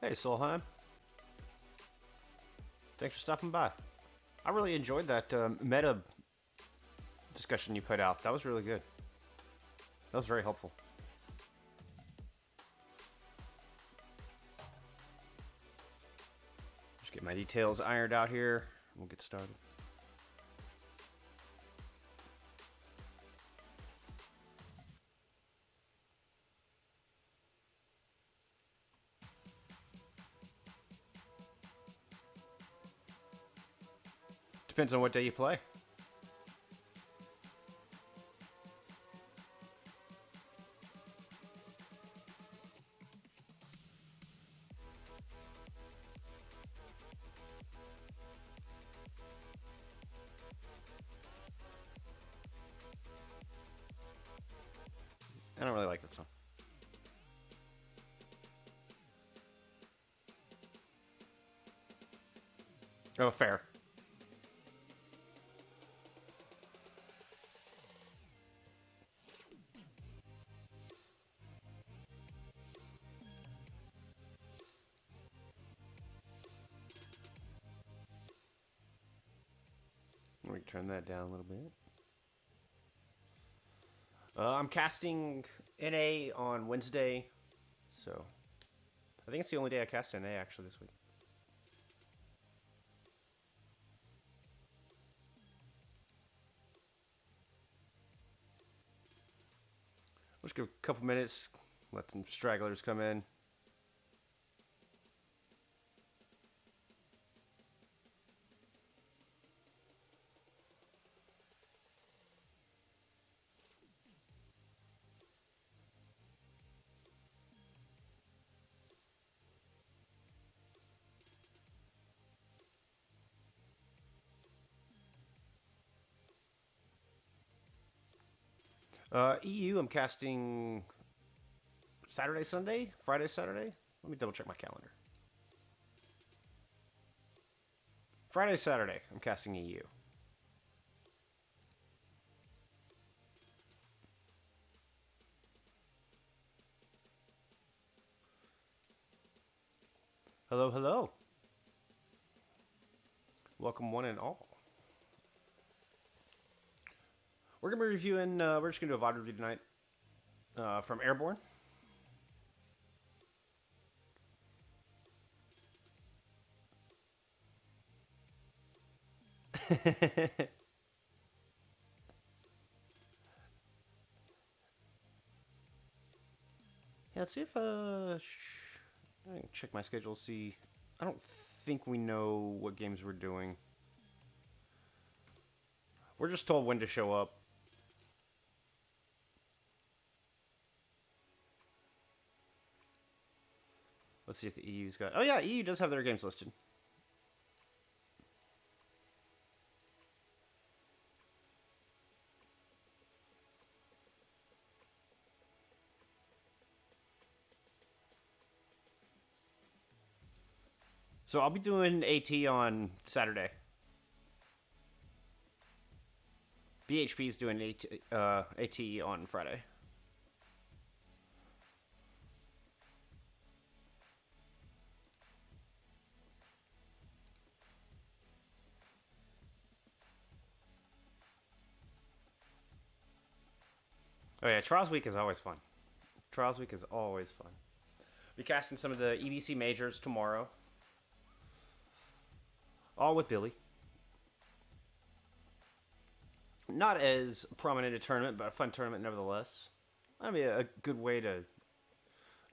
Hey, Solheim. Thanks for stopping by. I really enjoyed that meta discussion you put out. That was really good. That was very helpful. Just get my details ironed out here. We'll get started. Depends on what day you play. I don't really like that song. Oh, fair. Let me turn that down a little bit. I'm casting NA on Wednesday, so I think it's the only day I cast NA actually this week. Let's give a couple minutes, let some stragglers come in. EU, I'm casting Saturday, Sunday, Friday, Saturday. Let me double check my calendar. Friday, Saturday, I'm casting EU. Hello, hello. Welcome, one and all. We're going to be reviewing, we're just going to do a VOD review tonight from Airborne. Yeah, let's see if, I can check my schedule, see. I don't think we know what games we're doing. We're just told when to show up. Let's see if the EU's got... Oh yeah, EU does have their games listed. So I'll be doing AT on Saturday. BHP is doing AT on Friday. Oh yeah, Trials Week is always fun. Trials Week is always fun. Be casting some of the EDC majors tomorrow. All with Billy. Not as prominent a tournament, but a fun tournament nevertheless. That'd be a good way to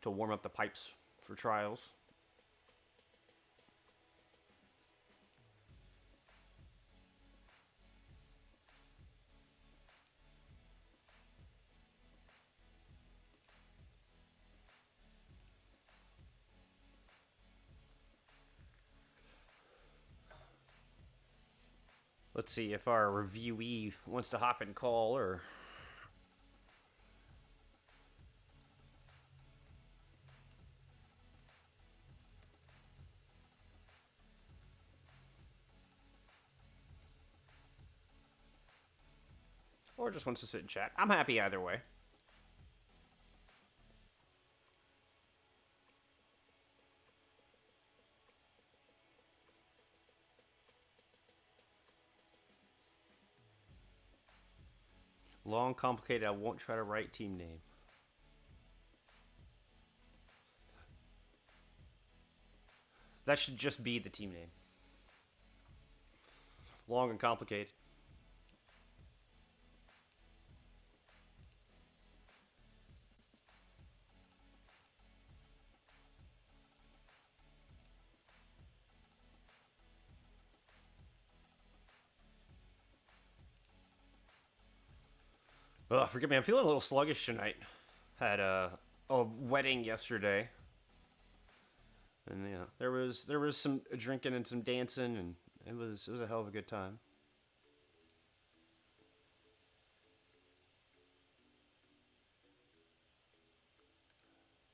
warm up the pipes for trials. Let's see if our reviewee wants to hop and call or... Or just wants to sit and chat. I'm happy either way. Long, complicated. I won't try to write team name. That should just be the team name. Long and complicated. Forgive me. I'm feeling a little sluggish tonight. Had a wedding yesterday, and yeah, there was some drinking and some dancing, and it was a hell of a good time.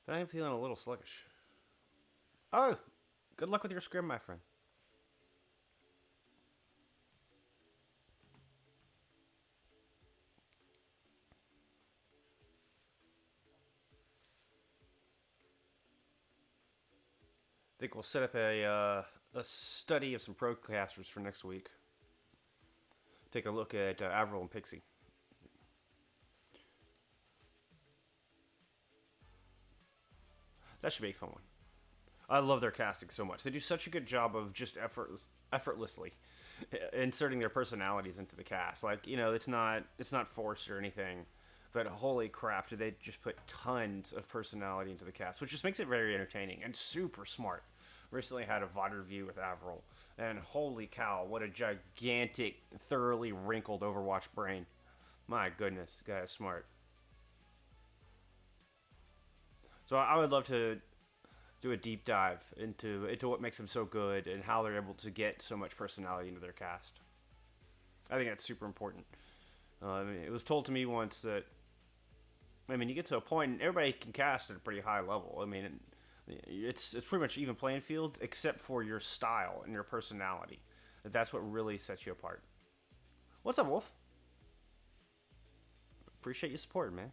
But I am feeling a little sluggish. Oh, good luck with your scrim, my friend. I think we'll set up a study of some procasters for next week. Take a look at Avril and Pixie. That should be a fun one. I love their casting so much. They do such a good job of just effortlessly inserting their personalities into the cast. Like, it's not forced or anything. But holy crap, do they just put tons of personality into the cast, which just makes it very entertaining and super smart. Recently had a VOD review with Avril, and holy cow, what a gigantic, thoroughly wrinkled Overwatch brain. My goodness, the guy is smart. So I would love to do a deep dive into what makes them so good and how they're able to get so much personality into their cast. I think that's super important. It was told to me once that, you get to a point and everybody can cast at a pretty high level. It's pretty much even playing field except for your style and your personality. That's what really sets you apart. What's up, Wolf? Appreciate your support, man.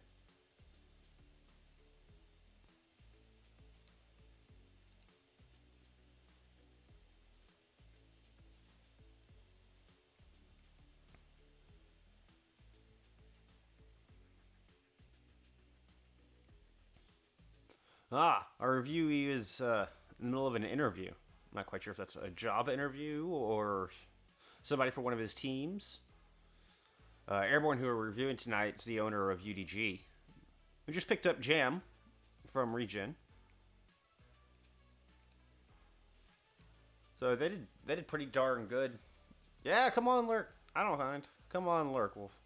Our reviewee is in the middle of an interview. I'm not quite sure if that's a job interview or somebody for one of his teams. Airborne, who we're reviewing tonight, is the owner of UDG. We just picked up Jam from Regen. So they did pretty darn good. Yeah, come on, Lurk. I don't mind. Come on, Lurk, Wolf.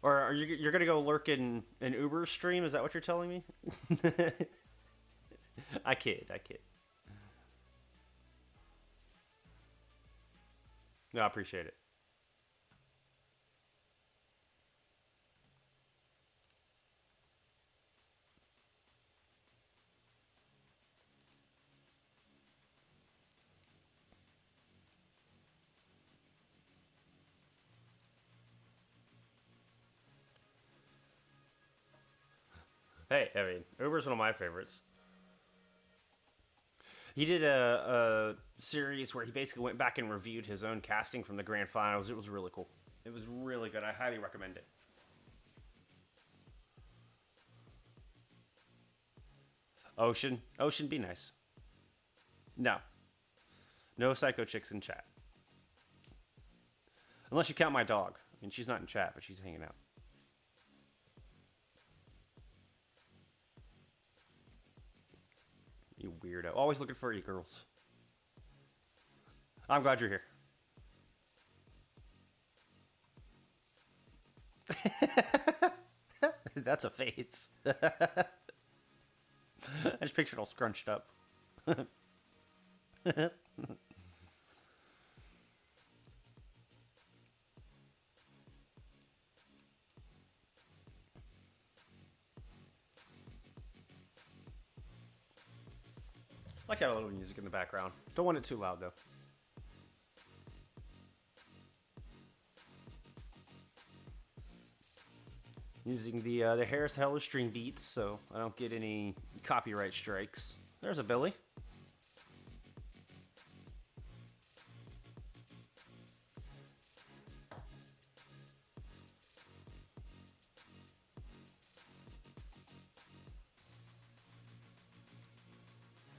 Or are you're gonna go lurk in an Uber stream? Is that what you're telling me? I kid. No, I appreciate it. Hey, Uber's one of my favorites. He did a series where he basically went back and reviewed his own casting from the grand finals. It was really cool. It was really good. I highly recommend it. Ocean, be nice. No, no psycho chicks in chat, unless you count my dog. She's not in chat, but she's hanging out. You weirdo. Always looking for e-girls. I'm glad you're here. That's a face. I just pictured all scrunched up. I like to have a little music in the background. Don't want it too loud, though. Using the Harris Heller string beats, so I don't get any copyright strikes. There's a Billy.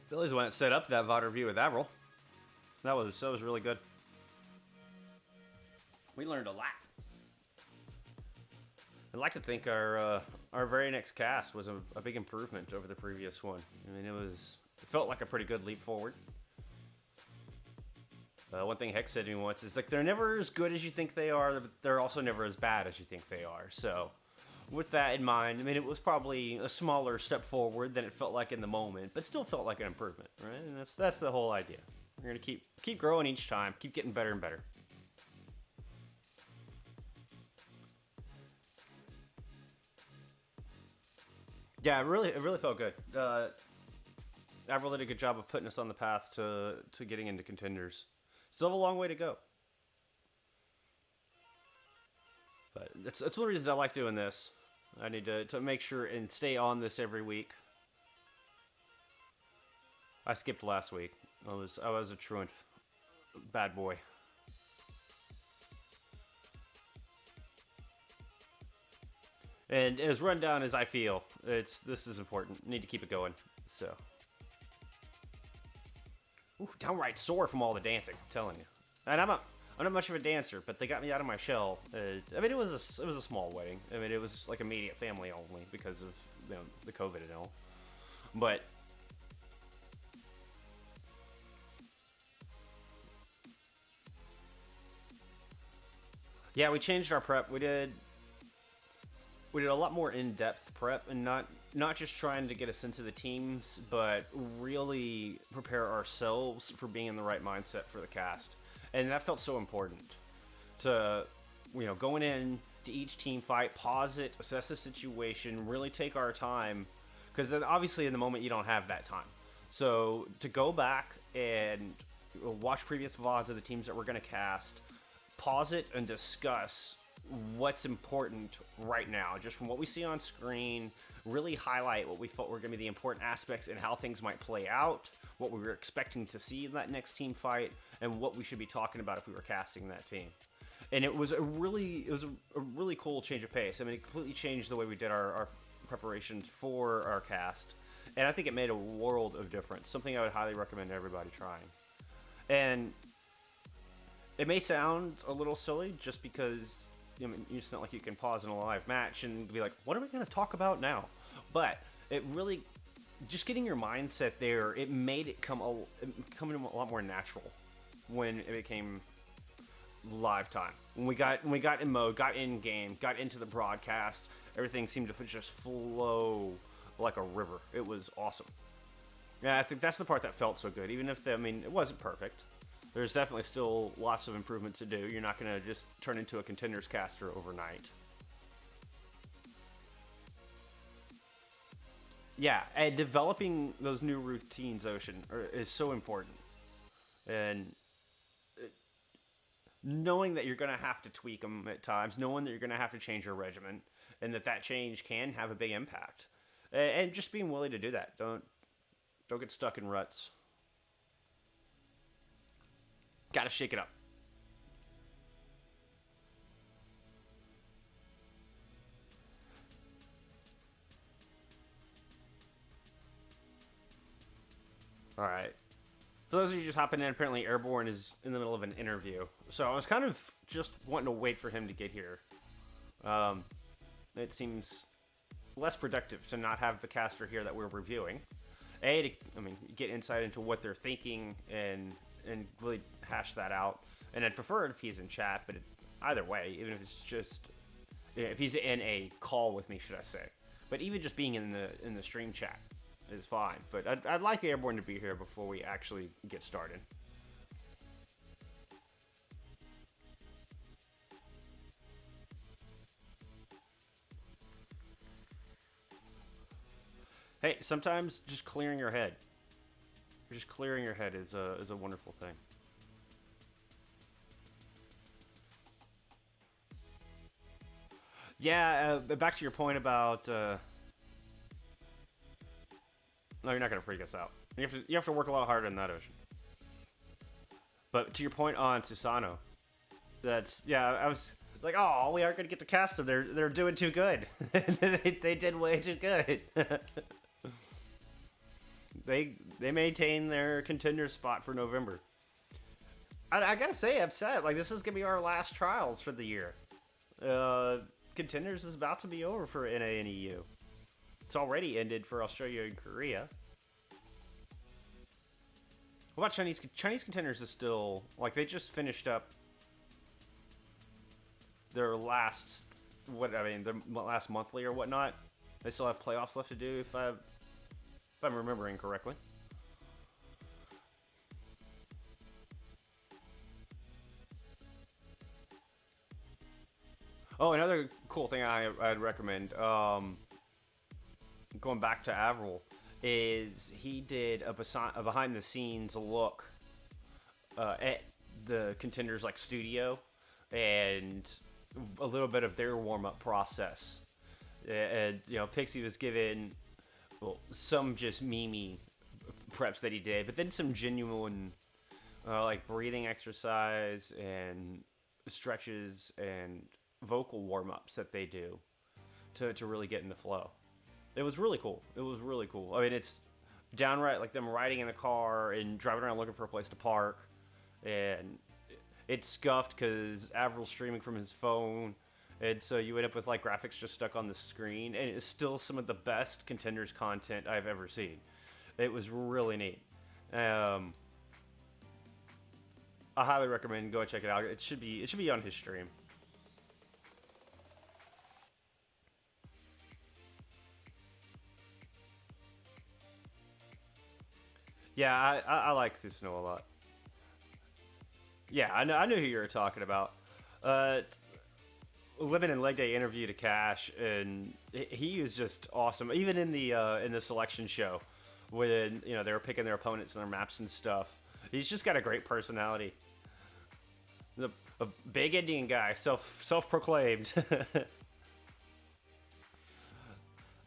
Billy's the one that set up that VOD review with Avril. That was really good. We learned a lot. I'd like to think our very next cast was a big improvement over the previous one. I mean, it felt like a pretty good leap forward. One thing Hex said to me once is like, they're never as good as you think they are, but they're also never as bad as you think they are. So with that in mind, I mean, it was probably a smaller step forward than it felt like in the moment, but still felt like an improvement, right? And that's the whole idea. We're gonna keep growing each time, keep getting better and better. Yeah, it really felt good. Avril did a good job of putting us on the path to getting into contenders. Still have a long way to go. But that's one of the reasons I like doing this. I need to make sure and stay on this every week. I skipped last week. I was a truant bad boy. And as run down as I feel, this is important. Need to keep it going. So, ooh, downright sore from all the dancing. I'm telling you. And I'm not much of a dancer, but they got me out of my shell. I mean, it was a small wedding. I mean, it was like immediate family only because of the COVID and all. But yeah, we changed our prep. We did a lot more in-depth prep, and not just trying to get a sense of the teams, but really prepare ourselves for being in the right mindset for the cast. And that felt so important to, going in to each team fight, pause it, assess the situation, really take our time, because then obviously in the moment you don't have that time. So to go back and watch previous VODs of the teams that we're going to cast, pause it and discuss what's important right now, just from what we see on screen, really highlight what we thought were going to be the important aspects and how things might play out, what we were expecting to see in that next team fight, and what we should be talking about if we were casting that team. And it was a really cool change of pace. I mean, it completely changed the way we did our preparations for our cast, and I think it made a world of difference. Something I would highly recommend everybody trying. And it may sound a little silly just because it's not like you can pause in a live match and be like, what are we going to talk about now? But it really, just getting your mindset there, it made it come a lot more natural when it became live time. When we got in mode, got in game, got into the broadcast, everything seemed to just flow like a river. It was awesome. Yeah, I think that's the part that felt so good, even if it wasn't perfect. There's definitely still lots of improvements to do. You're not going to just turn into a contenders caster overnight. Yeah, and developing those new routines, Ocean, is so important. And knowing that you're going to have to tweak them at times, knowing that you're going to have to change your regimen, and that change can have a big impact. And just being willing to do that. Don't get stuck in ruts. Gotta shake it up. Alright. For those of you just hopping in, apparently Airborne is in the middle of an interview. So I was kind of just wanting to wait for him to get here. It seems less productive to not have the caster here that we're reviewing. Get insight into what they're thinking and really hash that out. And I'd prefer it if he's in chat, but either way, even if it's just if he's in a call with me, should I say? But even just being in the stream chat is fine. But I'd like Airborne to be here before we actually get started. Hey, sometimes just clearing your head. Just clearing your head is a wonderful thing. Yeah, back to your point about. No, you're not gonna freak us out. You have to work a lot harder than that, Ocean. But to your point on Susano, I was like, oh, we aren't gonna get to cast them. They're doing too good. they did way too good. they maintain their contender spot for November. I gotta say, upset. Like, this is gonna be our last trials for the year. Contenders is about to be over for NA and EU. It's already ended for Australia and Korea. What about Chinese? Chinese Contenders is still, like, they just finished up their last, their last monthly or whatnot. They still have playoffs left to do, if I'm remembering correctly. Oh, another cool thing I'd recommend, going back to Avril, is he did a behind the scenes look at the Contenders like studio and a little bit of their warm up process. And Pixie was given some just memey preps that he did, but then some genuine like breathing exercise and stretches and vocal warm ups that they do to really get in the flow. It was really cool. It was really cool. I mean, it's downright like them riding in the car and driving around looking for a place to park. And it's scuffed because Avril's streaming from his phone. And so you end up with like graphics just stuck on the screen. And it's still some of the best Contenders content I've ever seen. It was really neat. I highly recommend go and check it out. It should be on his stream. Yeah, I like Susanoo a lot. Yeah, I knew who you were talking about. Lemon and Leg Day interviewed a Cash, and he was just awesome. Even in the selection show, when they were picking their opponents and their maps and stuff, he's just got a great personality. A big Indian guy, self proclaimed.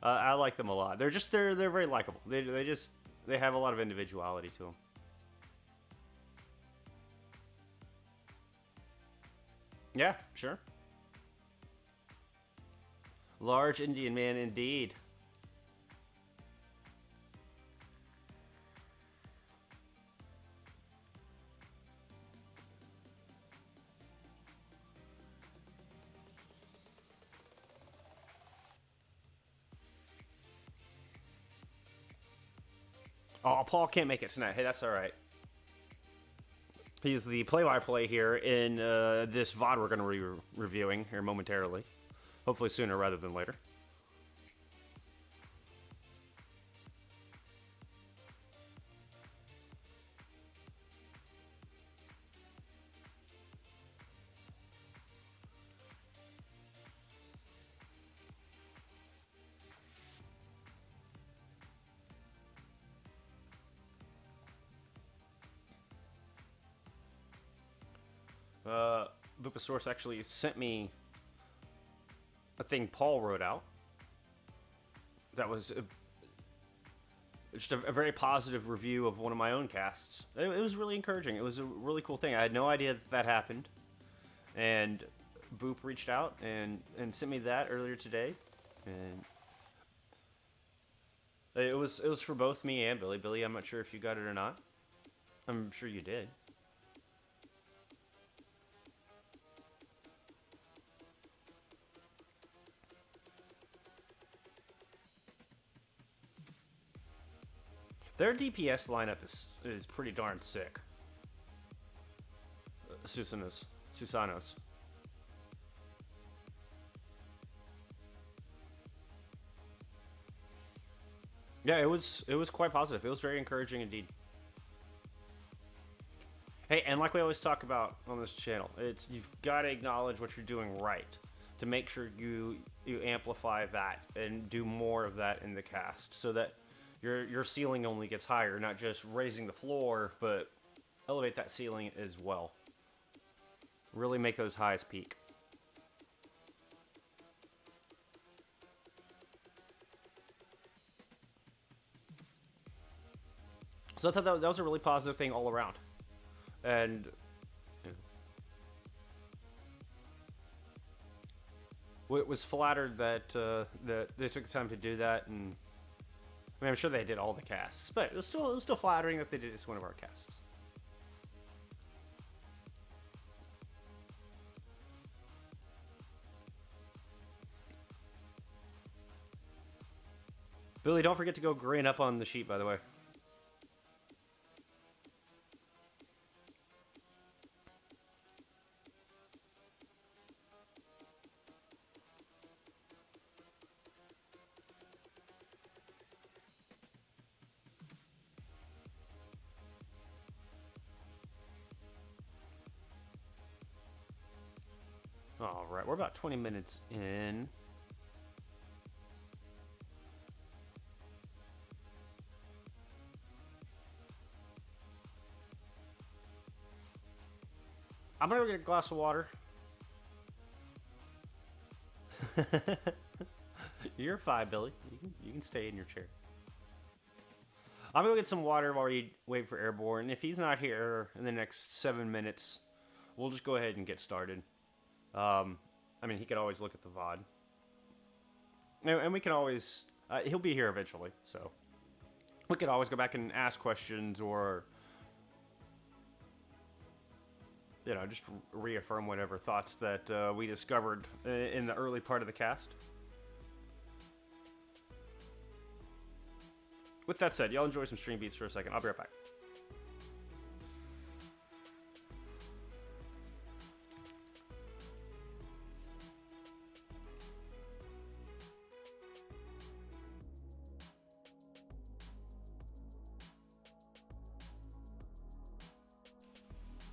I like them a lot. They're very likable. They have a lot of individuality to them. Yeah, sure. Large Indian man indeed. Oh, Paul can't make it tonight. Hey, that's all right. He's the play-by-play here in this VOD we're going to be reviewing here momentarily. Hopefully sooner rather than later. Bupasaurus actually sent me a thing Paul wrote out. That was just a very positive review of one of my own casts. It was really encouraging. It was a really cool thing. I had no idea that happened. And Boop reached out and sent me that earlier today. And it was for both me and Billy. Billy, I'm not sure if you got it or not. I'm sure you did. Their DPS lineup is pretty darn sick. Susanos. Yeah, it was quite positive. It was very encouraging indeed. Hey, and like we always talk about on this channel, you've got to acknowledge what you're doing right to make sure you amplify that and do more of that in the cast, so that your ceiling only gets higher, not just raising the floor, but elevate that ceiling as well. Really make those highs peak. So I thought that was a really positive thing all around. And was flattered that they took the time to do that, and I mean, I'm sure they did all the casts, but it was still flattering that they did just one of our casts. Billy, don't forget to go green up on the sheet, by the way. All right, we're about 20 minutes in. I'm gonna go get a glass of water. You're fine, Billy. You can stay in your chair. I'm gonna go get some water while we wait for Airborne. If he's not here in the next 7 minutes, we'll just go ahead and get started. I mean, he could always look at the VOD. And we can always... he'll be here eventually, so... We could always go back and ask questions or... You know, just reaffirm whatever thoughts that we discovered in the early part of the cast. With that said, y'all enjoy some stream beats for a second. I'll be right back.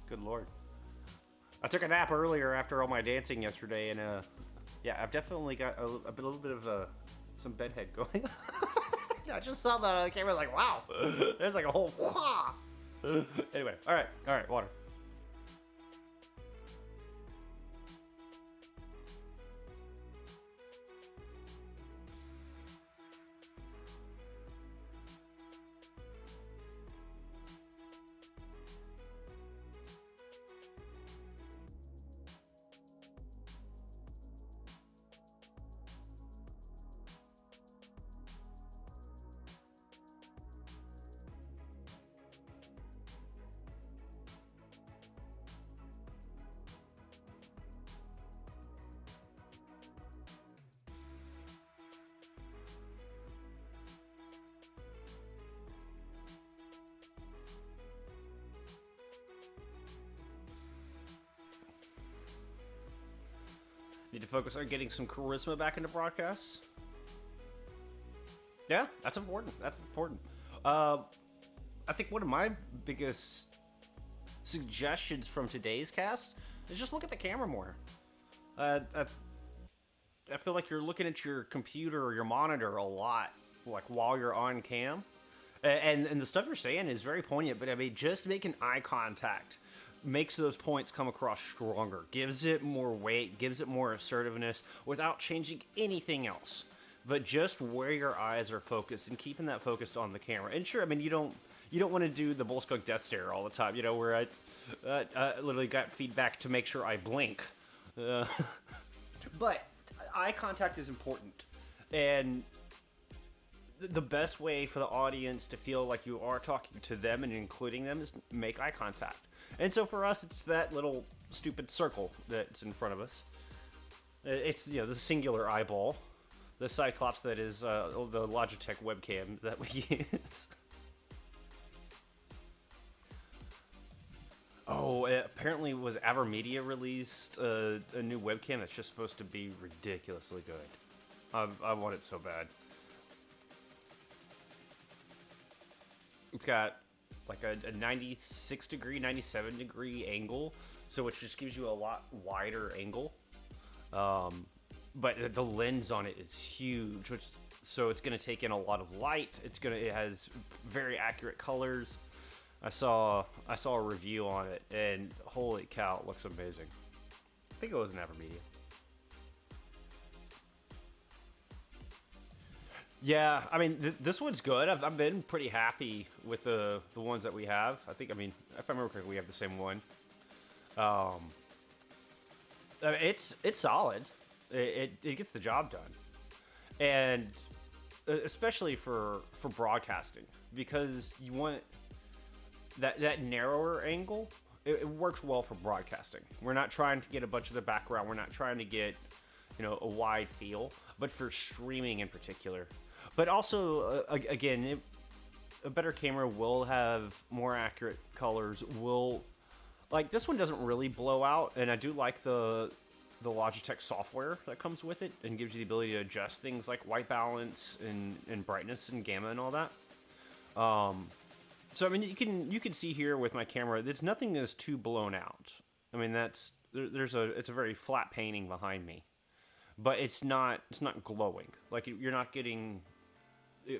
Good lord. I took a nap earlier after all my dancing yesterday, and yeah, I've definitely got a little bit of some bedhead going. I just saw that on the camera, like, wow, there's like a whole. Anyway, all right, water. Need to focus on getting some charisma back into broadcasts. Yeah, that's important. That's important. I think one of my biggest suggestions from today's cast is just look at the camera more. I feel like you're looking at your computer or your monitor a lot, like while you're on cam. And the stuff you're saying is very poignant, but I mean, just making eye contact makes those points come across stronger, gives it more weight, gives it more assertiveness without changing anything else. But just where your eyes are focused and keeping that focused on the camera. And sure, I mean, you don't want to do the Bull Skunk death stare all the time, you know, where I literally got feedback to make sure I blink. But eye contact is important. And the best way for the audience to feel like you are talking to them and including them is make eye contact. And so for us, it's that little stupid circle that's in front of us. It's, you know, the singular eyeball. The Cyclops that is the Logitech webcam that we use. Oh, apparently was Avermedia released a new webcam that's just supposed to be ridiculously good. I want it so bad. It's got like a 96 degree, 97 degree angle, so which just gives you a lot wider angle. But the lens on it is huge, so it's going to take in a lot of light. It has very accurate colors. I saw a review on it, and holy cow, it looks amazing. I think it was an Avermedia. Yeah, I mean, this one's good. I've been pretty happy with the ones that we have. I mean, if I remember correctly, we have the same one. It's solid. It gets the job done. And especially for broadcasting, because you want that narrower angle. It works well for broadcasting. We're not trying to get a bunch of the background. We're not trying to get, a wide feel, but for streaming in particular. But also, again, a better camera will have more accurate colors. Like this one doesn't really blow out, and I do like the Logitech software that comes with it and gives you the ability to adjust things like white balance and brightness and gamma and all that. So I mean, you can see here with my camera, there's nothing that's too blown out. I mean, it's a very flat painting behind me, but it's not glowing. Like you're not getting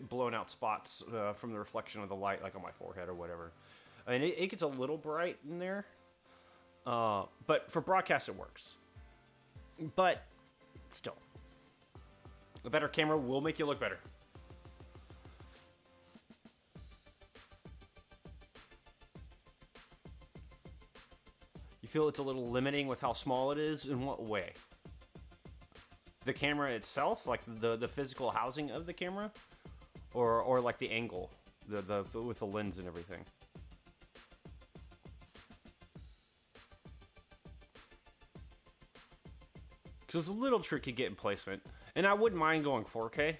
blown out spots from the reflection of the light, like on my forehead or whatever. I mean, it gets a little bright in there, but for broadcast it works. But still, a better camera will make you look better. You feel it's a little limiting with how small it is? In what way? The camera itself, like the physical housing of the camera, or like the angle, the with the lens and everything. Because it's a little tricky getting placement, and I wouldn't mind going 4K.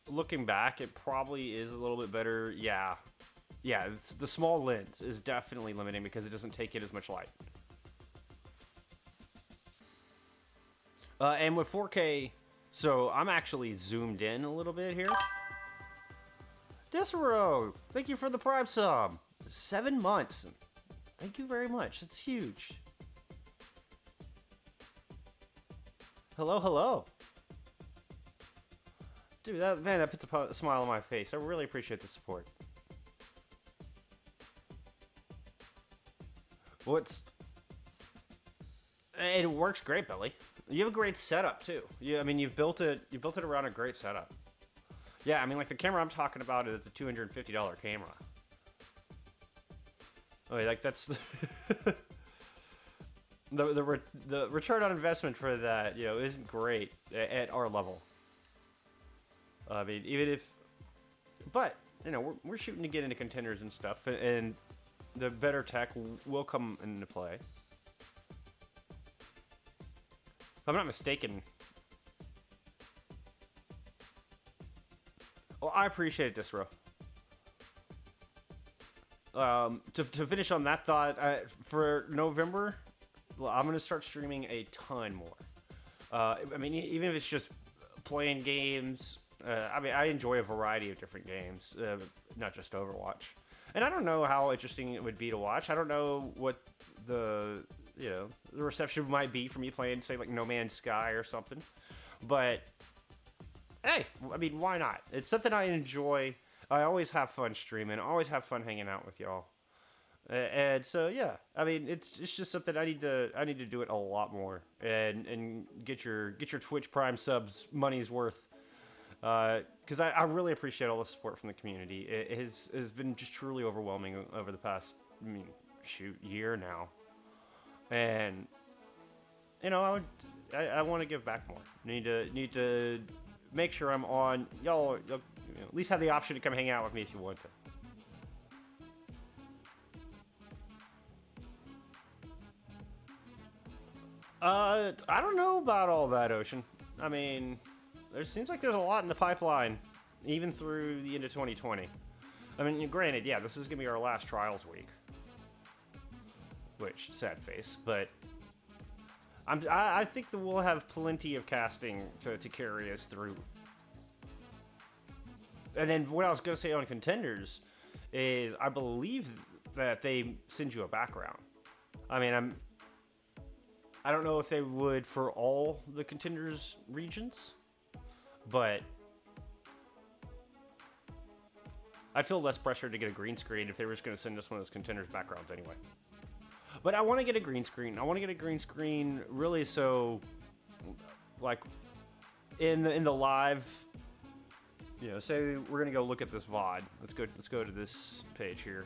Looking back, it probably is a little bit better. Yeah, the small lens is definitely limiting because it doesn't take in as much light. And with 4K, so I'm actually zoomed in a little bit here. Desero, thank you for the Prime sub. 7 months. Thank you very much. It's huge. Hello. Dude, that puts a smile on my face. I really appreciate the support. It works great, Billy. You have a great setup too. I mean, you've built it around a great setup. Yeah, I mean, like the camera I'm talking about is a $250 camera. Oh, like that's the return on investment for that, isn't great at our level. I mean, but we're shooting to get into contenders and stuff, and the better tech will come into play. If I'm not mistaken. Well, I appreciate it, Disro. To finish on that thought, for November, I'm going to start streaming a ton more. I mean, even if it's just playing games, I mean, I enjoy a variety of different games, not just Overwatch. And I don't know how interesting it would be to watch. I don't know what the reception might be for me playing, say, like No Man's Sky or something. But, hey, I mean, why not? It's something I enjoy. I always have fun streaming. I always have fun hanging out with y'all. And so, yeah, I mean, it's just something I need to do it a lot more and get your Twitch Prime subs money's worth. Because I really appreciate all the support from the community. It has been just truly overwhelming over the past, year now. And I want to give back more. Need to make sure I'm on. Y'all at least have the option to come hang out with me if you want to. I don't know about all that, Ocean. I mean, there seems like there's a lot in the pipeline, even through the end of 2020. I mean, granted, yeah, this is gonna be our last trials week, which sad face, but I think that we'll have plenty of casting to carry us through. And then what I was gonna say on contenders is I believe that they send you a background. I mean, I don't know if they would for all the contenders regions, but I'd feel less pressure to get a green screen if they were just going to send us one of those contenders backgrounds anyway. But I want to get a green screen. I want to get a green screen really so, like, in the live, say we're going to go look at this VOD. Let's go to this page here.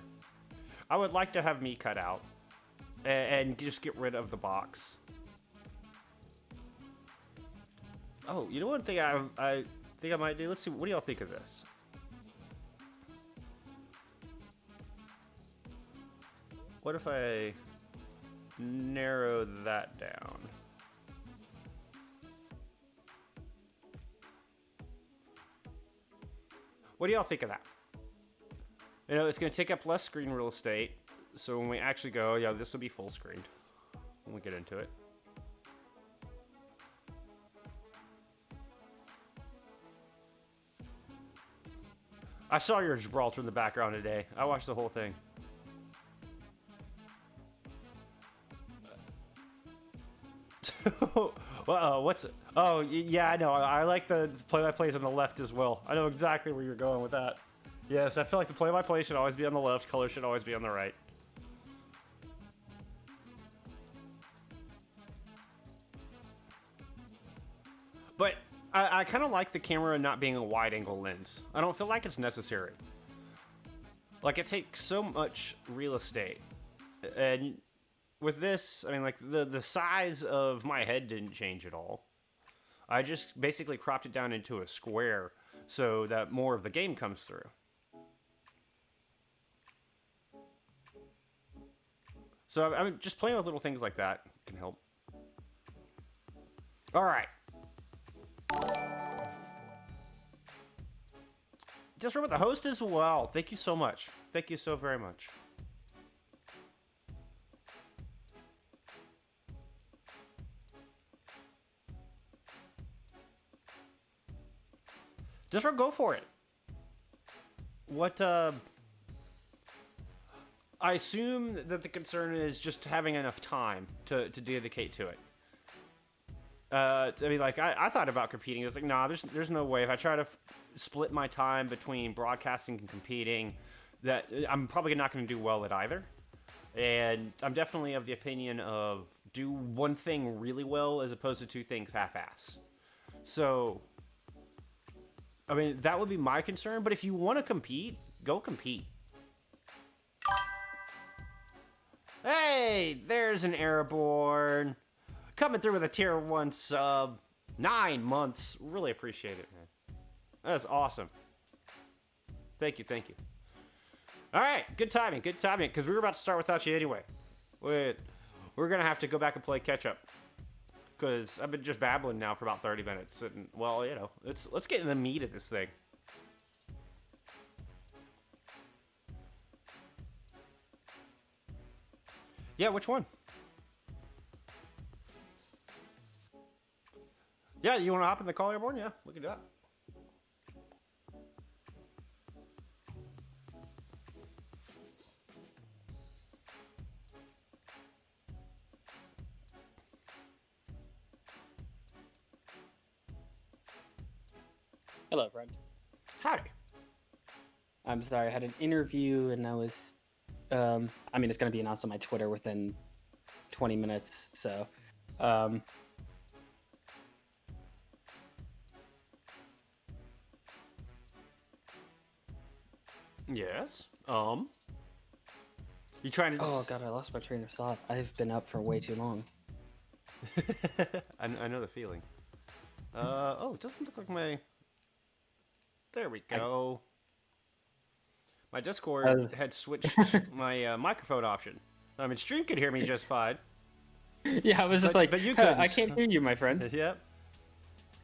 I would like to have me cut out and just get rid of the box. Oh, one thing I think I might do. Let's see. What do y'all think of this? What if I narrow that down? What do y'all think of that? You know, it's going to take up less screen real estate. So when we actually go, yeah, this will be full screen when we get into it. I saw your Gibraltar in the background today. I watched the whole thing. What's it? Oh, yeah, I know. I like the play-by-plays on the left as well. I know exactly where you're going with that. Yes, I feel like the play-by-play should always be on the left. Color should always be on the right. But I kind of like the camera not being a wide-angle lens. I don't feel like it's necessary. Like, it takes so much real estate. And with this, I mean, like, the size of my head didn't change at all. I just basically cropped it down into a square so that more of the game comes through. So I'm just playing with little things like that can help. All right. Just remember the host as well. Thank you so much. Thank you so very much. Just go for it. What, I assume that the concern is just having enough time to dedicate to it. I mean, like, I thought about competing. I was like, nah, there's no way. If I try to split my time between broadcasting and competing, that I'm probably not going to do well at either. And I'm definitely of the opinion of do one thing really well as opposed to two things half-ass. So, I mean, that would be my concern. But if you want to compete, go compete. Hey, there's an Airborne. Coming through with a tier 1 sub. 9 months. Really appreciate it, man. That's awesome. Thank you, thank you. All right, good timing, because we were about to start without you anyway. We're going to have to go back and play catch-up. Because I've been just babbling now for about 30 minutes. And, well, you know, let's get in the meat of this thing. Yeah, which one? Yeah, you want to hop in the call Airborne? Yeah, we can do that. Hello, friend. Howdy. I'm sorry, I had an interview and I was, I mean, it's going to be announced on my Twitter within 20 minutes, so, Yes. You trying to? Oh god, I lost my train of thought. I've been up for way too long. I know the feeling. Oh, it doesn't look like my. There we go. My Discord had switched my microphone option. I mean, stream could hear me just fine. Yeah, I was just like, but you I can't hear you, my friend. Yep.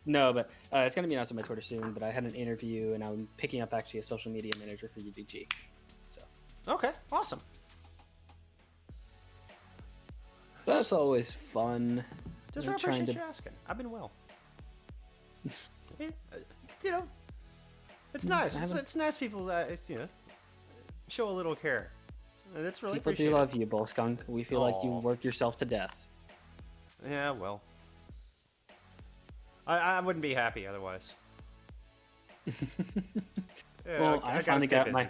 No, but it's going to be announced on my Twitter soon, but I had an interview and I'm picking up actually a social media manager for UVG. So. Okay, awesome. That's always fun. Just appreciate you asking. I've been well. You know, it's nice. It's nice people that, you know, show a little care. That's really people do love you, Bull Skunk. We feel like you work yourself to death. Yeah, well. I wouldn't be happy otherwise. Yeah, well, I finally got my...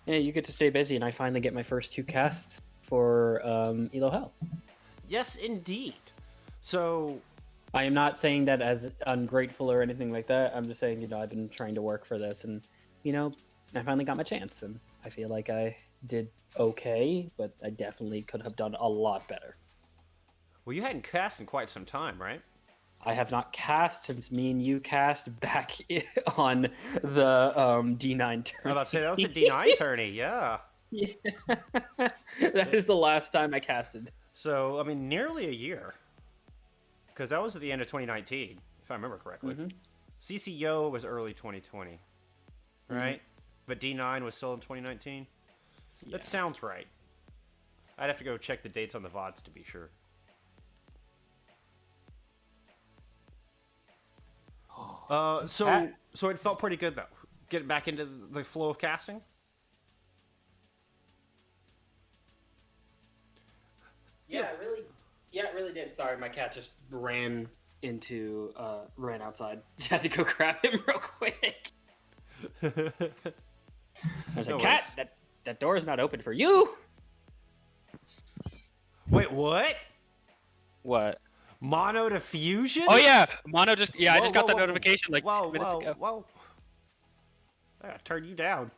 Yeah, you get to stay busy, and I finally get my first 2 casts for Elo Hell. Yes, indeed. So... I am not saying that as ungrateful or anything like that. I'm just saying, you know, I've been trying to work for this, and, you know, I finally got my chance, and I feel like I did okay, but I definitely could have done a lot better. Well, you hadn't cast in quite some time, right? I have not cast since me and you cast back on the D9 I was tourney. about to say that was the D9 tourney. Yeah. Yeah. That is the last time I casted. So I mean, nearly a year. Because that was at the end of 2019, if I remember correctly. Mm-hmm. CCO was early 2020, right? But D9 was still in 2019. Yeah. That sounds right. I'd have to go check the dates on the VODs to be sure. So it felt pretty good though. Getting back into the flow of casting. Yeah, it really did. Sorry, my cat just ran outside. Had to go grab him real quick. I was like, cat, that door is not open for you. Wait, what? What? Mono to fusion? Oh yeah, Mono just I Whoa, just got whoa, that whoa, notification like whoa, 2 minutes ago. Whoa. I gotta turn you down.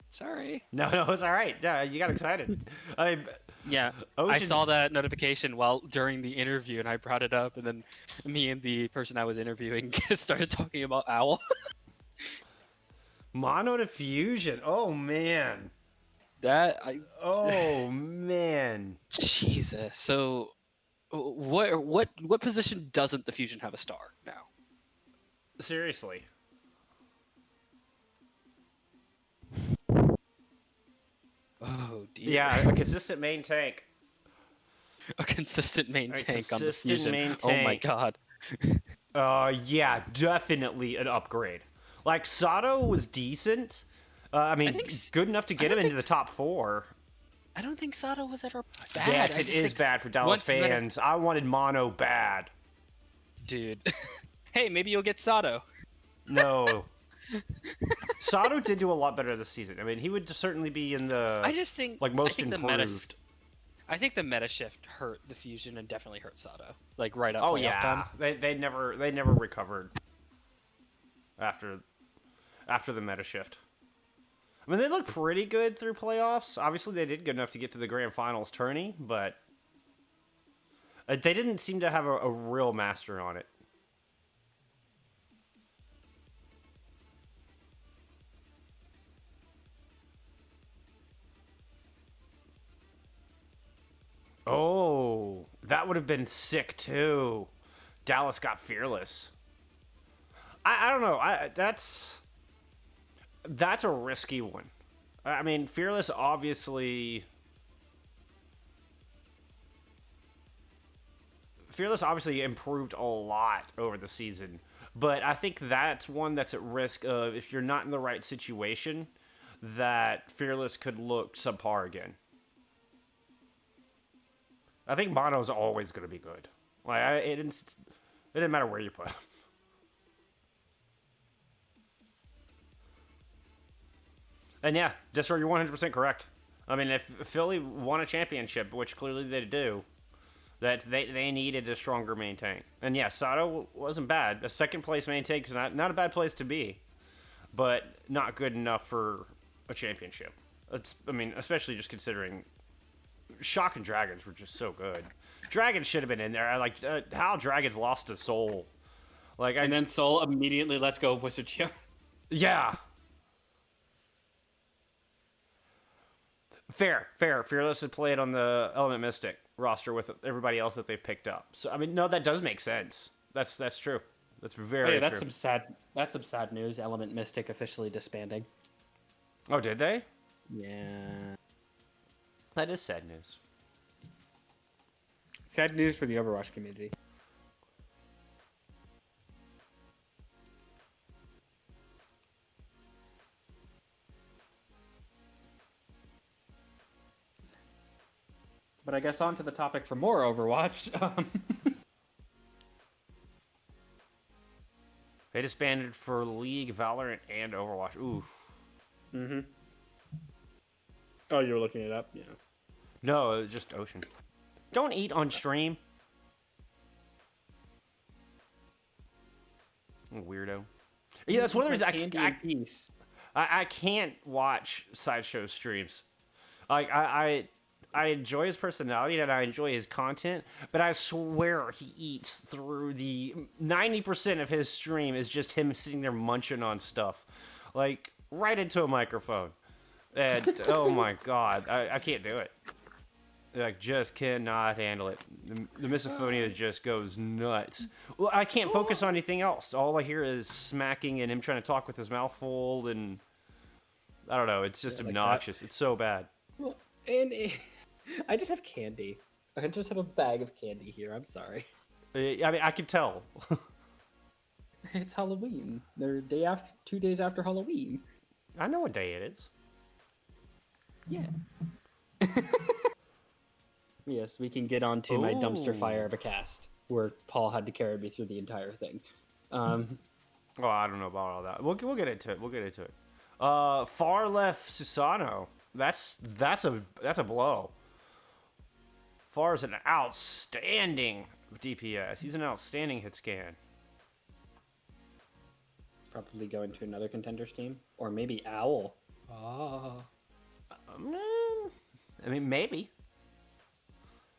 Sorry. No, it's all right. Yeah, you got excited. I mean, Yeah, I saw that notification while during the interview, and I brought it up, and then me and the person I was interviewing started talking about Owl. Mono to fusion. Oh man. Oh man. Jesus. So, what position doesn't the fusion have a star now? Seriously. Oh dear. Yeah, a consistent main tank. A consistent main A tank on the consistent fusion. main Oh my tank. god. Yeah, definitely an upgrade. Like Sato was decent. I mean, good enough to get him into the top 4. I don't think Sato was ever bad. Yes, it is bad for Dallas fans. I wanted Mono bad. Dude. Hey, maybe you'll get Sato. No. Sato did do a lot better this season. I mean, he would certainly be in the I just think most I think improved. I think the meta shift hurt the fusion and definitely hurt Sato. Like right up. Oh playoff yeah, time. they never recovered after the meta shift. I mean, they looked pretty good through playoffs. Obviously, they did good enough to get to the grand finals tourney, but they didn't seem to have a real master on it. Oh, that would have been sick too. Dallas got Fearless. I don't know. That's a risky one. I mean, Fearless obviously improved a lot over the season, but I think that's one that's at risk of, if you're not in the right situation, that Fearless could look subpar again. I think Mono's always going to be good. Like it didn't matter where you put him. And yeah, Discord, you're 100% correct. I mean, if Philly won a championship, which clearly they do, they needed a stronger main tank. And yeah, Sato wasn't bad. A second place main tank is not a bad place to be, but not good enough for a championship. I mean, especially just considering Shock and Dragons were just so good. Dragons should have been in there. I like how Dragons lost to Soul. And then Soul immediately lets go of Wizard Shield. Yeah. Fair. Fearless had played on the Element Mystic roster with everybody else that they've picked up. So I mean, no, that does make sense. That's true. That's very that's true. some sad news. Element Mystic officially disbanding. Oh, did they? Yeah. That is sad news. Sad news for the Overwatch community. But I guess on to the topic for more Overwatch. They disbanded for League, Valorant, and Overwatch. Oof. Mm-hmm. Oh, you were looking it up? Yeah. No, it was just Ocean. Don't eat on stream. Weirdo. Yeah, that's one of the reasons I can't watch Sideshow streams. Like, I enjoy his personality and I enjoy his content, but I swear he eats through the 90% of his stream is just him sitting there munching on stuff, like right into a microphone. And oh my god, I can't do it. Like, just cannot handle it. The misophonia just goes nuts. Well, I can't focus on anything else. All I hear is smacking and him trying to talk with his mouth full, and I don't know. It's just obnoxious. It's so bad. Well, and I just have candy. I just have a bag of candy here. I'm sorry. I mean, I can tell. It's Halloween. They're 2 days after Halloween. I know what day it is. Yeah. Yes, we can get on to my dumpster fire of a cast, where Paul had to carry me through the entire thing. Well, I don't know about all that. We'll get into it. We'll get into it. Far left Susano. That's a blow. Far is an outstanding DPS. He's an outstanding hit scan. Probably going to another contender's team, or maybe Owl. Oh. I mean, maybe.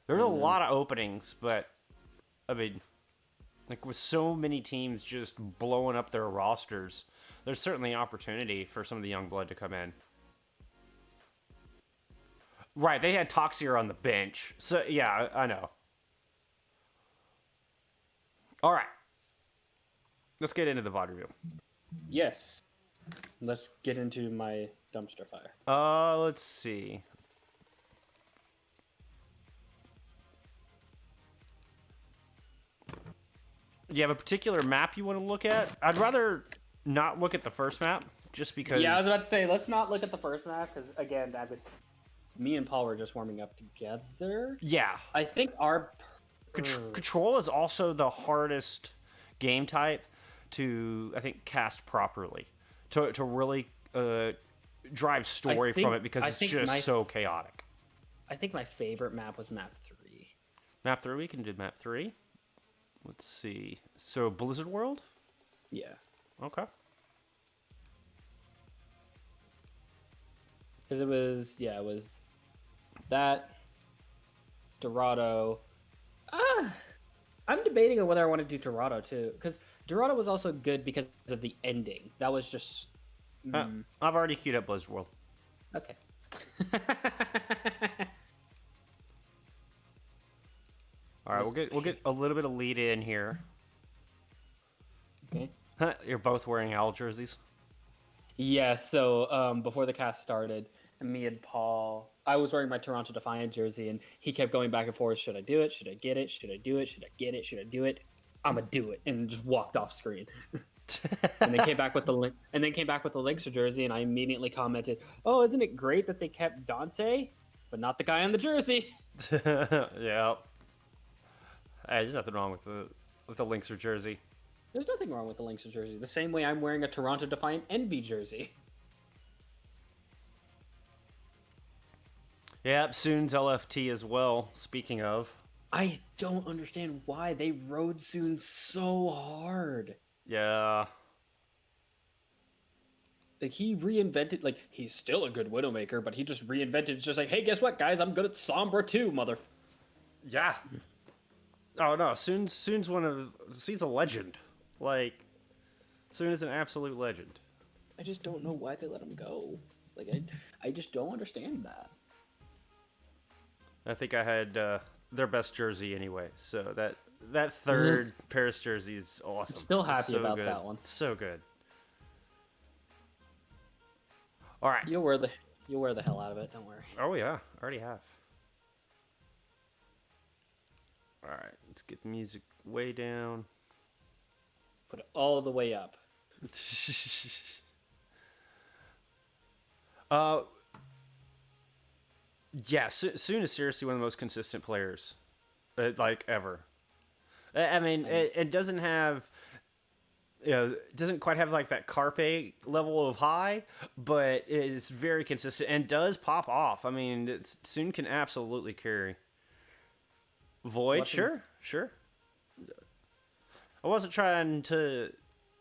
There's a lot of openings, but I mean, like with so many teams just blowing up their rosters, there's certainly opportunity for some of the young blood to come in. Right, they had Toxier on the bench, so yeah, I know. All right, let's get into the VOD review. Yes. Let's get into my dumpster fire. Let's see. Do you have a particular map you want to look at? I'd rather not look at the first map, just because... Yeah, I was about to say, let's not look at the first map, because, again, me and Paul were just warming up together. Yeah. I think our... Control is also the hardest game type to, I think, cast properly. To really drive story from it, because it's just so chaotic. I think my favorite map was map 3. Map 3? We can do map 3. Let's see. So, Blizzard World? Yeah. Okay. Because it was that, Dorado. I'm debating on whether I want to do Dorado, too. Because Dorado was also good because of the ending. That was just... I've already queued up Blizzard World. Okay. All right, we'll get a little bit of lead in here. Okay. You're both wearing owl jerseys. Yeah. So before the cast started, me and Paul, I was wearing my Toronto Defiant jersey, and he kept going back and forth. Should I do it? Should I get it? Should I do it? Should I get it? Should I do it? I'ma do it, and just walked off screen. And then came back with the Lynxer jersey, and I immediately commented, "Oh, isn't it great that they kept Dante, but not the guy on the jersey?" Yeah. Hey, there's nothing wrong with the Lynxer jersey. There's nothing wrong with the Lynxer jersey. The same way I'm wearing a Toronto Defiant Envy jersey. Yep, Soon's LFT as well, speaking of. I don't understand why they rode Soon so hard. Yeah. Like, he reinvented, like, he's still a good Widowmaker, but he just reinvented, it's just like, hey, guess what, guys? I'm good at Sombra too, mother... Yeah. Oh, no, Soon's he's a legend. Like, Soon is an absolute legend. I just don't know why they let him go. Like, I just don't understand that. I think I had their best jersey anyway, so that third Paris jersey is awesome. Still happy so about good. that one. So good. All right. You'll wear the hell out of it, don't worry. Oh yeah, already have. All right, let's get the music way down. Put it all the way up. Yeah, Soon is seriously one of the most consistent players, like, ever. I mean, it doesn't have, doesn't quite have like that Carpe level of high, but it's very consistent and does pop off. I mean, Soon can absolutely carry. Void, sure. I wasn't trying to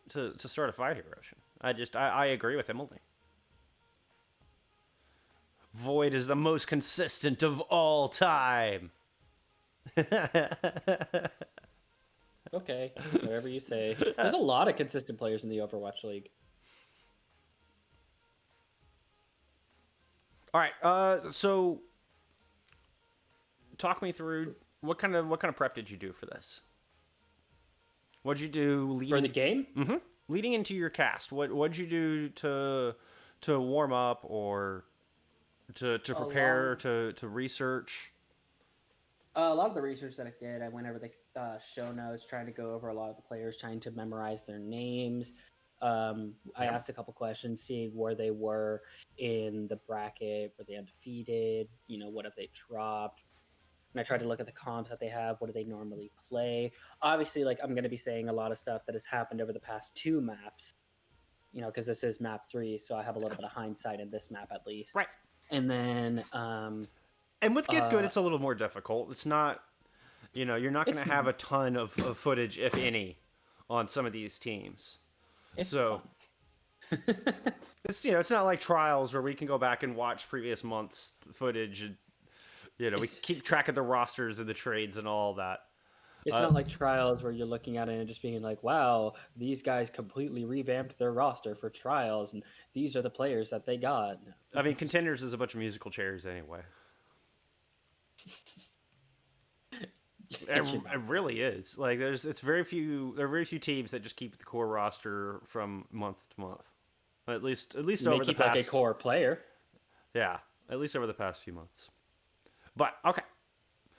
start a fight here, Roshan. I agree with Emily. Void is the most consistent of all time. Okay, whatever you say. There's a lot of consistent players in the Overwatch League. All right. So talk me through what kind of prep did you do for this? What'd you do leading For the game? Mm-hmm. Leading into your cast? What'd you do to warm up or to prepare to research? A lot of the research that I did, I went over the show notes, trying to go over a lot of the players, trying to memorize their names. I asked a couple questions, seeing where they were in the bracket, were they undefeated, what have they dropped. And I tried to look at the comps that they have, what do they normally play. Obviously, like, I'm going to be saying a lot of stuff that has happened over the past 2 maps, because this is map 3, so I have a little bit of hindsight in this map at least. Right. And then... and with Get Good, it's a little more difficult. It's not, you're not going to have a ton of footage, if any, on some of these teams. It's so fun. it's not like Trials where we can go back and watch previous months' footage and we keep track of the rosters and the trades and all that. It's not like Trials where you're looking at it and just being like, wow, these guys completely revamped their roster for Trials, and these are the players that they got. I mean, Contenders is a bunch of musical chairs anyway. It really is. Like, there are very few teams that just keep the core roster from month to month. At least over the past, like a core player. Yeah, at least over the past few months. But okay,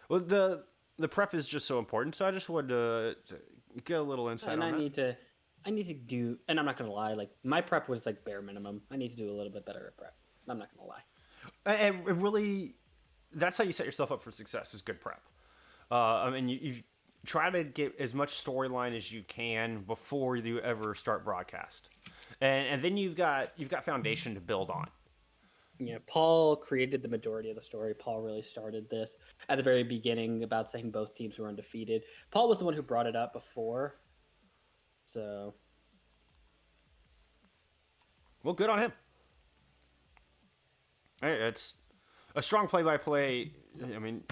well, the prep is just so important, so I just wanted to get a little insight and on that. I need to do, and I'm not gonna lie, like, my prep was like bare minimum. I need to do a little bit better at prep. I'm not gonna lie. And really, that's how you set yourself up for success, is good prep. I mean, you try to get as much storyline as you can before you ever start broadcast, and then you've got foundation to build on. Yeah, Paul created the majority of the story. Paul really started this at the very beginning about saying both teams were undefeated. Paul was the one who brought it up before. So, well, good on him. It's a strong play-by-play. I mean,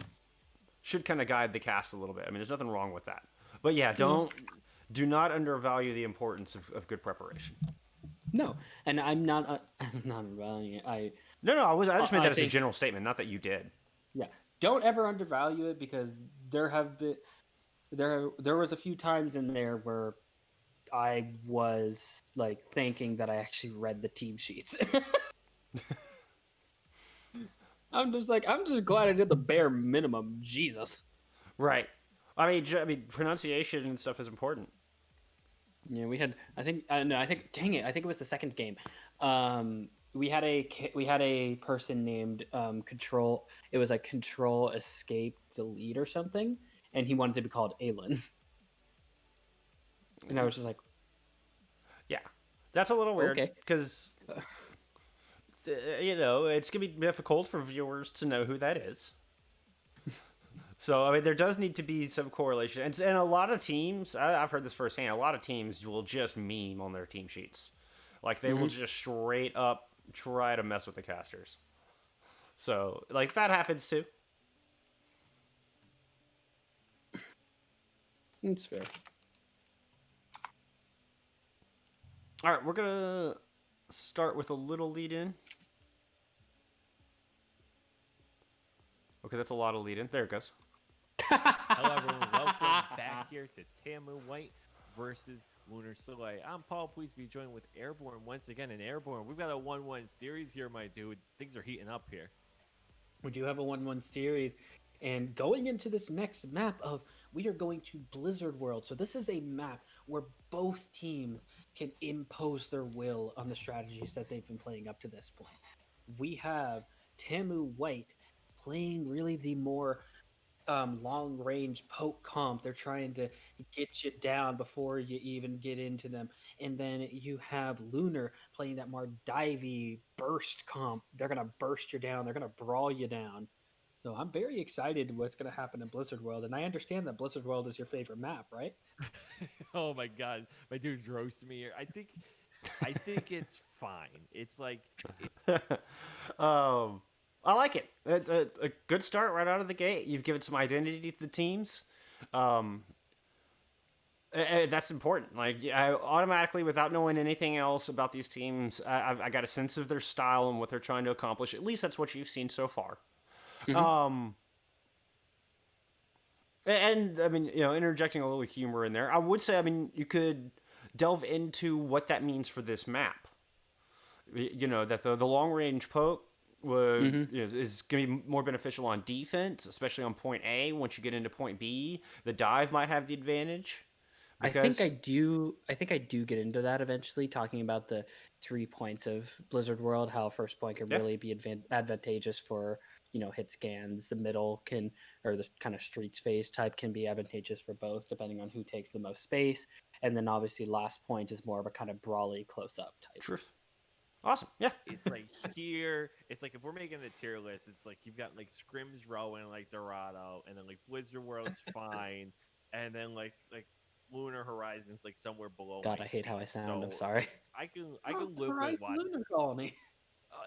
should kind of guide the cast a little bit. I mean, there's nothing wrong with that. But yeah, do not undervalue the importance of good preparation. No, and I'm not undervaluing it. No, I just made that as a general statement, not that you did. Yeah, don't ever undervalue it, because there was a few times in there where I was like thinking that I actually read the team sheets. I'm just glad I did the bare minimum. Jesus. Right. I mean, pronunciation and stuff is important. Yeah, we had. Dang it! I think it was the second game. We had a person named Control. It was like Control Escape Delete or something, and he wanted to be called Aelin. And I was just like, yeah, that's a little weird because it's gonna be difficult for viewers to know who that is. So, I mean, there does need to be some correlation. And a lot of teams, I've heard this firsthand, a lot of teams will just meme on their team sheets. Like, they will just straight up try to mess with the casters. So, like, that happens too. it's fair. All right, we're going to start with a little lead-in. Okay, that's a lot of lead-in. There it goes. Hello, everyone. Welcome back here to Tamu White versus Lunar Soleil. I'm Paul. Please be joined with Airborne once again. In Airborne, we've got a 1-1 series here, my dude. Things are heating up here. We do have a 1-1 series. And going into this next map we are going to Blizzard World. So this is a map where both teams can impose their will on the strategies that they've been playing up to this point. We have Tamu White playing really the more long-range poke comp. They're trying to get you down before you even get into them. And then you have Lunar playing that more divey burst comp. They're going to burst you down. They're going to brawl you down. So I'm very excited what's going to happen in Blizzard World. And I understand that Blizzard World is your favorite map, right? Oh my god, my dude's roasting me here. I think it's fine. It's like I like it. A good start right out of the gate. You've given some identity to the teams. Um, that's important. Like, I automatically, without knowing anything else about these teams, I got a sense of their style and what they're trying to accomplish. At least that's what you've seen so far. Mhm. And I mean, interjecting a little humor in there, I would say, I mean, you could delve into what that means for this map. That the long range poke would is going to be more beneficial on defense, especially on point A. Once you get into point B, the dive might have the advantage. I think I do. I think I do get into that eventually, talking about the 3 points of Blizzard World, how first point can Yeah. really be advantageous for hit scans. The middle can, or the kind of streets phase type can be advantageous for both, depending on who takes the most space. And then obviously last point is more of a kind of brawly close up type. Truth. Awesome. Yeah. It's like here, it's like if we're making the tier list, it's like you've got like Scrims Row and like Dorado, and then like Blizzard World's fine, and then like Lunar Horizon's like somewhere below. God, my I hate how I feet. sound. I'm So sorry. I can live with watching. Lunar Colony.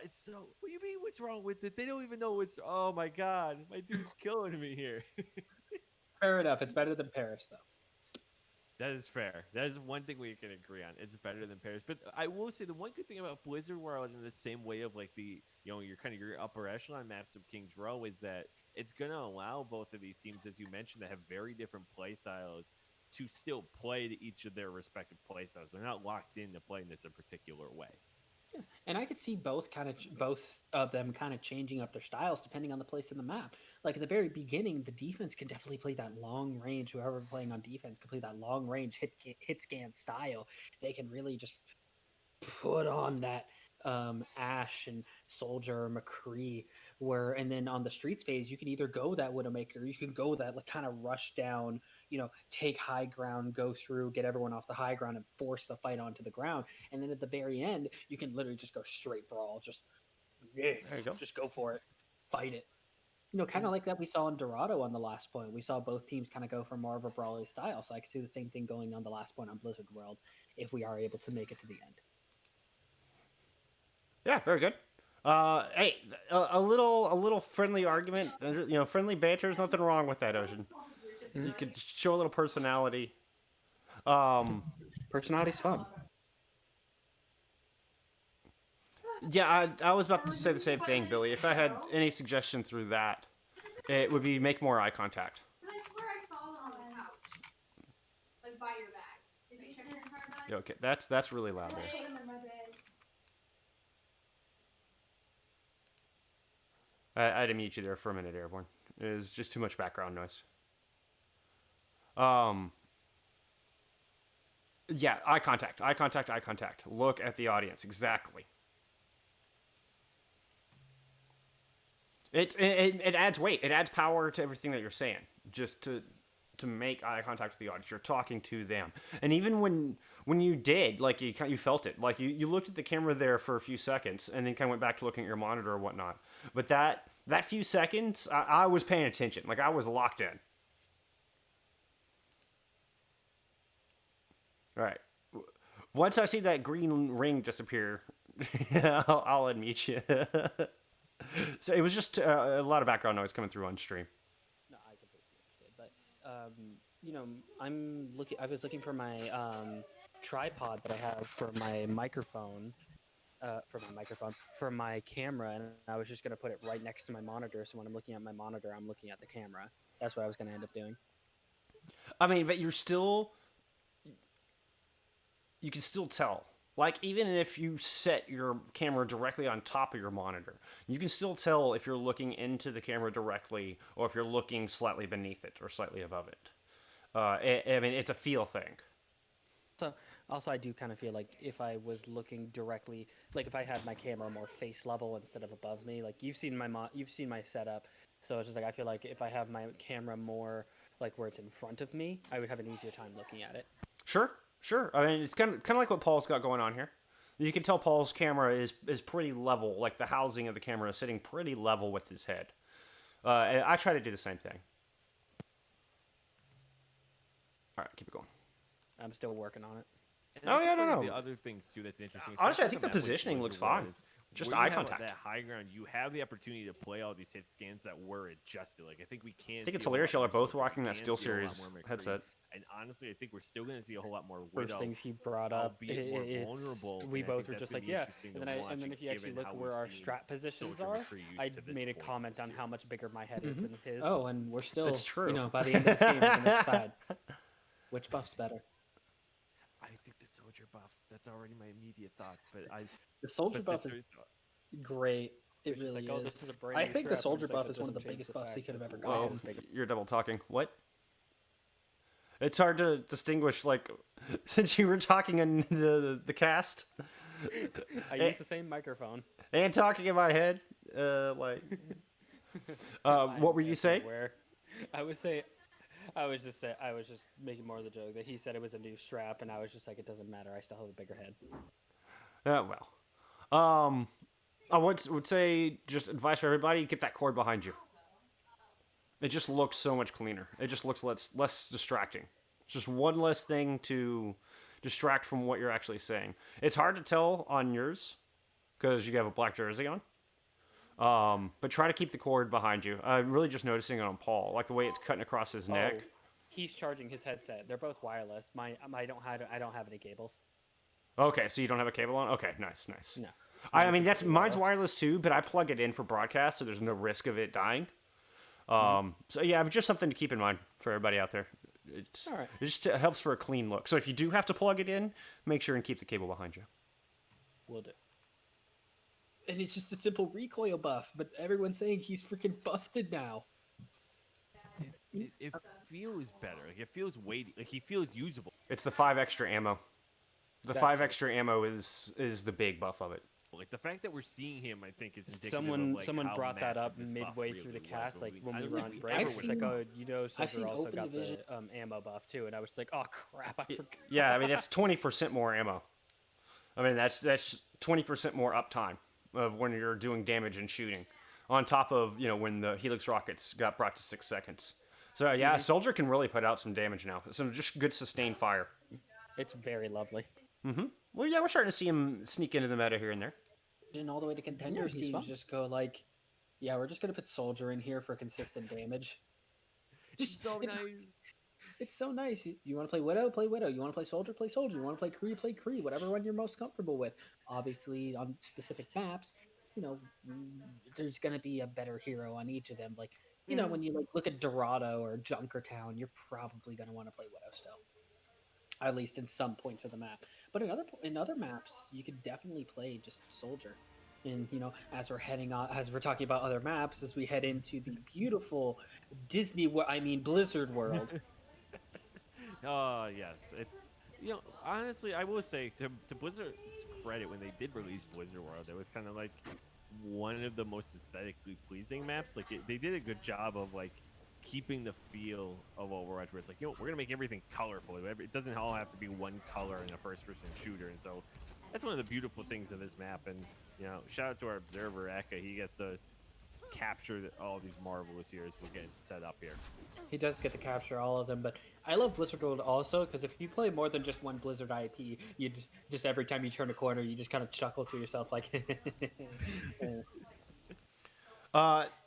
It's so. What do you mean? What's wrong with it? They don't even know what's. Oh my god, my dude's killing me here. Fair enough. It's better than Paris, though. That is fair. That is one thing we can agree on. It's better than Paris. But I will say the one good thing about Blizzard World, in the same way of like the your kind of your upper echelon maps of Kings Row, is that it's gonna allow both of these teams, as you mentioned, that have very different play styles, to still play to each of their respective play styles. They're not locked into playing this a particular way. And I could see both of them kind of changing up their styles depending on the place in the map. Like at the very beginning, the defense can definitely play that long range. Whoever playing on defense can play that long range hit scan style. They can really just put on that Ash and Soldier or McCree, and then on the streets phase you can either go that Widowmaker, you can go that like kind of rush down, take high ground, go through, get everyone off the high ground and force the fight onto the ground, and then at the very end you can literally just go straight brawl, There you go. just go for it, fight it. Kind of like that we saw in Dorado on the last point. We saw both teams kind of go for more of a brawly style, so I can see the same thing going on the last point on Blizzard World if we are able to make it to the end. Yeah, very good. Hey, a little friendly argument, friendly banter. There's nothing wrong with that, Ocean. You could show a little personality. Personality's fun. Yeah, I was about to say the same thing, Billy. If I had any suggestion through that, it would be make more eye contact. But I swear I saw them on the couch. Like by your bag. Did you check your entire bag? Yeah, okay, that's really loud there. I put them in my bag. I had to mute you there for a minute, Airborne. It was just too much background noise. Yeah, eye contact. Look at the audience, exactly. It adds weight. It adds power to everything that you're saying. Just to make eye contact with the audience, you're talking to them. And even when you did, like you felt it. Like you looked at the camera there for a few seconds, and then kind of went back to looking at your monitor or whatnot. But that few seconds, I was paying attention. Like I was locked in. All right. Once I see that green ring disappear, I'll unmute you. So it was just a lot of background noise coming through on stream. No, I completely understand. But I was looking for my tripod that I have for my microphone, for my camera, and I was just gonna put it right next to my monitor. So when I'm looking at my monitor, I'm looking at the camera. That's what I was gonna end up doing. I mean, but you can still tell. Like, even if you set your camera directly on top of your monitor, you can still tell if you're looking into the camera directly or if you're looking slightly beneath it or slightly above it. I mean, it's a feel thing. So, also, I do kind of feel like if I was looking directly, like if I had my camera more face level instead of above me, like you've seen my setup, so it's just like I feel like if I have my camera more like where it's in front of me, I would have an easier time looking at it. Sure. I mean, it's kind of like what Paul's got going on here. You can tell Paul's camera is pretty level. Like the housing of the camera is sitting pretty level with his head. And I try to do the same thing. All right, keep it going. I'm still working on it. And Oh, yeah, no. The other things too that's interesting. Honestly, I especially think the on that with positioning Blizzard looks World, fine. is Just where you eye have contact. that high ground, you have the opportunity to play all these hit scans that were adjusted. Like I think we can. I think it's see a whole hilarious lot y'all are more both Soldier. rocking We that can see a whole SteelSeries lot more McCree. headset. And honestly, I think we're still going to see a whole lot more First Widow. things he brought up, albeit more it's, vulnerable, we and I both think were that's just gonna like, be yeah. interesting And to then watch, and then if you actually given look how where we've our seen strat positions Soldier are, McCree I to this made a point in comment the on how much series. bigger my head is than his. Oh, and we're still, It's true. you know, by the end of this game, we're gonna decide which buff's better. I think the Soldier buff. That's already my immediate thought, but I. The soldier but buff is there's- great. It It's just really like, oh, is. this is a brand I new think the strap, and soldier it's like, buff that is one of the doesn't change biggest the buffs he fact could have that ever the Whoa, gotten. bigger. you're double talking. What? It's hard to distinguish, like, since you were talking in the cast I use the same microphone. and talking in my head, what were you saying? Where I was just making more of the joke that he said it was a new strap, and I was just like, it doesn't matter. I still have a bigger head. I would say just advice for everybody: get that cord behind you. It just looks so much cleaner. It just looks less distracting. It's just one less thing to distract from what you're actually saying. It's hard to tell on yours because you have a black jersey on. But try to keep the cord behind you. I'm really just noticing it on Paul, like the way it's cutting across his neck. Oh, he's charging his headset. They're both wireless. I don't have any cables. Okay, so you don't have a cable on? Okay, nice. No. I mean, mine's wireless too, but I plug it in for broadcast, so there's no risk of it dying. So yeah, just something to keep in mind for everybody out there. It just helps for a clean look. So if you do have to plug it in, make sure and keep the cable behind you. Will do. And it's just a simple recoil buff, but everyone's saying he's freaking busted now. It feels better. Like it feels weighty. Like he feels usable. It's the 5 extra ammo. The 5 extra ammo is the big buff of it. Like the fact that we're seeing him, I think, is indicative of like Someone how brought that up massive this buff midway really through the was cast, like when I we don't were think on we break. ever It's would've like, known. oh, I've Soldier seen also Open got Division. the ammo buff too, and I was like, oh crap, I forgot. Yeah, I mean that's 20% more ammo. I mean that's 20% more uptime of when you're doing damage and shooting, on top of when the Helix rockets got brought to 6 seconds. So yeah, Soldier can really put out some damage now. Some just good sustained fire. It's very lovely. Well, yeah, we're starting to see him sneak into the meta here and there. And all the way to contenders he's teams fun. just go like, yeah, we're just gonna put soldier in here for consistent damage. It's so it's- nice. It's so nice. You want to play Widow? Play Widow. You want to play Soldier? Play Soldier. You want to play Kree? Play Kree. Whatever one you're most comfortable with. Obviously, on specific maps, there's going to be a better hero on each of them. Like, when you look at Dorado or Junkertown, you're probably going to want to play Widow still. At least in some points of the map. But in other maps, you could definitely play just Soldier. And as we're talking about other maps, as we head into the beautiful Blizzard world. Oh yes, it's honestly, I will say to Blizzard's credit, when they did release Blizzard World, it was kind of like one of the most aesthetically pleasing maps. Like they did a good job of like keeping the feel of Overwatch, where it's like we're gonna make everything colorful. It doesn't all have to be one color in a first-person shooter, and so that's one of the beautiful things of this map. And shout out to our observer Eka. He gets to capture all these marvelous here as we're getting set up here. He does get to capture all of them, but I love Blizzard World also because if you play more than just one Blizzard IP, you just every time you turn a corner, you just kind of chuckle to yourself like.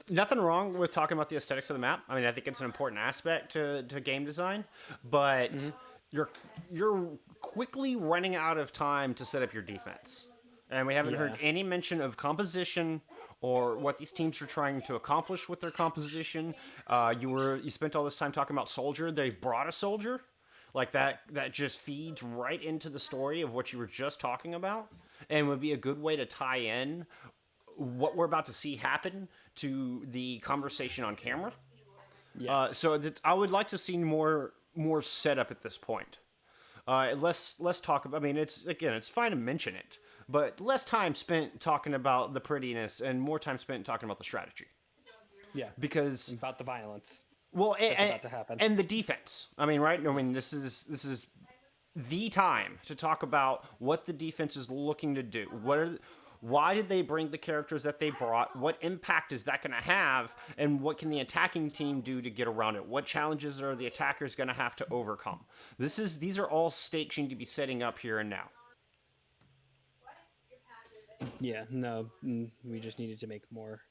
Nothing wrong with talking about the aesthetics of the map. I mean, I think it's an important aspect to game design, but you're quickly running out of time to set up your defense. And we haven't heard any mention of composition or what these teams are trying to accomplish with their composition. You spent all this time talking about Soldier. They've brought a Soldier. Like that just feeds right into the story of what you were just talking about, and would be a good way to tie in what we're about to see happen to the conversation on camera. Yeah. I would like to see more setup at this point. Less talk about. I mean, it's fine to mention it, but less time spent talking about the prettiness and more time spent talking about the strategy. Yeah, because about the violence. Well, about to happen. And the defense. I mean, right? I mean, this is the time to talk about what the defense is looking to do. Why did they bring the characters that they brought? What impact is that going to have? And what can the attacking team do to get around it? What challenges are the attackers going to have to overcome? These are all stakes you need to be setting up here and now. Yeah, no, we just needed to make more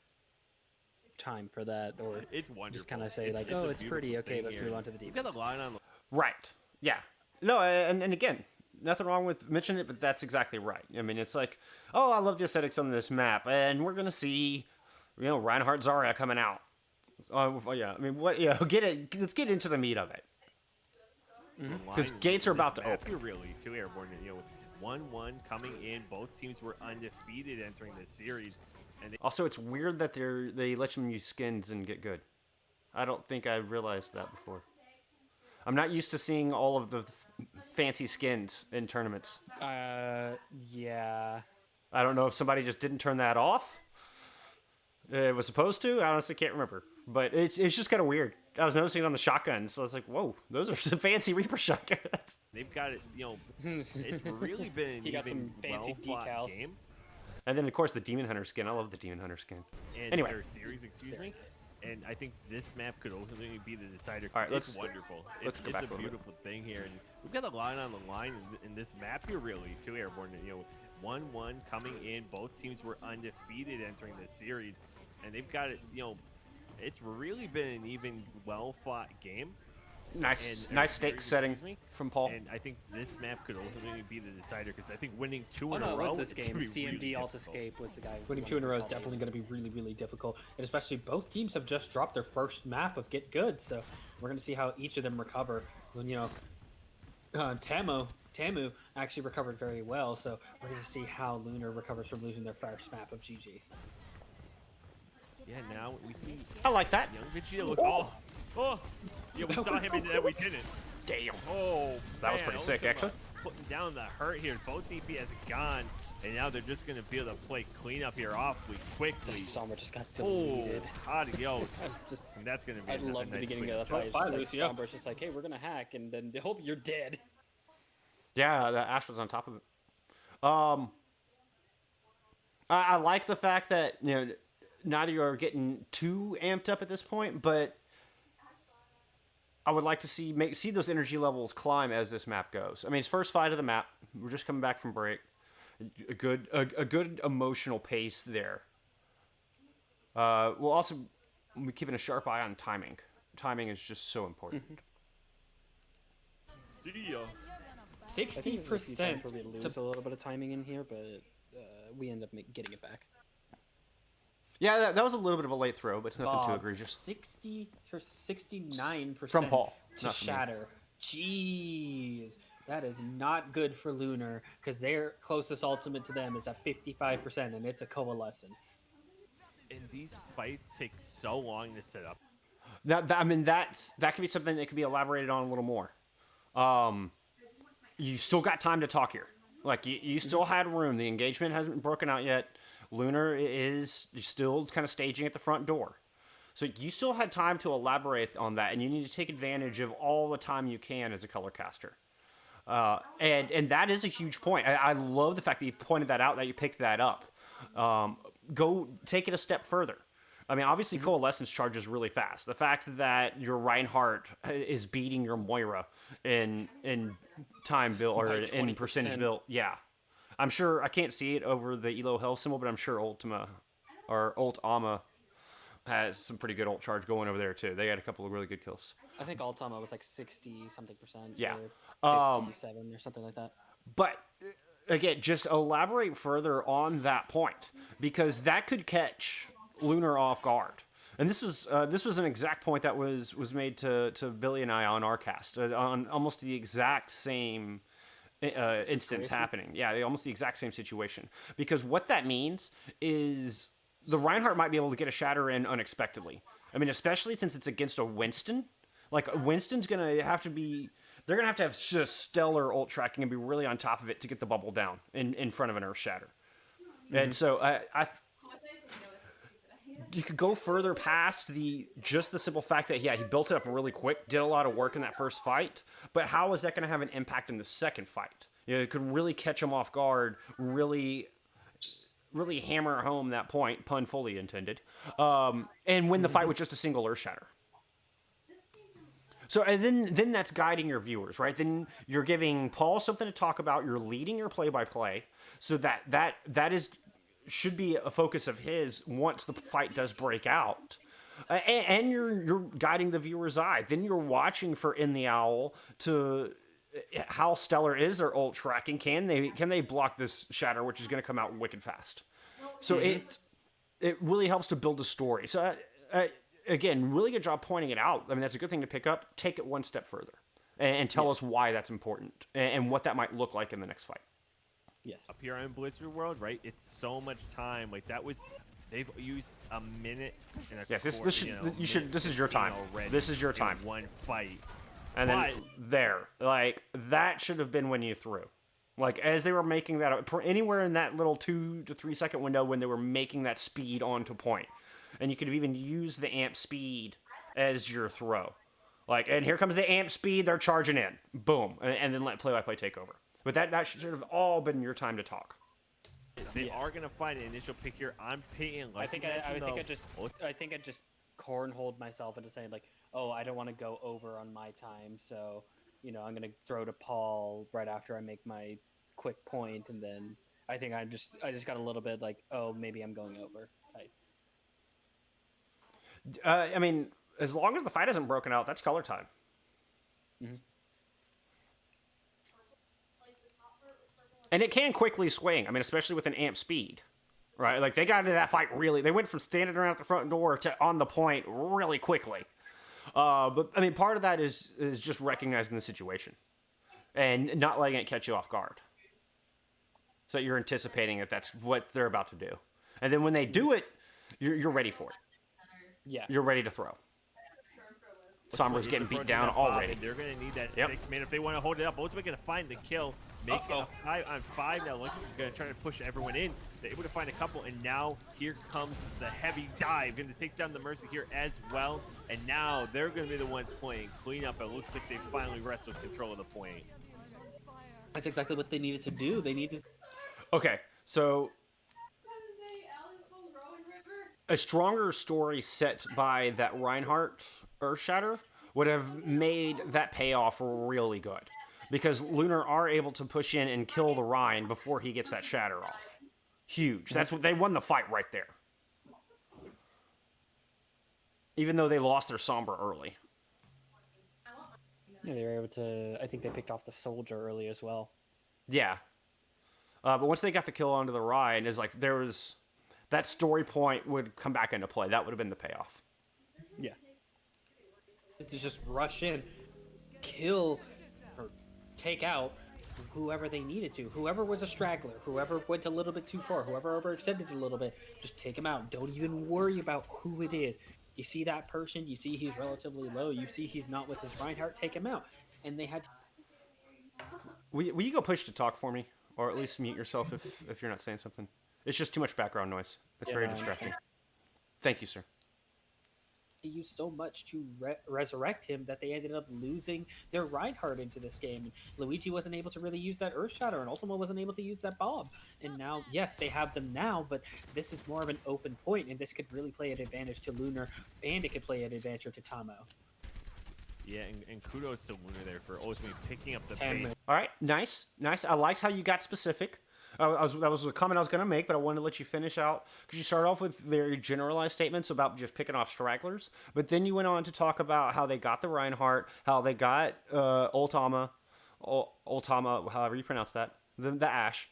time for that, or It's wonderful. just kind of say It's- like, it's oh, a it's pretty. beautiful Okay, thing let's here. move on to the We've got defense. a line on the Right. Yeah. No, and again, nothing wrong with mentioning it, but that's exactly right. I mean, it's like, oh, I love the aesthetics on this map, and we're gonna see, Reinhardt Zarya coming out. Oh yeah. I mean, what? Yeah. Let's get into the meat of it. Because line gates are in about this to map open. here, really, to Airborne. 1-1 coming in. Both teams were undefeated entering this series, and they Also, it's weird that they let them use skins and get good. I don't think I realized that before. I'm not used to seeing all of the fancy skins in tournaments. Yeah. I don't know if somebody just didn't turn that off. It was supposed to. I honestly can't remember. But it's just kind of weird. I was noticing it on the shotguns, so I was like, whoa, those are some fancy Reaper shotguns. they've got it. It's really been an He got even some fancy well-fought decals. game. And then, of course, the Demon Hunter skin. I love the Demon Hunter skin. And Anyway. their series, excuse me. And I think this map could ultimately be the decider. All right, it's let's- wonderful. let's go it's back a a little bit. beautiful thing here, and we've got a line on the line in this map here, really, to Airborne. 1-1 coming in. Both teams were undefeated entering this series, and they've got it. It's really been an even well-fought game. Nice, And- nice or stake series, setting excuse me. from Paul. And I think this map could ultimately be the decider because I think winning two Oh in no, a row what's this is game? gonna be CMD really Alt difficult. Escape was the guy. Winning who 2 in a row is called it. definitely going to be really, really difficult. And especially both teams have just dropped their first map of Get Good. So we're going to see how each of them recover. Tamu actually recovered very well. So we're going to see how Lunar recovers from losing their first map of GG. Yeah, now we see I like that. young Vegeta look. Oh, yeah, we saw him into that. We didn't. Damn. Oh, That was man, pretty look sick, at actually. Putting down the hurt here. Both DPS gone, and now they're just going to be able to play cleanup here awfully quickly. Summer just got Oh, deleted. adios. Just, And that's going to be I a love the nice beginning quick of the fight. It's Bye, just like, Lucio. Somber's just like, hey, we're gonna hack, and then they hope you're dead. Yeah, the Ash was on top of it. I like the fact that neither are getting too amped up at this point, but I would like to see those energy levels climb as this map goes. I mean, it's first fight of the map. We're just coming back from break. A good emotional pace there. We'll also be keeping a sharp eye on timing. Timing is just so important. See ya. I think there's a few times 60% where we lose a little bit of timing in here, but we end up getting it back. Yeah, that was a little bit of a late throw, but it's nothing too Bob, egregious. 69% From Paul, to not from me. Shatter. Jeez. That is not good for Lunar because their closest ultimate to them is at 55%, and it's a coalescence. And these fights take so long to set up. That could be something that could be elaborated on a little more. You still got time to talk here. Like you still had room. The engagement hasn't been broken out yet. Lunar is still kind of staging at the front door. So you still had time to elaborate on that, and you need to take advantage of all the time you can as a color caster. And that is a huge point. I love the fact that you pointed that out, that you picked that up. Go take it a step further. I mean, obviously, Coalescence charges really fast. The fact that your Reinhardt is beating your Moira in time build or By in percentage 20%. build, yeah. I'm sure I can't see it over the Elo health symbol, but I'm sure Ultima or Ult Ama has some pretty good ult charge going over there too. They got a couple of really good kills. I think Ultima was like 60-something%. Yeah. Or 57 or something like that. But again, just elaborate further on that point because that could catch Lunar off guard. And this was an exact point that was made to Billy and I on our cast on almost the exact same instance happening. Yeah, almost the exact same situation. Because what that means is the Reinhardt might be able to get a shatter in unexpectedly. I mean, especially since it's against a Winston. Like Winston's gonna have to be. They're gonna have to have just stellar ult tracking and be really on top of it to get the bubble down in front of an Earth Shatter. And so you could go further past just the simple fact that he built it up really quick, did a lot of work in that first fight, but how is that going to have an impact in the second fight? It could really catch him off guard, really hammer home that point, pun fully intended, and win the fight with just a single Earth Shatter. So and then that's guiding your viewers, right? Then you're giving Paul something to talk about. You're leading your play-by-play, so that is should be a focus of his once the fight does break out. And you're guiding the viewer's eye. Then you're watching for In the Owl to how stellar is their ult tracking. Can they block this shatter, which is going to come out wicked fast? So it really helps to build a story. So again, really good job pointing it out. I mean, that's a good thing to pick up. Take it one step further and tell us why that's important and what that might look like in the next fight. Yes. Up here in Blizzard World, right? It's so much time. Like that was, they've used a minute. And a Yes, this quarter, should you know, you should this is your time. already This is your in time. one fight. And then there, like that should have been when you threw. Like as they were making that anywhere in that little 2 to 3 second window when they were making that speed onto point, and you could have even used the amp speed as your throw. Like, and here comes the amp speed, they're charging in, boom, and then let play-by-play take over. But that should have all been your time to talk. They are gonna find an initial pick here on Peyton. I think I just cornholed myself into saying like, oh, I don't want to go over on my time, so I'm gonna throw to Paul right after I make my quick point, and then I think I just got a little bit like, oh, maybe I'm going over type. I mean, as long as the fight isn't broken out, that's color time. Mm-hmm. And it can quickly swing. I mean, especially with an amp speed, right? Like they got into that fight really. They went from standing around at the front door to on the point really quickly. But I mean, part of that is just recognizing the situation and not letting it catch you off guard. So you're anticipating that that's what they're about to do, and then when they do it, you're ready for it. Yeah, you're ready to throw. Sombra's getting beat down already. They're going to need that 6 man if they want to hold it up. Ultimately going to find the kill. Make it a 5-on-5 now. Looking going to try to push everyone in. They're able to find a couple, and now here comes the heavy dive. Going to take down the Mercy here as well. And now they're going to be the ones playing cleanup. It looks like they finally wrestled control of the point. That's exactly what they needed to do. They needed. Okay, so a stronger story set by that Reinhardt Earthshatter would have made that payoff really good, because Lunar are able to push in and kill the Rhine before he gets that shatter off. Huge. That's what they won the fight right there. Even though they lost their Sombra early. Yeah, they were able to. I think they picked off the soldier early as well. Yeah. But once they got the kill onto the Rhine, it's like there was that story point would come back into play. That would have been the payoff. Yeah. To just rush in, kill, or take out whoever they needed to. Whoever was a straggler, whoever went a little bit too far, whoever overextended a little bit, just take them out. Don't even worry about who it is. You see that person, you see he's relatively low, you see he's not with his Reinhardt, take him out. And they had to... Will you go push to talk for me? Or at least mute yourself if you're not saying something. It's just too much background noise. It's very distracting. Thank you, sir. They used so much to resurrect him that they ended up losing their Reinhardt into this game. And Luigi wasn't able to really use that Earthshatter, and Ultima wasn't able to use that Bob. And now, yes, they have them now, but this is more of an open point, and this could really play an advantage to Lunar, and it could play an advantage to Tamo. Yeah, and kudos to Lunar there for ultimately picking up the pace. All right, nice. I liked how you got specific. That was a comment I was going to make, but I wanted to let you finish out because you started off with very generalized statements about just picking off stragglers, but then you went on to talk about how they got the Reinhardt, how they got Ultima, however you pronounce that, the Ashe,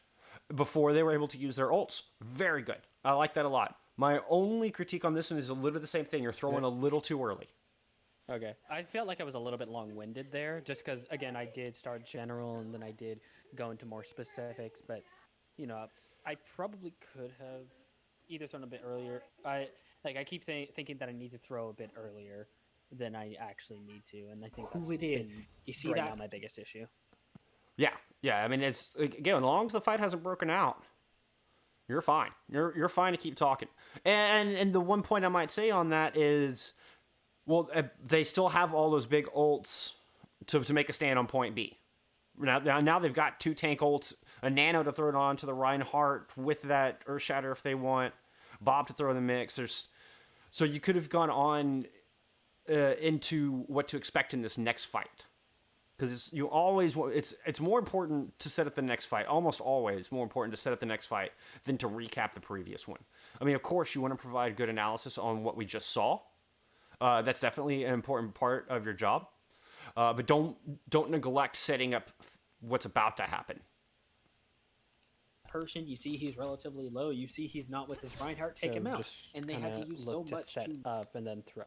before they were able to use their ults. Very good. I like that a lot. My only critique on this one is a little bit the same thing. You're throwing a little too early. Okay. I felt like I was a little bit long-winded there, just because, again, I did start general, and then I did go into more specifics, but... I probably could have either thrown a bit earlier. I keep thinking that I need to throw a bit earlier than I actually need to, and I think that's you see right that now my biggest issue. Yeah. I mean, it's again, as long as the fight hasn't broken out, you're fine. You're fine to keep talking. And the one point I might say on that is, well, they still have all those big ults to make a stand on point B. Now they've got 2 tank ults, a nano to throw it on to the Reinhardt with that Earthshatter if they want, Bob to throw in the mix. So you could have gone on into what to expect in this next fight. because you always it's more important to set up the next fight. Almost always more important to set up the next fight than to recap the previous one. I mean, of course, you want to provide good analysis on what we just saw. That's definitely an important part of your job. But don't neglect setting up what's about to happen. Person, you see he's relatively low. You see he's not with his Reinhardt. Take So him out, just and they had to kinda use so look to much set to up and then throw.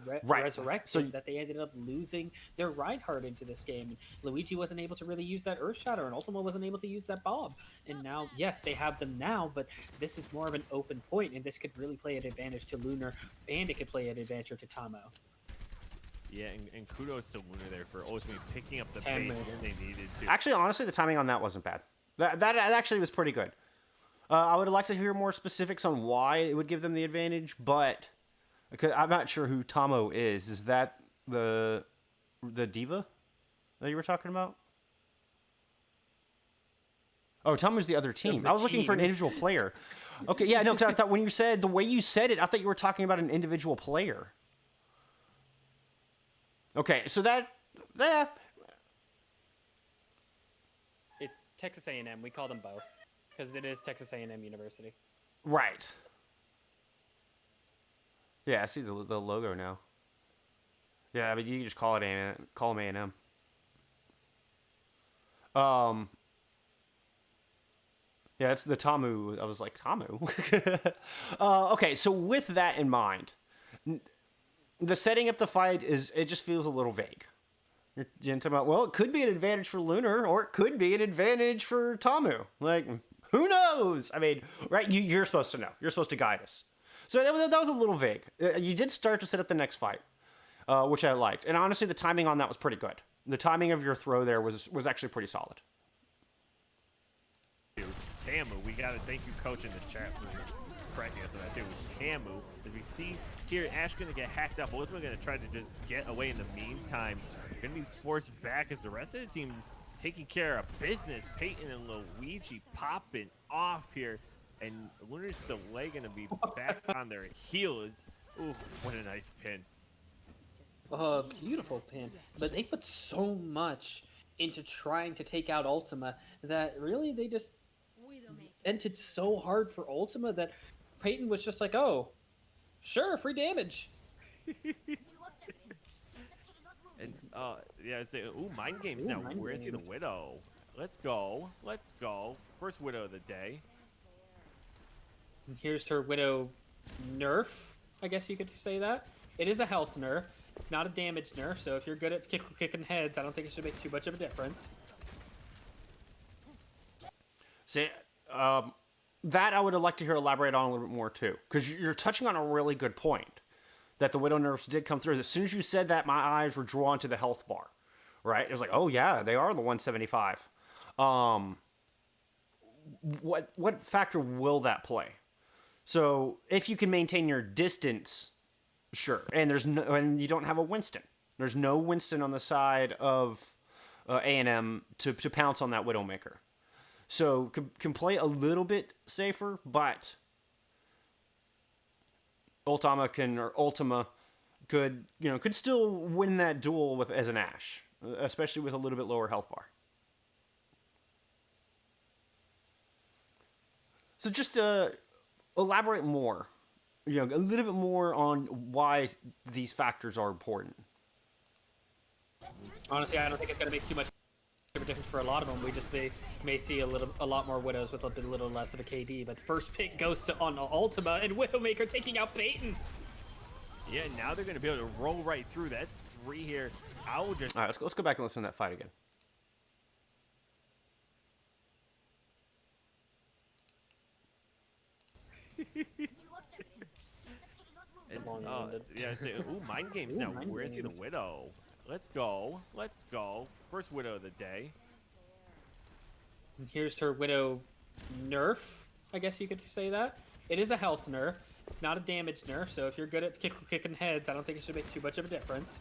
Right. resurrect So- him that they ended up losing their Reinhardt into this game. Luigi wasn't able to really use that Earth Shatter, and Ultima wasn't able to use that Bob. And now, yes, they have them now, but this is more of an open point, and this could really play an advantage to Lunar, and it could play an advantage to Tamo. Yeah, and kudos to Lunar there for ultimately picking up the And pace Lunar. when they needed to. Actually, honestly, the timing on that wasn't bad. That actually was pretty good. I would like to hear more specifics on why it would give them the advantage, but because I'm not sure who Tamo is. Is that the diva that you were talking about? Oh, Tamo's the other team. the I was looking for an team. individual player. Okay, yeah, no, because I thought when you said the way you said it, I thought you were talking about an individual player. Okay, so that It's Texas A&M. We call them both because it is Texas A&M University. right. Yeah, I see the logo now. Yeah, but you can just call it call them A&M. Yeah, it's the Tamu. I was like, Tamu? Okay, so with that in mind, the setting up the fight it just feels a little vague. You're talking about, well, it could be an advantage for Lunar, or it could be an advantage for Tamu. Like, who knows? I mean, right? You're supposed to know. You're supposed to guide us. So that was a little vague. You did start to set up the next fight, which I liked. And honestly, the timing on that was pretty good. The timing of your throw there was actually pretty solid. Tamu, we got to thank you, coach, in the chat for correcting us on that too. Tamu, as we see here, Ash going to get hacked up. Ultimately going to try to just get away in the meantime. Going to be forced back as the rest of the team taking care of business. Peyton and Luigi popping off here. And Lunar's Soleil going to be back on their heels. Ooh, what a nice pin. Beautiful pin. But they put so much into trying to take out Ultima that really they just ended so hard for Ultima that Peyton was just like, oh, sure, free damage. And yeah, I'd say, ooh, mind games Ooh, now. mind Where is he, the games. Widow? Let's go. Let's go. First Widow of the day. And here's her Widow nerf, I guess you could say that. It is a health nerf. It's not a damage nerf, so if you're good at kicking heads, I don't think it should make too much of a difference. See, that I would have liked to hear elaborate on a little bit more too, because you're touching on a really good point. That the Widow nerfs did come through. As soon as you said that, my eyes were drawn to the health bar, right? It was like, oh yeah, they are the 175. What factor will that play? So if you can maintain your distance, sure. And and you don't have a Winston. There's no Winston on the side of A&M to pounce on that Widowmaker. So can play a little bit safer, but Ultima could still win that duel as an Ashe, especially with a little bit lower health bar. So just elaborate more, a little bit more on why these factors are important. Honestly, I don't think it's going to make too much of a difference for a lot of them. We just may see a lot more Widows with a little less of a KD. But the first pick goes on Ultima, and Widowmaker taking out Peyton. Yeah, now they're going to be able to roll right through. That's 3 here. Owl just All right, let's go back and listen to that fight again. and, Long-winded. yeah, I'd say, ooh, mind games Ooh, now. mind Where is he, the games. Widow? Let's go. Let's go. First Widow of the day. And here's her Widow nerf, I guess you could say that. It is a health nerf. It's not a damage nerf, so if you're good at kicking heads, I don't think it should make too much of a difference.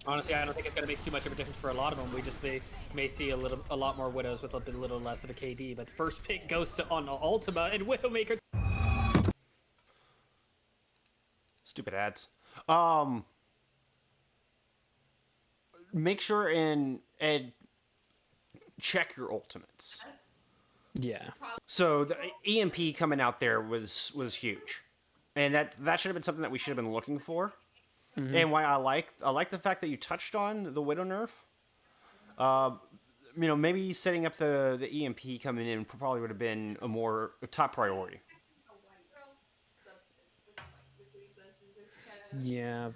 Honestly, I don't think it's going to make too much of a difference for a lot of them. We just may see a lot more Widows with a little less of a KD. But the first pick goes on Ultima, and Widowmaker. Stupid ads. make sure and check your ultimates. Yeah. So the EMP coming out there was huge, and that should have been something that we should have been looking for. And why I like the fact that you touched on the Widow nerf. Maybe setting up the EMP coming in probably would have been a top priority. Yeah.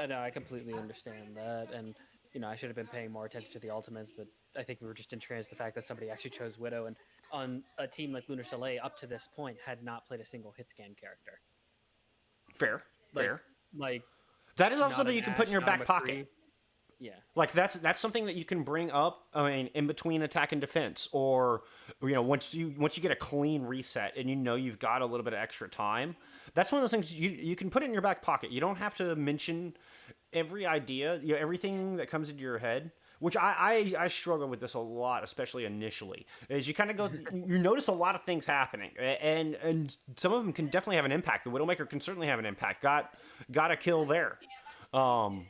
No, I completely understand that, and I should have been paying more attention to the ultimates, but I think we were just entranced the fact that somebody actually chose Widow, and on a team like Lunar Soleil, up to this point, had not played a single hit scan character. Fair. Like That is also not something an you can put in Ashe, your not a back pocket. McCree. Yeah. Like that's something that you can bring up. I mean, in between attack and defense, or once you get a clean reset and you've got a little bit of extra time. That's one of those things you can put it in your back pocket. You don't have to mention every idea, everything that comes into your head. Which I struggle with this a lot, especially initially. Is you kind of go, you notice a lot of things happening, and some of them can definitely have an impact. The Widowmaker can certainly have an impact. Got a kill there. But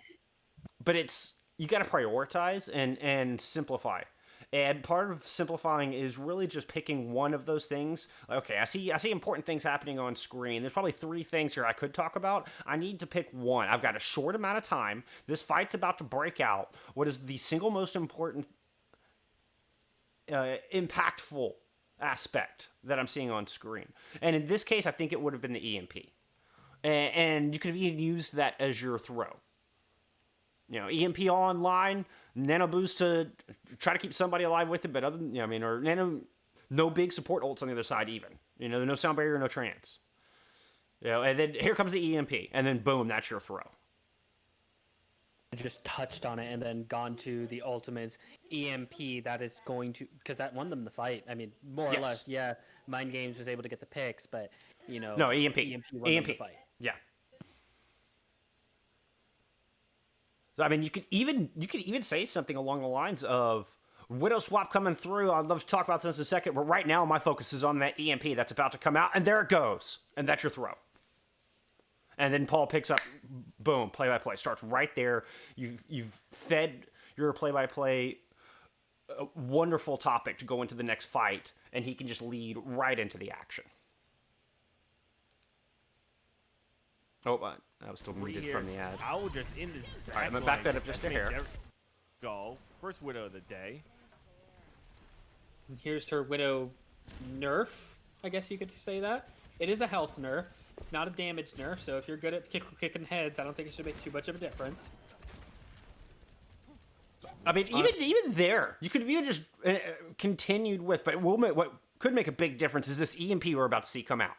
you got to prioritize and simplify. And part of simplifying is really just picking one of those things. Okay, I see important things happening on screen. There's probably 3 things here I could talk about. I need to pick one. I've got a short amount of time. This fight's about to break out. What is the single most important, impactful aspect that I'm seeing on screen? And in this case, I think it would have been the EMP. And you could have even used that as your throw. EMP online, nano boost to try to keep somebody alive with it, but or nano, no big support ults on the other side even. No sound barrier, no trance. And then here comes the EMP, and then boom, that's your throw. Just touched on it and then gone to the ultimates. EMP, that is going to, because that won them the fight. I mean, more or less, yeah. Mind Games was able to get the picks, but no, EMP won them the fight. Yeah. I mean, you could even say something along the lines of Widow swap coming through. I'd love to talk about this in a second, but right now my focus is on that EMP that's about to come out, and there it goes, and that's your throw. And then Paul picks up, boom, play-by-play starts right there. You've fed your play-by-play a wonderful topic to go into the next fight, and he can just lead right into the action. Oh, I was still muted from the ad. I will just in this. All right, I'm gonna back that up just a hair. Go first Widow of the day. And here's her Widow nerf. I guess you could say that. It is a health nerf. It's not a damage nerf. So if you're good at kicking heads, I don't think it should make too much of a difference. I mean, even there, you could have even just continued with. But what could make a big difference is this EMP we're about to see come out.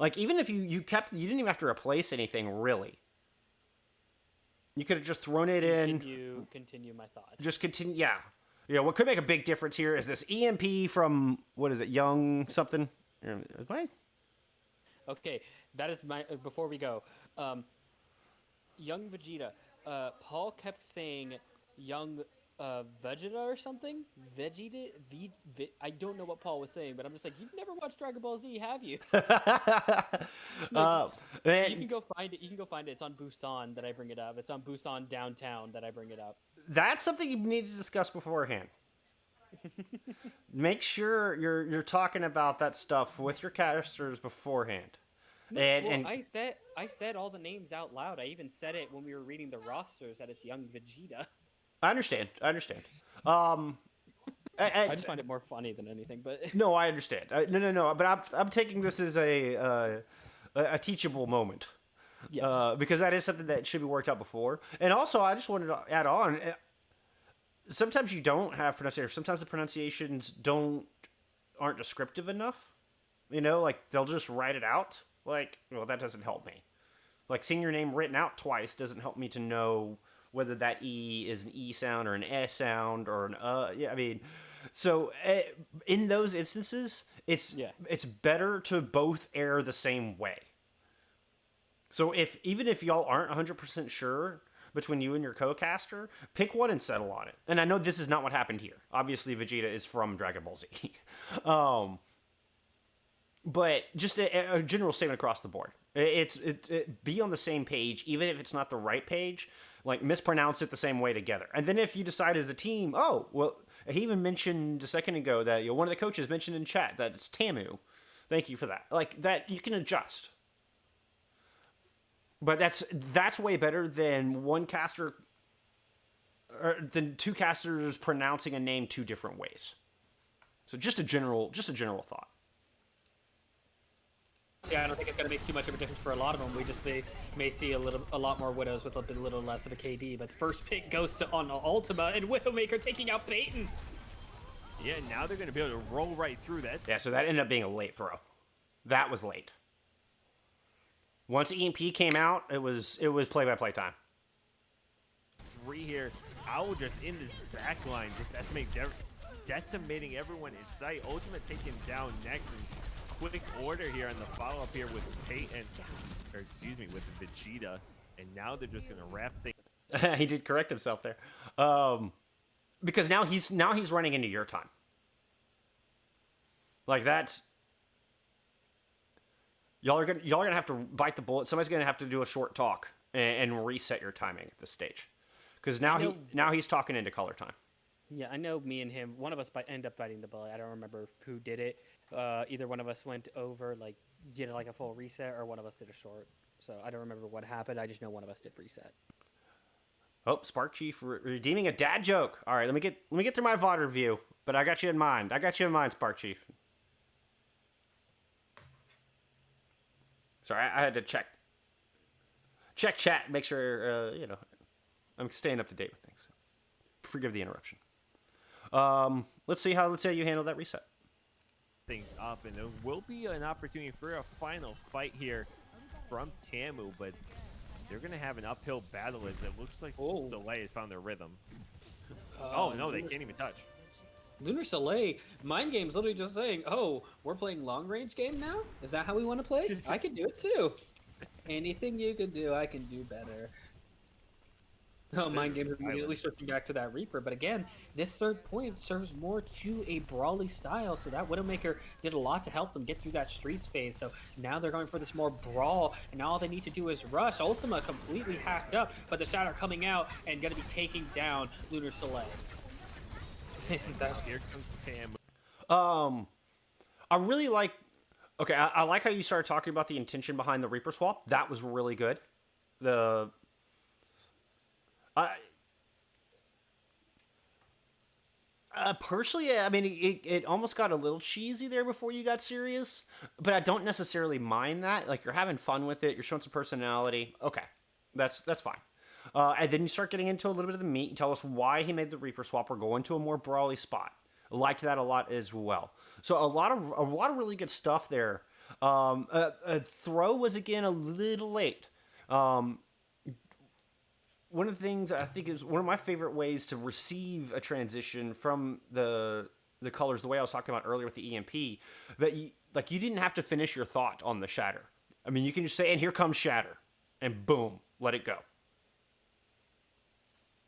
Like, even if you didn't even have to replace anything, really. You could have just thrown it in. Continue my thought. Just continue, yeah. What could make a big difference here is this EMP from, what is it, Young something? What? Okay, that is my, before we go, Young Vegeta, Paul kept saying Young Vegeta or something? Vegeta? I don't know what Paul was saying, but I'm just like, you've never watched Dragon Ball Z, have you? You can go find it. It's on Busan that I bring it up. It's on Busan Downtown that I bring it up. That's something you need to discuss beforehand. Make sure you're talking about that stuff with your casters beforehand. No, and I said all the names out loud. I even said it when we were reading the rosters that it's Young Vegeta. I understand. I just find it more funny than anything, but no, I understand. No. But I'm taking this as a teachable moment, because that is something that should be worked out before. And also, I just wanted to add on. Sometimes you don't have pronunciation. Sometimes the pronunciations aren't descriptive enough. Like they'll just write it out. Like, well, that doesn't help me. Like seeing your name written out twice doesn't help me to know whether that E is an E sound or an S sound or an yeah, I mean, so in those instances, it's better to both err the same way. So even if y'all aren't 100% sure between you and your co-caster, pick one and settle on it. And I know this is not what happened here. Obviously, Vegeta is from Dragon Ball Z. But just a general statement across the board. Be on the same page, even if it's not the right page. Like, mispronounce it the same way together. And then if you decide as a team, oh, well, he even mentioned a second ago that one of the coaches mentioned in chat that it's Tamu. Thank you for that. Like, that you can adjust. But that's way better than one caster, or than two casters pronouncing a name two different ways. So just a general thought. Yeah, I don't think it's going to make too much of a difference for a lot of them. We just may see a lot more Widows with a little less of a KD. But first pick goes to on Ultima, and Widowmaker taking out Peyton. Yeah, now they're going to be able to roll right through that. Yeah, so that ended up being a late throw. That was late. Once EMP came out, it was play-by-play time. 3 here. Owl just in this back line, just decimating everyone in sight. Ultimate taken down next. And quick order here on the follow-up here with Peyton, or excuse me, with Vegeta. And now they're just going to wrap things. He did correct himself there. Because now he's running into your time. Like, that's... Y'all are gonna have to bite the bullet. Somebody's gonna have to do a short talk and reset your timing at this stage, because now he's talking into color time. Yeah, I know. Me and him, one of us end up biting the bullet. I don't remember who did it. Either one of us went over, like, did like a full reset, or one of us did a short. So I don't remember what happened. I just know one of us did reset. Oh, Spark Chief redeeming a dad joke. All right, let me get through my VOD review. But I got you in mind. Spark Chief. Sorry, I had to check chat, make sure, I'm staying up to date with things. Forgive the interruption. Let's see how you handle that reset. Things up, and there will be an opportunity for a final fight here from Tamu, but they're going to have an uphill battle as it looks like Soleil has found their rhythm. Oh, no, they can't even touch. Lunar Soleil, Mind Game's literally just saying, oh, we're playing long range game now? Is that how we want to play? I can do it too. Anything you can do, I can do better. Oh, Mind Game is immediately switching back to that Reaper. But again, this third point serves more to a brawly style. So that Widowmaker did a lot to help them get through that streets phase. So now they're going for this more brawl. And now all they need to do is rush. Ultima completely hacked up. But the Shadow coming out and going to be taking down Lunar Soleil. Here comes Tamu. I really like... Okay, I like how you started talking about the intention behind the Reaper swap. That was really good. Personally, I mean, it almost got a little cheesy there before you got serious, but I don't necessarily mind that. Like, you're having fun with it, you're showing some personality. Okay, that's fine. And then you start getting into a little bit of the meat. You tell us why he made the Reaper swap or go into a more brawly spot. Liked that a lot as well. So a lot of really good stuff there. Throw was again a little late. One of the things I think is one of my favorite ways to receive a transition from the colors, the way I was talking about earlier with the EMP, that you didn't have to finish your thought on the shatter. I mean, you can just say, and here comes shatter, and boom, let it go.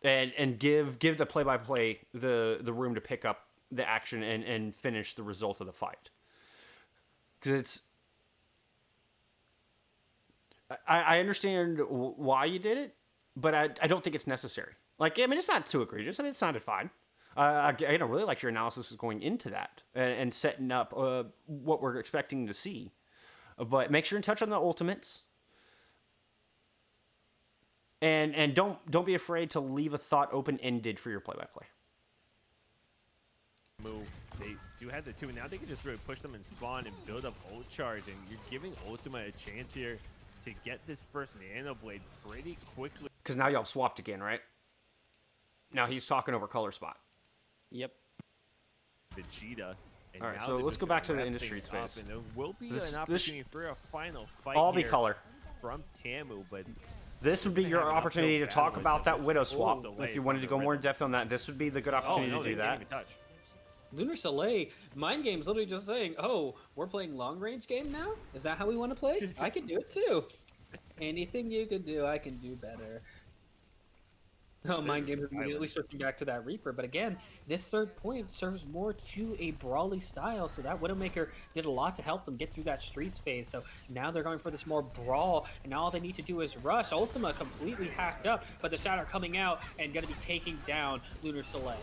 And give the play-by-play the room to pick up the action and finish the result of the fight. Because it's... I understand why you did it, but I don't think it's necessary. Like, I mean, it's not too egregious. I mean, it sounded fine. I really like your analysis going into that and setting up what we're expecting to see. But make sure and touch on the ultimates. And don't be afraid to leave a thought open-ended for your play-by-play. Move. They do have the 2, and now they can just really push them and spawn and build up ult charge, and you're giving Ultima a chance here to get this first Nano Blade pretty quickly. Because now y'all swapped again, right? Now he's talking over color spot. Yep. Vegeta. All right, so let's go back to the industry phase. And there will be an opportunity for a final fight all be here color from Tamu, but this would be your opportunity to talk about that Widow swap. If you wanted to go more in depth on that, this would be the good opportunity to do that. Lunar Soleil, Mind Game's literally just saying, oh, we're playing long range game now? Is that how we want to play? I can do it too. Anything you can do, I can do better. No, mind games Silence. immediately switching back to that Reaper. But again, this third point serves more to a brawly style. So that Widowmaker did a lot to help them get through that streets phase. So now they're going for this more brawl. And now all they need to do is rush. Ultima completely hacked up. But the Shadow coming out and going to be taking down Lunar Soleil.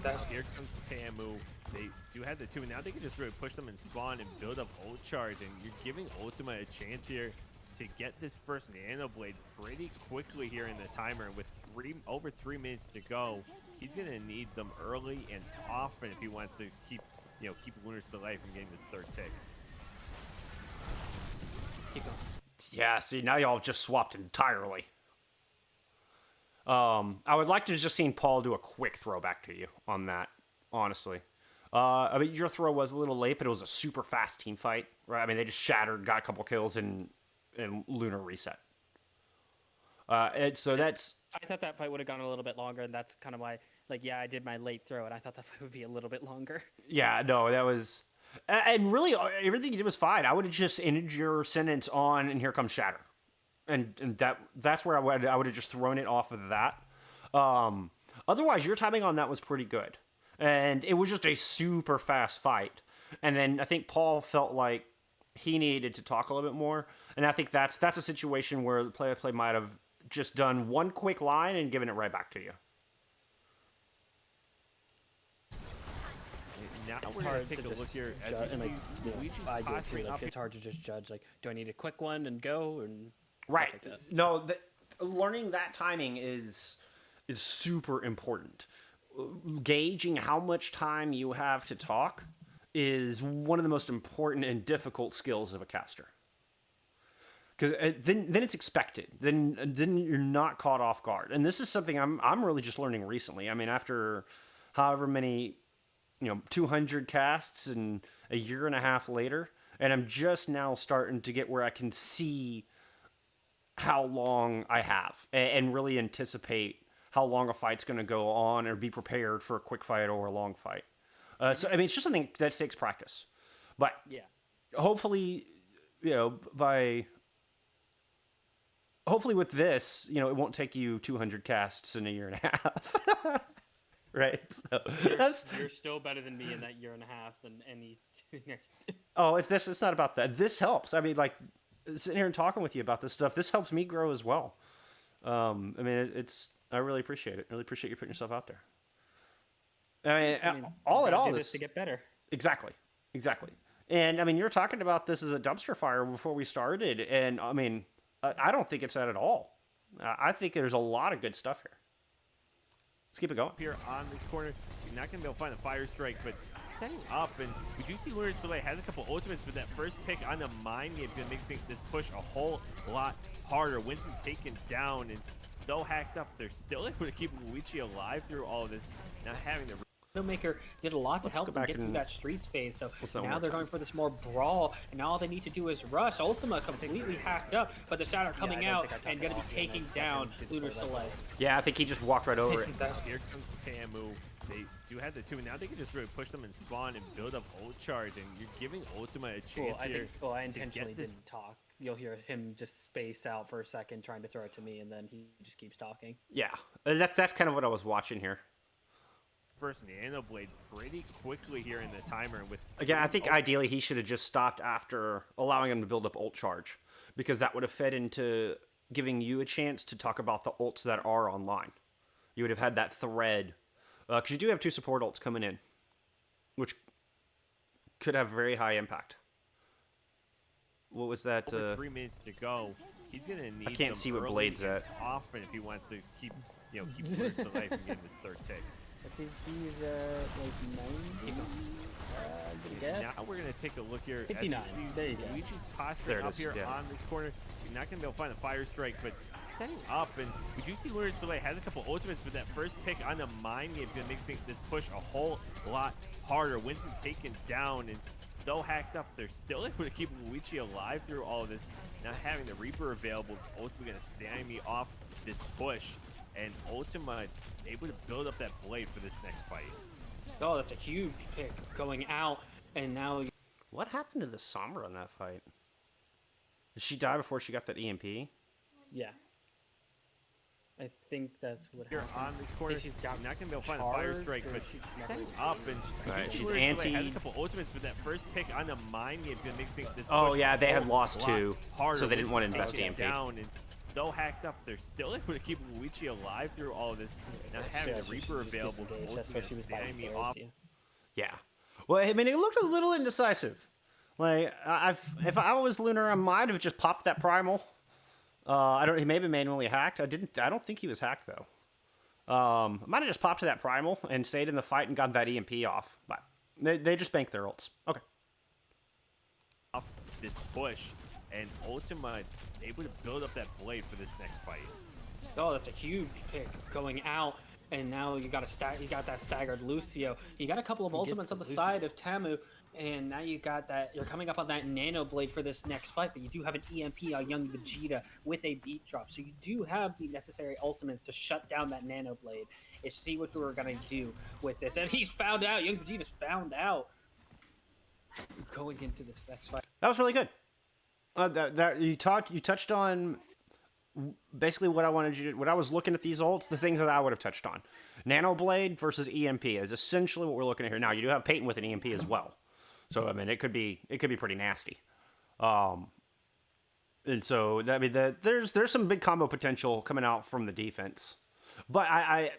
That's Here comes Tamu. They do have the 2. Now they can just really push them and spawn and build up ult charge. And you're giving Ultima a chance here to get this first Nano Blade pretty quickly here in the timer. With over 3 minutes to go, he's gonna need them early and often if he wants to keep Lunar Soleil from getting this third tick. keep going. Yeah, see, now y'all have just swapped entirely. I would like to just seen Paul do a quick throwback to you on that, honestly. I mean, your throw was a little late, but it was a super fast team fight, right? I mean, they just shattered, got a couple kills, and Lunar reset. And so that's... I thought that fight would have gone a little bit longer, and that's kind of why, like, yeah, I did my late throw, and I thought that fight would be a little bit longer. Yeah, no, that was... And really, everything you did was fine. I would have just ended your sentence on, and here comes Shatter. And that's where I would have just thrown it off of that. Otherwise, your timing on that was pretty good. And it was just a super fast fight. And then I think Paul felt like he needed to talk a little bit more. And I think that's a situation where the play might have just done one quick line and given it right back to you. Now It's we're gonna hard take to a look just here as judge, we and like, see you know, Luigi's I do too. posturing Like, up it's hard to just judge. Like, do I need a quick one and go, and Right. stuff like that. No, learning that timing is super important. Gauging how much time you have to talk is one of the most important and difficult skills of a caster. Because then it's expected. Then you're not caught off guard. And this is something I'm really just learning recently. I mean, after however many 200 casts and a year and a half later, and I'm just now starting to get where I can see how long I have and really anticipate how long a fight's going to go on or be prepared for a quick fight or a long fight. So, I mean, it's just something that takes practice. But Yeah. hopefully, hopefully with this, it won't take you 200 casts in a year and a half. Right? So You're still better than me in that year and a half than any. Oh, it's not about that. This helps. I mean, like, sitting here and talking with you about this stuff, this helps me grow as well. I mean, I really appreciate it. I really appreciate you putting yourself out there. I mean, all in gotta all, do this to get better. Exactly. And I mean, you were talking about this as a dumpster fire before we started, and I mean, I don't think it's that at all. I think there's a lot of good stuff here. Let's keep it going. here on this corner. You're not going to be able to find the fire strike, but setting up, and we do see Lunar Soleil has a couple ultimates, but that first pick on the mind game is going to make this push a whole lot harder. Winston taken down and so hacked up, they're still able to keep Luigi alive through all of this, not having the Widowmaker did a lot to Let's help go them back get through and- that streets phase. So Let's not now more they're time. going for this more brawl, and now all they need to do is rush. Ultima completely hacked up, but the Shadow coming don't out think I and going to be talked about taking that. down Second, Lunar didn't Soleil. Yeah, I think he just walked right over it. Here comes Tamu. They do have the 2. Now they can just really push them and spawn and build up ult charge, and you're giving Ultima a chance I here. think. Well, I intentionally this- didn't talk. You'll hear him just space out for a second, trying to throw it to me, and then he just keeps talking. Yeah, that's kind of what I was watching here. First Nano Blade pretty quickly here in the timer. With Again, I think ideally he should have just stopped after allowing him to build up ult charge, because that would have fed into giving you a chance to talk about the ults that are online. You would have had that thread, because you do have 2 support ults coming in, which could have very high impact. What was that? over 3 minutes to go. He's gonna need. I can't them see what early Blade's and at. Often if he wants to keep Lunar Soleil from getting this third tick. I think he's like 90. Good guess. Now we're gonna take a look here. as we 59. see There you go. Luigi's There posturing it up is, here yeah. on this corner. You're not gonna be able to find the fire strike, but setting up, and we do see Lunar Soleil has a couple ultimates, but that first pick on the mind game is gonna make this push a whole lot harder. Winston taken down and so hacked up, they're still able to keep Luigi alive through all of this. Not having the Reaper available, it's ultimately gonna stand me off this push, and Ultima able to build up that blade for this next fight. Oh, that's a huge pick going out, and now What happened to the Sombra in that fight? Did she die before she got that EMP? Yeah. I think that's what Here happened. on this corner, she's she's got not going to be able to find a fire charged, strike, or but she's setting never- up and Right, she's she's Lunar Soleil has a anti- couple ultimates, but that first pick on the mind game is going to make this Oh, push yeah, they had a lost lot 2, harder. so they didn't want to Luigi invest taking it EMP. down and so hacked up, they're still able to keep Luigi alive through all of this. Not having Yeah, the so she Reaper just available, disengaged. That's why she was by the standing me stairs, off. yeah. Yeah. Well, I mean, it looked a little indecisive. Like, if I was Lunar, I might have just popped that primal. He may have been manually hacked. I don't think he was hacked though. I might have just popped to that primal and stayed in the fight and got that EMP off. But they just banked their ults. Okay. Off this push, and Ultima able to build up that blade for this next fight. Oh, that's a huge pick going out, and now you got that staggered Lucio. You got a couple of Who gets ultimates the on the Lucio? side of Tamu, and now you got that. You're coming up on that Nano Blade for this next fight, but you do have an EMP on young Vegeta with a beat drop, so you do have the necessary ultimates to shut down that Nano Blade. And see what we're gonna do with this, and he's found out. Young Vegeta's found out going into this next fight. That was really good. You touched on basically what I wanted you to, what I was looking at these ults, the things that I would have touched on. Nano Blade versus EMP is essentially what we're looking at here. Now you do have Peyton with an EMP as well, so I mean it could be pretty nasty. And so there's some big combo potential coming out from the defense, but I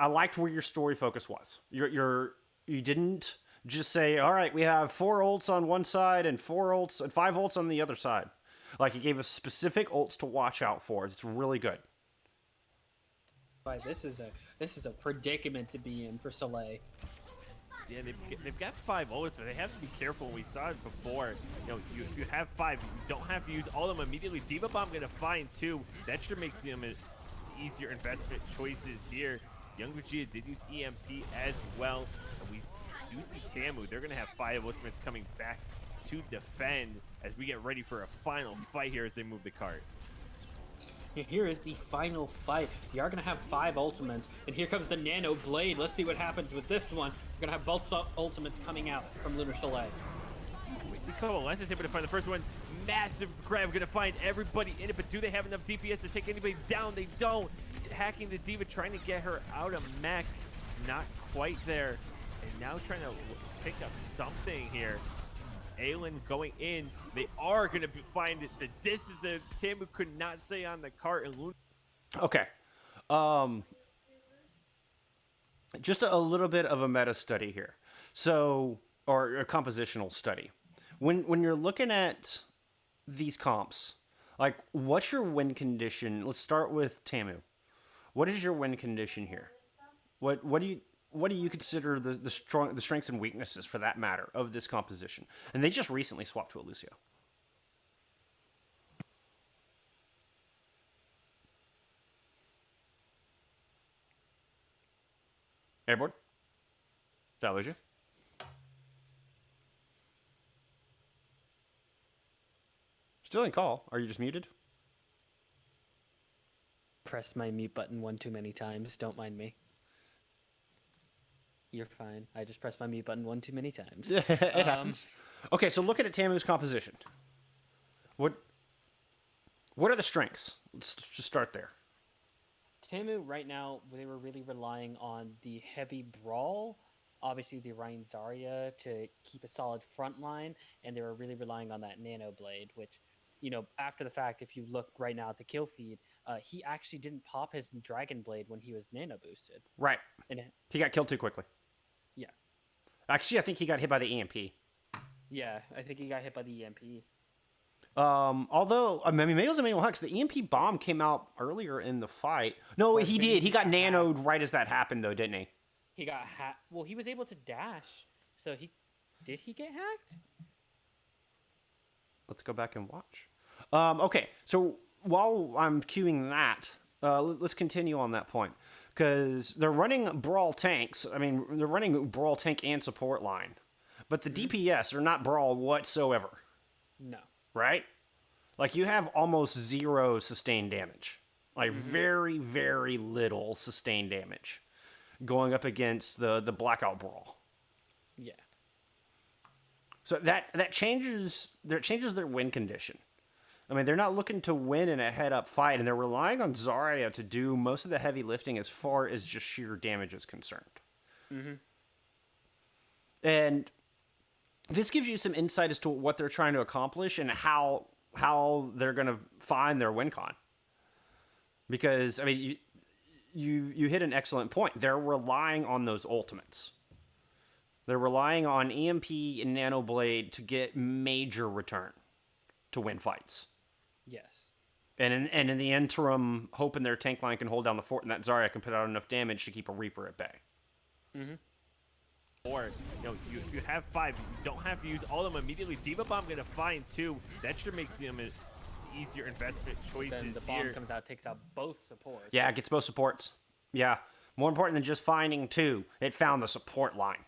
liked where your story focus was. You didn't just say, all right, we have 4 ults on one side and 4 ults and 5 ults on the other side. Like, he gave us specific ults to watch out for. It's really good. But this is a predicament to be in for Soleil. Yeah, they've got 5 ults, but they have to be careful. We saw it before. You know, if you have 5, you don't have to use all of them immediately. Diva Bomb going to find 2. That should make them easier investment choices here. Young Vegeta did use EMP as well. And we do see Tamu. They're going to have 5 ultimates coming back to defend as we get ready for a final fight here as they move the cart. Here is the final fight. You are going to have 5 ultimates, and here comes the Nano Blade. Let's see what happens with this one. We're going to have both ultimates coming out from Lunar Soleil. We see Coalescence able to find the first one. Massive grab, going to find everybody in it, but do they have enough DPS to take anybody down? They don't. Hacking the Diva, trying to get her out of mech. Not quite there. And now trying to pick up something here. Aelin going in. They are going to find the distance that Tamu could not stay on the cart. And Luna. Okay. Just a little bit of a meta study here. So, or a compositional study. When you're looking at these comps, like, what's your win condition? Let's start with Tamu. What is your win condition here? What do you consider the strengths and weaknesses, for that matter, of this composition? And they just recently swapped to a Lucio. Airborne? Did I lose you? Still in call. Are you just muted? Pressed my mute button one too many times. Don't mind me. You're fine. I just pressed my mute button one too many times. It happens. Okay, so looking at Tamu's composition. What are the strengths? Let's just start there. Tamu, right now, they were really relying on the heavy brawl, obviously the Orion Zarya to keep a solid front line, and they were really relying on that Nano Blade, which, you know, after the fact, if you look right now at the kill feed, he actually didn't pop his Dragon Blade when he was Nano boosted. Right. And He got killed too quickly. yeah. Actually, I think he got hit by the EMP. Yeah, I think he got hit by the EMP. Although, I mean, maybe it was a manual hack. 'Cause the EMP bomb came out earlier in the fight. No, he did. He got nanoed right as that happened, though, didn't he? He got hacked. Well, he was able to dash, so did he get hacked? Let's go back and watch. Okay, so while I'm queuing that, let's continue on that point. Because they're running Brawl tanks. I mean, they're running Brawl tank and support line. But the DPS are not Brawl whatsoever. No. Right? Like, you have almost 0 sustained damage. Like, very, very little sustained damage going up against the Blackout Brawl. Yeah. So that changes their win condition. I mean, they're not looking to win in a head-up fight, and they're relying on Zarya to do most of the heavy lifting as far as just sheer damage is concerned. Mm-hmm. And this gives you some insight as to what they're trying to accomplish and how they're going to find their win con. Because, I mean, you hit an excellent point. They're relying on those ultimates. They're relying on EMP and Nano Blade to get major return to win fights. Yes. And in the interim, hoping their tank line can hold down the fort and that Zarya can put out enough damage to keep a Reaper at bay. Mm-hmm. Or, if you have 5, you don't have to use all of them immediately. Diva Bomb going to find 2. That should make them an easier investment choices Then the bomb here. comes out, takes out both supports. Yeah, it gets both supports. Yeah. More important than just finding 2, it found the support line.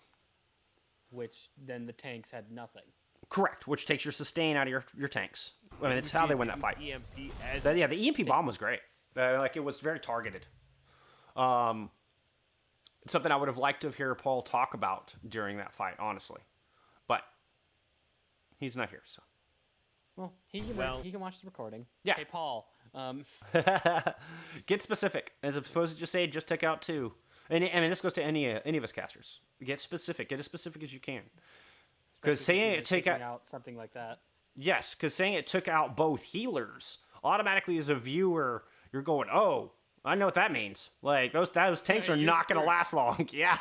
Which then the tanks had nothing. Correct, which takes your sustain out of your tanks. I mean, it's how they win that fight. EMP as Yeah, the EMP bomb was great. Like, it was very targeted. It's something I would have liked to hear Paul talk about during that fight, honestly. But he's not here, so. Well, he can watch the recording. Yeah. Hey, Paul. Get specific, as opposed to just say, just take out 2. And I mean, this goes to any of us casters. Get specific. Get as specific as you can. Because saying it took out something like that. Yes, because saying it took out both healers, automatically as a viewer, you're going, oh, I know what that means. Like, those tanks are not going to last long. Yeah.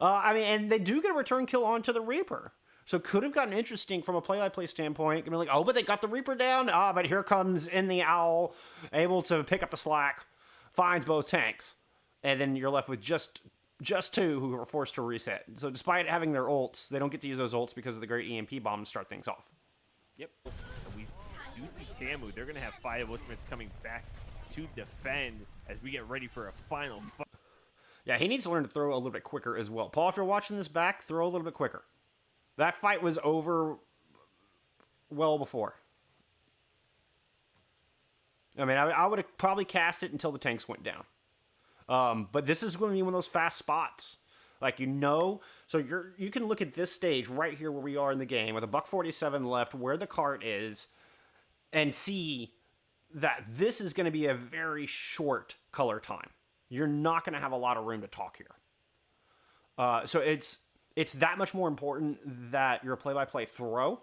I mean, and they do get a return kill onto the Reaper. So could have gotten interesting from a play-by-play standpoint. I mean, like, oh, but they got the Reaper down. But here comes In the Owl, able to pick up the slack, finds both tanks. And then you're left with just 2 who are forced to reset. So despite having their ults, they don't get to use those ults because of the great EMP bomb to start things off. Yep. And we do see Tamu. They're going to have 5 ultimates coming back to defend as we get ready for a final fight. Yeah, he needs to learn to throw a little bit quicker as well. Paul, if you're watching this back, throw a little bit quicker. That fight was over well before. I mean, I would have probably cast it until the tanks went down. But this is going to be one of those fast spots. Like, so you can look at this stage right here where we are in the game with a $147 left, where the cart is, and see that this is going to be a very short color time. You're not going to have a lot of room to talk here. So it's that much more important that you're a play-by-play throw.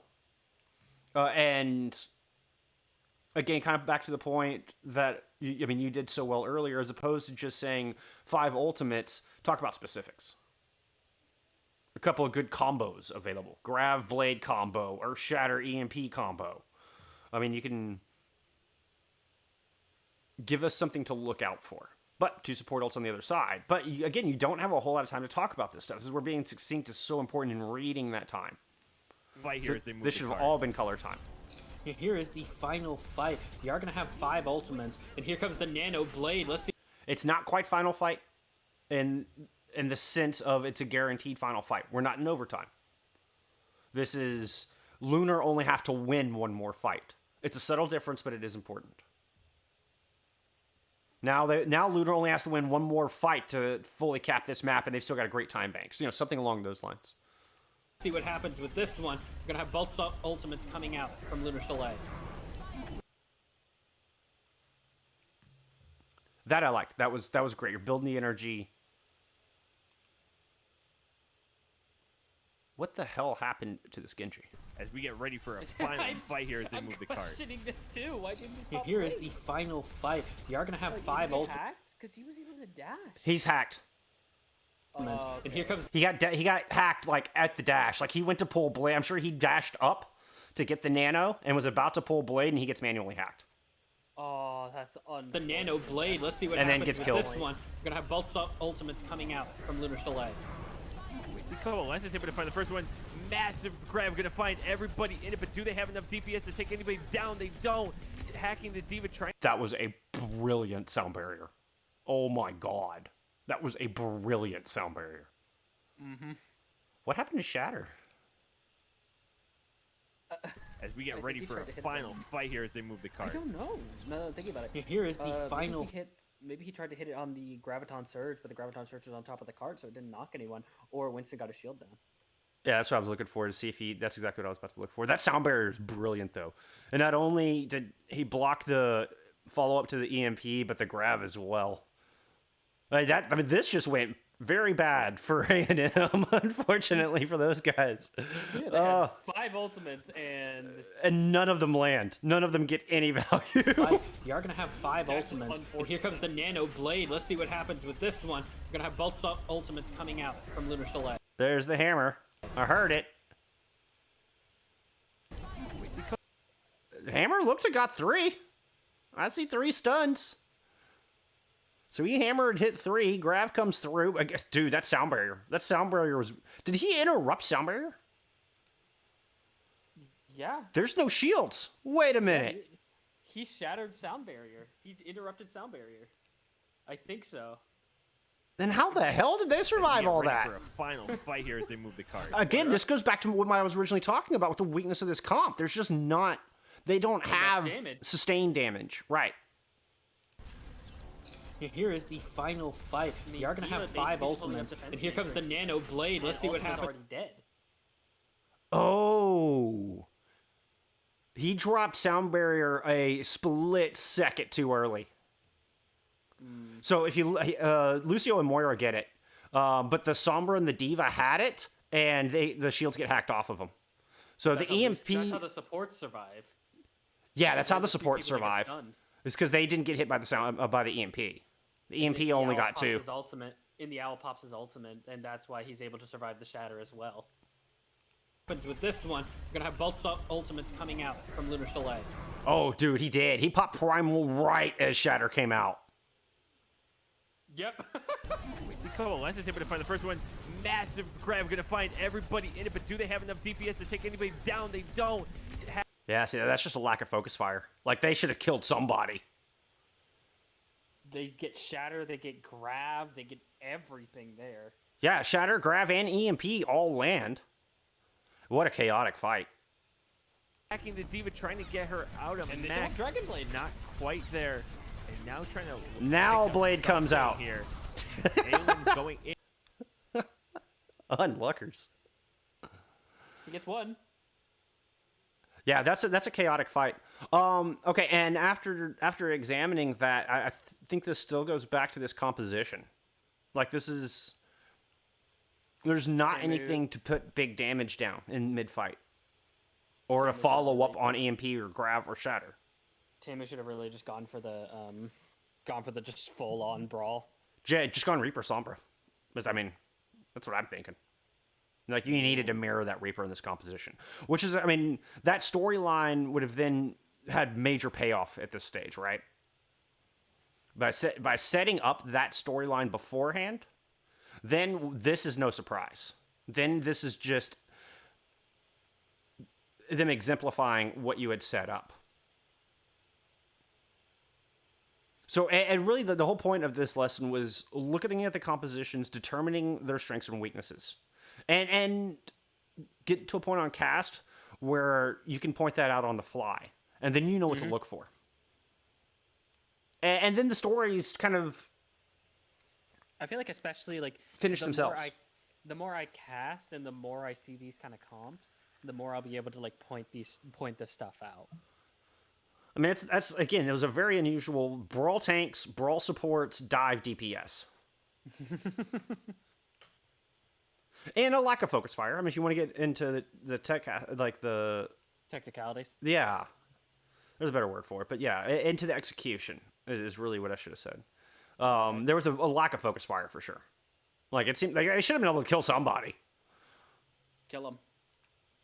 And again, kind of back to the point that, you did so well earlier, as opposed to just saying 5 ultimates, talk about specifics. A couple of good combos available. Grav Blade combo, or Shatter EMP combo. I mean, you can give us something to look out for. But 2 support ults on the other side. But again, you don't have a whole lot of time to talk about this stuff. This is where being succinct is so important in reading that time. Right So here as they move this the should have card. all been color time. Here is the final fight. You are going to have 5 ultimates, and here comes the Nano Blade. Let's see. It's not quite final fight in the sense of it's a guaranteed final fight. We're not in overtime. This is Lunar only have to win one more fight. It's a subtle difference, but it is important. Now Lunar only has to win one more fight to fully cap this map, and they've still got a great time bank. So, something along those lines. See what happens with this one. We're going to have both ultimates coming out from Lunar Soleil. That I liked. That was great. You're building the energy. What the hell happened to this Genji? As we get ready for a final fight here as they move the card. I'm questioning this too. Why didn't he pop Here is Blade? the final fight. You are going to have 5 ultimates. Because he was able to dash. He's hacked. And here comes He got hacked like at the dash. Like he went to pull Blade. I'm sure he dashed up to get the nano and was about to pull Blade, and he gets manually hacked. Oh, that's the Nano Blade. Let's see what And then happens gets with killed. this one. We're going to have both ultimates coming out from Lunar Soleil. We see Coalescence able to find the first one. Massive grab. Going to find everybody in it, but do they have enough DPS to take anybody down? They don't. Hacking the Diva trying. That was a brilliant sound barrier. Oh my god. That was a brilliant sound barrier. Mm-hmm. What happened to Shatter? As we I get think ready he for tried a to hit final them. fight here as they move the I card. don't know. Now that I'm thinking about it. Here is the final. Maybe he tried to hit it on the Graviton Surge, but the Graviton Surge was on top of the cart, so it didn't knock anyone. Or Winston got a shield down. Yeah, that's what I was looking for to see if he. That's exactly what I was about to look for. That sound barrier is brilliant, though. And not only did he block the follow up to the EMP, but the grab as well. Like that. I mean, this just went very bad for A&M, unfortunately for those guys. Yeah, they had 5 ultimates And none of them land. None of them get any value. You are gonna have 5 ultimates, and here comes the Nano Blade. Let's see what happens with this one. We're gonna have both ultimates coming out from Lunar Soleil. There's the hammer. I heard it. The hammer looks like got 3. I see 3 stuns. So he hammered, hit 3. Grav comes through. I guess, dude, that sound barrier. That sound barrier was. Did he interrupt sound barrier? Yeah. There's no shields. Wait a minute. He shattered sound barrier. He interrupted sound barrier. I think so. Then how the hell did they survive all that? For a final fight here as they move the card. Again, this goes back to what I was originally talking about with the weakness of this comp. There's just not. They don't have sustained damage. Right. Here is the final fight. You are gonna have 5 ultimates, and here comes the Nano Blade. Let's see what happens. Already dead. Oh. He dropped sound barrier a split second too early. So if you Lucio and Moira get it, but the Sombra and the Diva had it, and the shields get hacked off of them. So That's the EMP. That's how the supports survive. Yeah, that's how the There's 2 supports people that get survive. stunned. It's because they didn't get hit by the EMP. The EMP The only Owl got pops 2. His ultimate, in the Owl pops his ultimate, and that's why he's able to survive the shatter as well. With this one, we're gonna have both ultimates coming out from Lunar Soleil. Oh, dude, he did. He popped Primal right as Shatter came out. Yep. We see Coalesce is able to find the first one. Massive grab, gonna find everybody in it, but do they have enough DPS to take anybody down? They don't. Yeah, see, that's just a lack of focus fire. Like, they should have killed somebody. They get shatter, they get grab, they get everything there. Yeah, Shatter, Grav, and EMP all land. What a chaotic fight. Attacking the Diva, trying to get her out of And they Mac. don't Dragon Blade. Not quite there. And now trying to. Now pick up Blade comes something out. Here. Aelin's going in. Unluckers. He gets 1. Yeah, that's a chaotic fight. Okay, and after examining that, I think this still goes back to this composition. Like, there's not anything to put big damage down in mid-fight. Or to follow up on EMP or Grav or Shatter. Tamu should have really just gone for the just full-on brawl. Just gone Reaper Sombra. But, I mean, that's what I'm thinking. Like, you needed to mirror that Reaper in this composition. Which is, I mean, that storyline would have then had major payoff at this stage, right? By setting up that storyline beforehand, then this is no surprise. Then this is just them exemplifying what you had set up. So, and really the whole point of this lesson was looking at the compositions, determining their strengths and weaknesses. And get to a point on cast where you can point that out on the fly. And then you know what to look for. And then the stories kind of... I feel like especially like... finish themselves. The more I cast and the more I see these kind of comps, the more I'll be able to like point this stuff out. I mean, that's again, it was a very unusual brawl tanks, brawl supports, dive DPS. And a lack of focus fire. I mean, if you want to get into the tech, like the... technicalities. Yeah. There's a better word for it. But yeah, into the execution is really what I should have said. There was a lack of focus fire for sure. Like, it seemed like they should have been able to kill somebody. Kill him.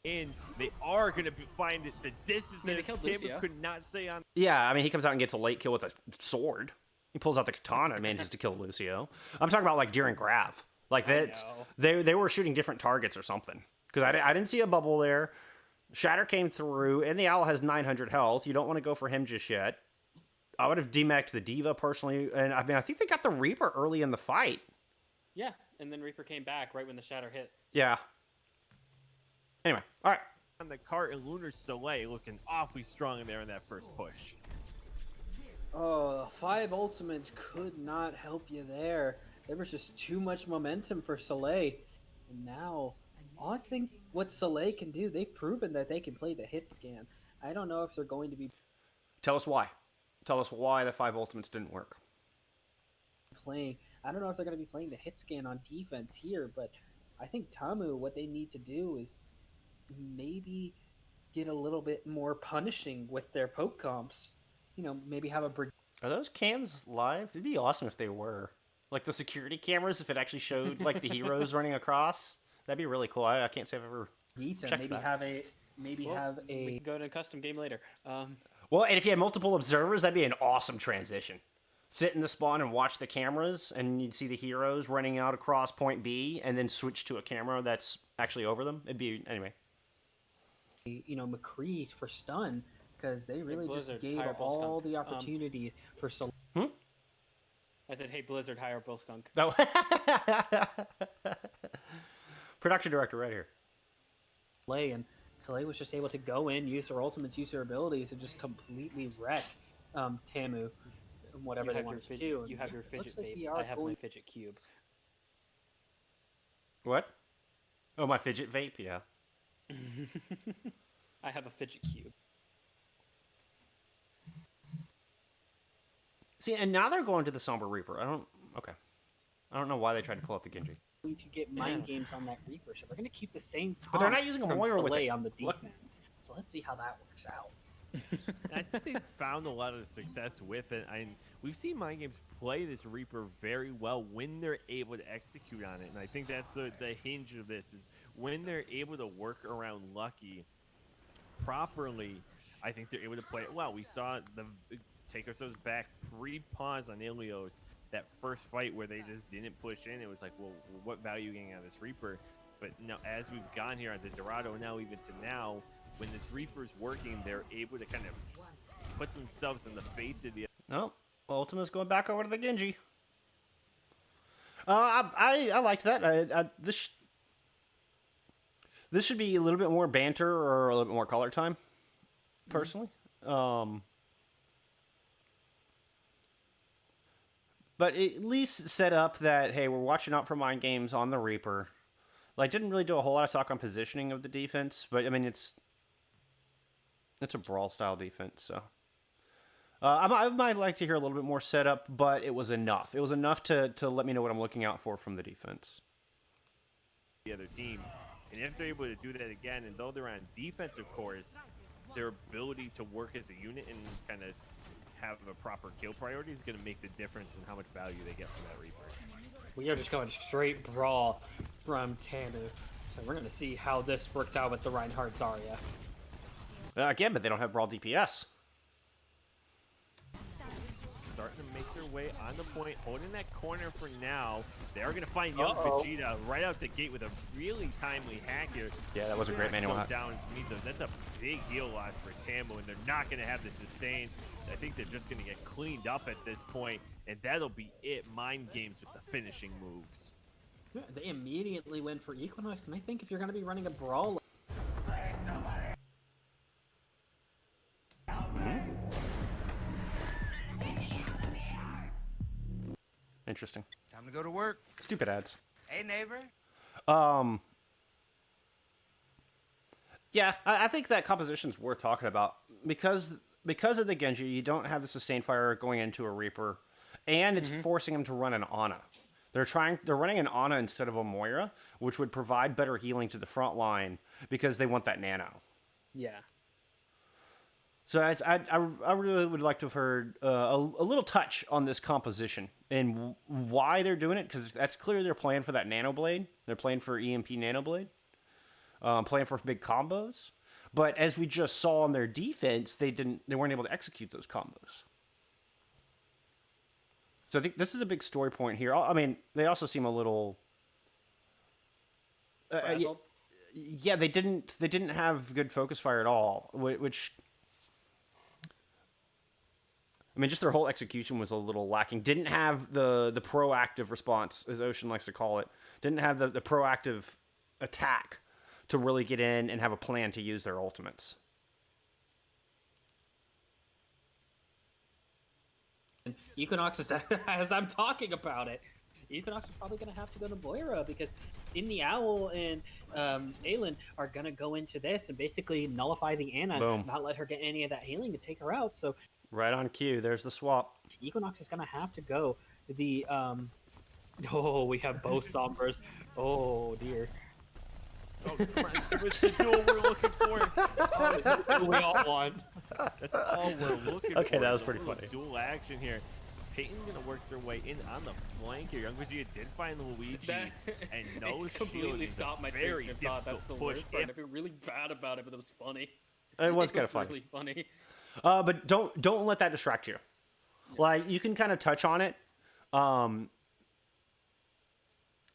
And they are going to find the distance They that killed Tamu Lucio. could not say on. Yeah, I mean, he comes out and gets a late kill with a sword. He pulls out the katana and manages to kill Lucio. I'm talking about, like, during Grav. Like, that they were shooting different targets or something. Because I didn't see a bubble there. Shatter came through, and the Owl has 900 health. You don't want to go for him just yet. I would have demeched the Diva personally. And, I mean, I think they got the Reaper early in the fight. Yeah, and then Reaper came back right when the shatter hit. Yeah. Anyway, all right. On the cart, and Lunar Soleil looking awfully strong in there in that first push. Oh, 5 ultimates could not help you there. There was just too much momentum for Soleil. And now I think what Soleil can do, they've proven that they can play the hit scan. I don't know if they're going to be Tell us why. Tell us why the 5 ultimates didn't work. playing. I don't know if they're going to be playing the hit scan on defense here, but I think Tamu, what they need to do is maybe get a little bit more punishing with their poke comps. You know, maybe have a Are those cams live? It'd be awesome if they were. Like the security cameras, if it actually showed like the heroes running across. That'd be really cool. I can't say I've ever Brigida, checked maybe that. have a maybe Well, have we a can go to a custom game later. Well, and if you had multiple observers, that'd be an awesome transition. Sit in the spawn and watch the cameras, and you'd see the heroes running out across point B, and then switch to a camera that's actually over them. It'd be anyway. McCree for stun because they really just Blizzard, gave hire Bull all Skunk. the opportunities for Soleil I said, hey, Blizzard, hire Bull Skunk. No. Production director right here. and Soleil was just able to go in, use their ultimates, use their abilities, and just completely wreck Tamu and whatever You they have your wanted to fidget, do. you have your fidget Looks like vape. we are I have my going- fidget cube. What? Oh, my fidget vape. Yeah. I have a fidget cube. See, and now they're going to the Somber Reaper. Okay. I don't know why they tried to pull out the Genji. Going to get mind games on that Reaper, so we're going to keep the same. But they're comp not using a from Moira with Soleil it. on the Look. defense. So let's see how that works out. I think they found a lot of success with it. We've seen Mind Games play this Reaper very well when they're able to execute on it, and I think that's the hinge of this is when they're able to work around Lucky properly. I think they're able to play it well. We saw the take ourselves back pre-pause on Ilios, that first fight where they just didn't push in. It was like, well, what value are you getting out of this Reaper? But now, as we've gone here on the Dorado, now even to now, when this Reaper's working, they're able to kind of just put themselves in the face of the. No, Ultima's going back over to the Genji. I liked that. This should be a little bit more banter or a little bit more color time, personally. But at least set up that, hey, we're watching out for mind games on the Reaper. Like, didn't really do a whole lot of talk on positioning of the defense, but I mean, it's a brawl style defense, so. I might like to hear a little bit more setup, but it was enough. It was enough to let me know what I'm looking out for from the defense. The other team, and if they're able to do that again, and though they're on defensive course, their ability to work as a unit and kind of have a proper kill priority is going to make the difference in how much value they get from that Reaper. We are just going straight brawl from Tamu. So we're going to see how this works out with the Reinhardt Zarya. Again, but they don't have brawl DPS. Starting to make their way on the point, holding that corner for now. They're going to find young Uh-oh. Vegeta right out the gate with a really timely hack here. Yeah, that was a great manual hack. Down that's a big heal loss for Tamu, and they're not going to have the sustain. I think they're just going to get cleaned up at this point, and that'll be it. Mind games with the finishing moves. Yeah, they immediately went for Equinox, and I think if you're going to be running a brawl, Interesting. Time to go to work. Stupid ads. Hey, neighbor. Yeah, I think that composition's worth talking about because of the Genji, you don't have the sustained fire going into a Reaper, and it's forcing him to run an Ana. They're running an Ana instead of a Moira, which would provide better healing to the front line because they want that nano. Yeah. So I really would like to have heard a little touch on this composition and why they're doing it, because that's clear they're playing for that Nano Blade. They're playing for EMP Nano Blade, playing for big combos. But as we just saw on their defense, they weren't able to execute those combos. So I think this is a big story point here. I mean, they also seem a little. Yeah, they didn't have good focus fire at all, which. I mean, just their whole execution was a little lacking. Didn't have the proactive response, as Ocean likes to call it. Didn't have the proactive attack to really get in and have a plan to use their ultimates. Equinox is as I'm talking about it. Equinox is probably going to have to go to Moira because in the Owl and Aelin are going to go into this and basically nullify the Ana, Boom. not let her get any of that healing to take her out. So Right on cue. There's the swap. Equinox is going to have to go. The oh, we have both Sombras. Oh dear. Oh, come on. Give us the duel we're looking for. Oh, this is what we all want. That's all we're looking for. Okay, that was is a pretty little funny. Dual action here. Peyton's gonna work their way in on the flank here. Young Vegeta did find Luigi, and no It's shield completely is stopped a my very train of thought. That's the difficult push. worst part. I feel really bad about it, but it was funny. It was kind of funny. Really funny. But don't let that distract you. Like, you can kind of touch on it.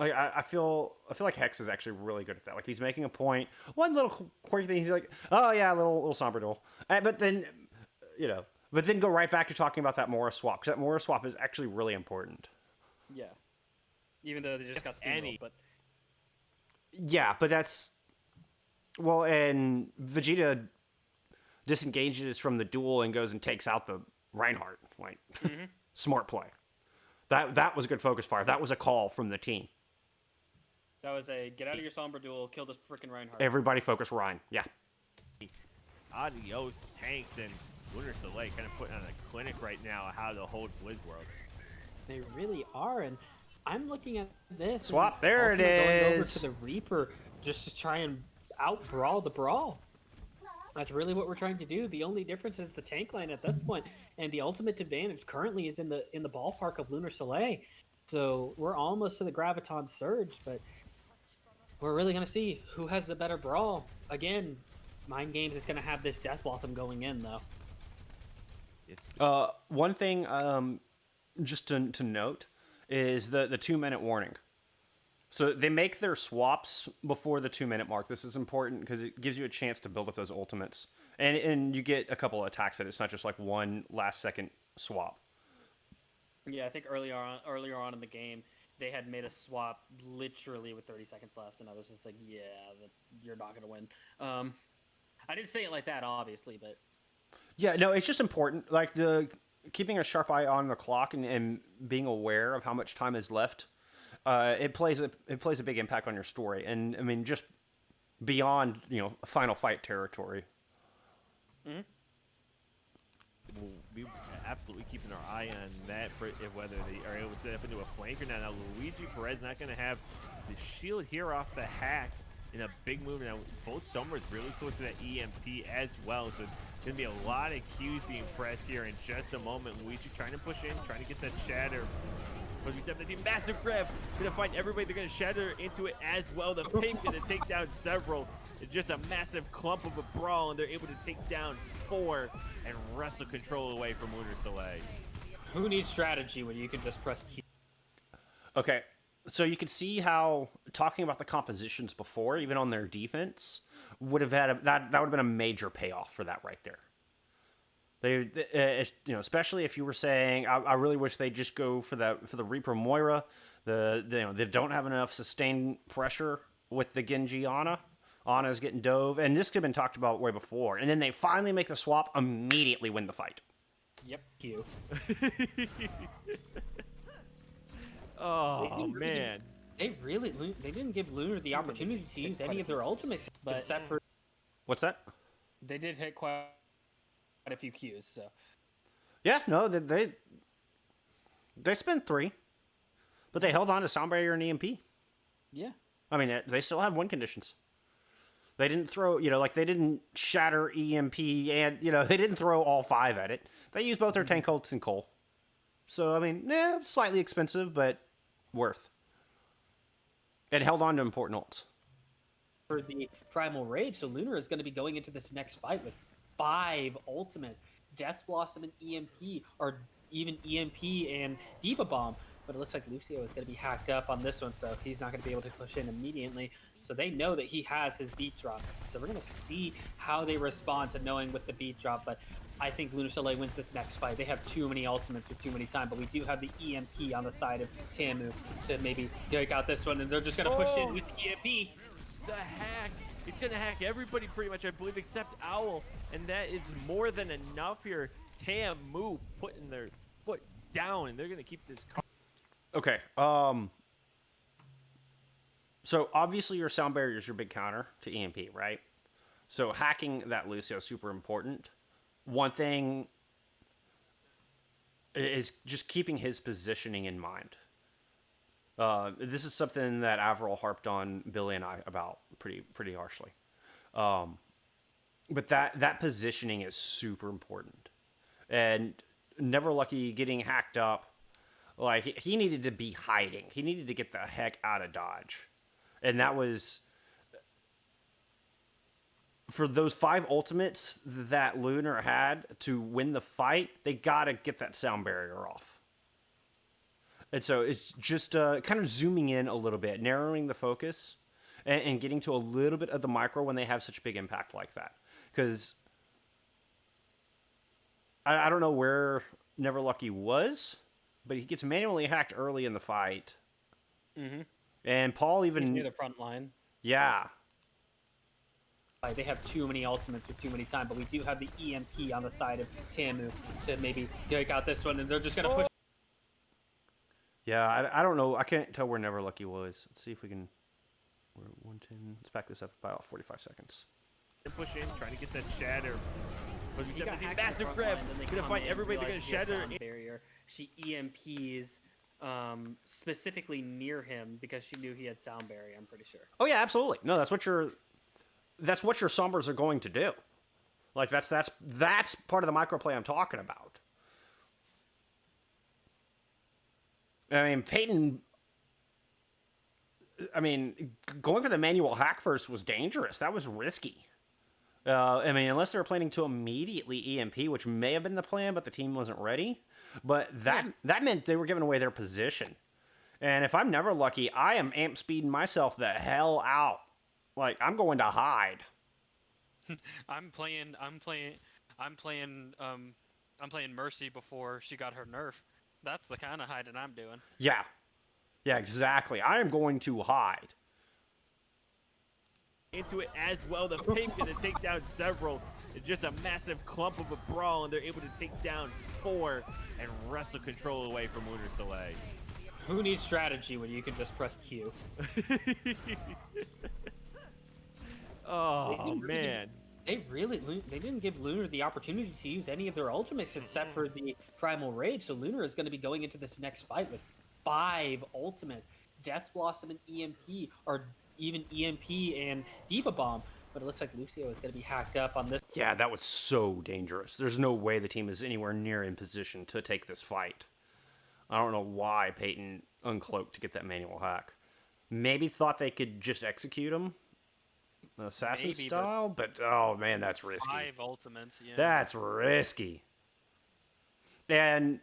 Like I feel like Hex is actually really good at that. Like, he's making a point. One little quirky thing, he's like, oh yeah, little somber duel. But then, but then go right back to talking about that Mora swap, because that Mora swap is actually really important. Yeah. Even though they just got steamrolled, but Yeah, but that's and Vegeta disengages from the duel and goes and takes out the Reinhardt. Like, smart play. That was a good focus fire. That was a call from the team. that was a get out of your Sombra duel, kill this freaking Reinhardt. Everybody focus Rein. Yeah. Adios tanks and Lunar Soleil kind of putting on a clinic right now on how to hold Blizzworld. They really are, and I'm looking at this. Swap, and there it Ultima going over is. to the Reaper just to try and out-brawl the Brawl. That's really what we're trying to do. The only difference is the tank line at this point, and the ultimate advantage currently is in the ballpark of Lunar Soleil. So we're almost to the Graviton Surge, but we're really going to see who has the better Brawl. Again, Mind Games is going to have this Death Blossom going in, though. One thing just to note is the 2-minute warning. So they make their swaps before the 2-minute mark. This is important because it gives you a chance to build up those ultimates. And you get a couple of attacks that it's not just like one last-second swap. Yeah, I think earlier on in the game, they had made a swap literally with 30 seconds left, and I was just like, yeah, you're not going to win. I didn't say it like that, obviously, but... Yeah, no, it's just important. Like, keeping a sharp eye on the clock and being aware of how much time is left, it plays a big impact on your story. And, I mean, just beyond, final fight territory. Mm-hmm. We'll be absolutely keeping our eye on that for whether they are able to set up into a flank or not. Now, Luigi Perez not going to have the shield here off the hack in a big move. Now, both Sombras really close to that EMP as well, so it's going to be a lot of Qs being pressed here in just a moment. Luigi trying to push in, trying to get that shatter. But we 17, massive grab. Going to find everybody. They're going to shatter into it as well. The Pape going to take down several. It's just a massive clump of a brawl, and they're able to take down 4 and wrestle control away from Lunar Soleil. Who needs strategy when you can just press Q? Okay, so you can see how talking about the compositions before, even on their defense, would have had that would have been a major payoff for that right there. They, especially if you were saying, I really wish they'd just go for the Reaper Moira. They don't have enough sustained pressure with the Genji Ana. Ana's getting dove, and this could have been talked about way before. And then they finally make the swap, immediately win the fight. Yep, Q. Oh, man. They didn't give Lunar the opportunity to use any of their ultimates, but except for What's that? They did hit quite a few Qs, so. Yeah, no, they spent 3, but they held on to Sound Barrier and EMP. Yeah. I mean, they still have win conditions. They didn't throw, they didn't shatter EMP, and, they didn't throw all 5 at it. They used both their tank ults and Cole. So, I mean, slightly expensive, but worth. And held on to important ults. for the Primal Rage, so Lunar is going to be going into this next fight with 5 ultimates. Death Blossom and EMP, or even EMP and Diva Bomb. But it looks like Lucio is going to be hacked up on this one, so he's not going to be able to push in immediately. So they know that he has his beat drop. So we're going to see how they respond to knowing with the beat drop. But I think Lunar Soleil wins this next fight. They have too many ultimates with too many time, but we do have the EMP on the side of Tamu to maybe take out this one, and they're just going to push in with the EMP. The hack. It's going to hack everybody pretty much, I believe, except Owl. And that is more than enough here. Tamu putting their foot down, and they're going to keep this car. Okay. So obviously your sound barrier is your big counter to EMP, right? So hacking that Lucio is super important. One thing is just keeping his positioning in mind. This is something that Avril harped on Billy and I about pretty harshly. But that positioning is super important. And Never Lucky getting hacked up, like he needed to be hiding. He needed to get the heck out of Dodge. And that was for those 5 ultimates that Lunar had to win the fight, they got to get that sound barrier off. And so it's just kind of zooming in a little bit, narrowing the focus, and getting to a little bit of the micro when they have such a big impact like that. Because I don't know where Never Lucky was, but he gets manually hacked early in the fight. Mm-hmm. And Paul He's even... near the front line. Yeah. Like, they have too many ultimates with too many time, but we do have the EMP on the side of Tamu to maybe take out this one, and they're just going to push. Yeah, I don't know. I can't tell where Never Lucky was. Let's see if we can... We're at 110. Let's back this up about 45 seconds. Push in, trying to get that shatter. But He he's got got hacked massive in the front grab. line, then they Gonna come fight in, everybody. They're gonna realize he has shatter. sound barrier. She EMPs specifically near him because she knew he had sound barrier. I'm pretty sure. Oh yeah, absolutely. No, that's what your Sombers are going to do. Like that's part of the microplay I'm talking about. I mean, Peyton. I mean, going for the manual hack first was dangerous. That was risky. I mean, unless they were planning to immediately EMP, which may have been the plan, but the team wasn't ready. But that meant they were giving away their position. And if I'm Never Lucky, I am amp speeding myself the hell out. Like I'm going to hide. I'm playing Mercy before she got her nerf. That's the kind of hiding I'm doing. Yeah. Yeah, exactly. I am going to hide. Into it as well. The Pink gonna take down several. It's just a massive clump of a brawl, and they're able to take down 4 and wrestle control away from Lunar Soleil. Who needs strategy when you can just press Q? Oh man. They didn't give Lunar the opportunity to use any of their ultimates except for the Primal Rage. So Lunar is going to be going into this next fight with 5 ultimates. Death Blossom and EMP, or even EMP and Diva Bomb. But it looks like Lucio is going to be hacked up on this. Yeah, that was so dangerous. There's no way the team is anywhere near in position to take this fight. I don't know why Peyton uncloaked to get that manual hack. Maybe thought they could just execute him, assassin Maybe, style, but oh man, that's risky. 5 ultimates, yeah. That's risky. And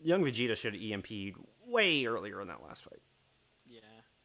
young Vegeta should have EMP'd way earlier in that last fight. Yeah.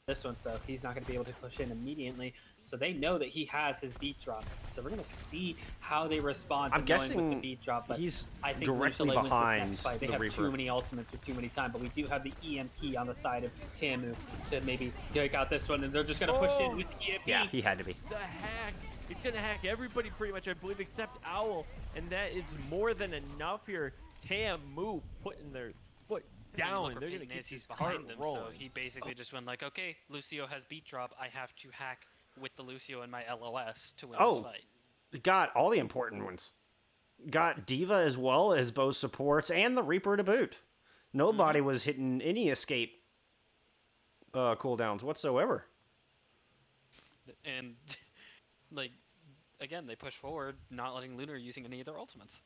This one, so he's not going to be able to push in immediately. So they know that he has his beat drop. So we're going to see how they respond to I'm knowing guessing with the beat drop. But he's I think directly Lucio wins this behind next fight. They the have Reaper. too many ultimates with too many time, but we do have the EMP on the side of Tamu to maybe take out this one, and they're just going to push in with the EMP. Yeah, he had to be. The hack. It's gonna hack everybody pretty much, I believe, except Owl, and that is more than enough here. Tamu putting their foot down. They're gonna keep He's this cart behind them, rolling. so he basically just went like, okay, Lucio has beat drop. I have to hack with the Lucio and my LOS to win this fight. Got all the important ones. Got Diva as well as both supports and the Reaper to boot. Nobody was hitting any escape cooldowns whatsoever. And like again, they push forward, not letting Lunar using any of their ultimates.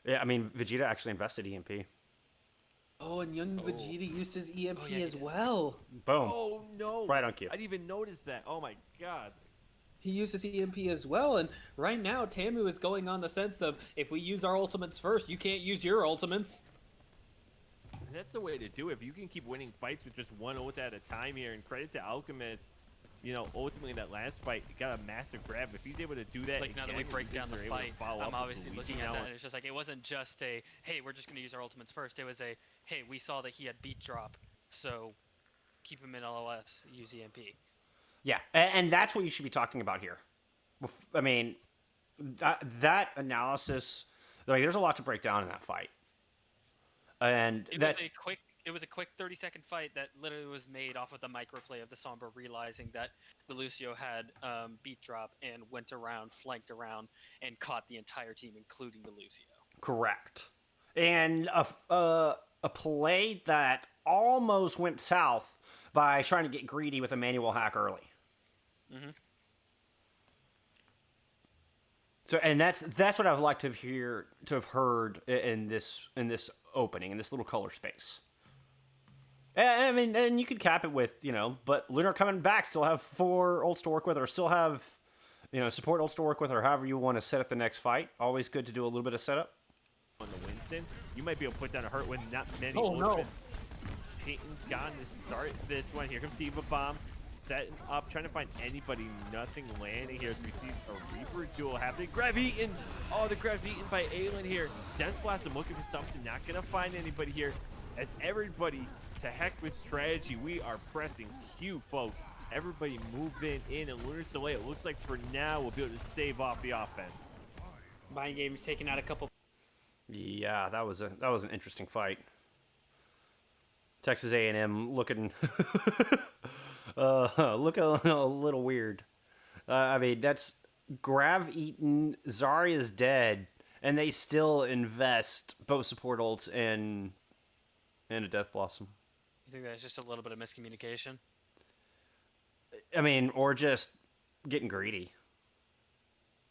Yeah, I mean, Vegeta actually invested EMP. Oh, and young Vegeta used his EMP yeah, he as did. well. Boom. Oh no! Right on cue. I didn't even notice that. Oh my god! He used his EMP as well, and right now Tamu is going on the sense of, if we use our ultimates first, you can't use your ultimates. And that's the way to do it. If you can keep winning fights with just one ult at a time here, and credit to Alchemist, you know, ultimately in that last fight, he got a massive grab. If he's able to do that, Like now that we again, break and down the they're able to fight, follow up I'm with obviously Luigi looking at now. that, and it's just like it wasn't just a, hey, we're just going to use our ultimates first. It was a, hey, we saw that he had beat drop, so keep him in LOS, use EMP. Yeah, and that's what you should be talking about here. I mean, that analysis, like, there's a lot to break down in that fight. And It that's... was a quick it was a quick 30-second fight that literally was made off of the microplay of the Sombra realizing that the Lucio had beat drop and went around, flanked around, and caught the entire team, including the Lucio. Correct. And a play that almost went south by trying to get greedy with a manual hack early. Mm-hmm. So, and that's what I would like to have heard in this opening, in this little color space. I mean, and you could cap it with, but Lunar coming back, still have 4 ults to work with, or still have, support ults to work with, or however you want to set up the next fight. Always good to do a little bit of setup. On the Winston, you might be able to put down a hurt when not many. Oh no! Peyton's gone to start this one. Here comes Diva Bomb, setting up, trying to find anybody. Nothing landing here as we see a Reaper duel happening. Grab eaten! Oh, the grab's eaten by Aelin here. Death Blossom looking for something, not gonna find anybody here. As everybody, to heck with strategy, we are pressing Q, folks. Everybody moving in, and Lunar Soleil, it looks like for now we'll be able to stave off the offense. Mind Game's taking out a couple. Yeah, that was an interesting fight. Texas A&M looking looking a little weird. I mean, that's Grav eaten, Zarya's dead, and they still invest both support ults and a Death Blossom. You think that's just a little bit of miscommunication? I mean, or just getting greedy.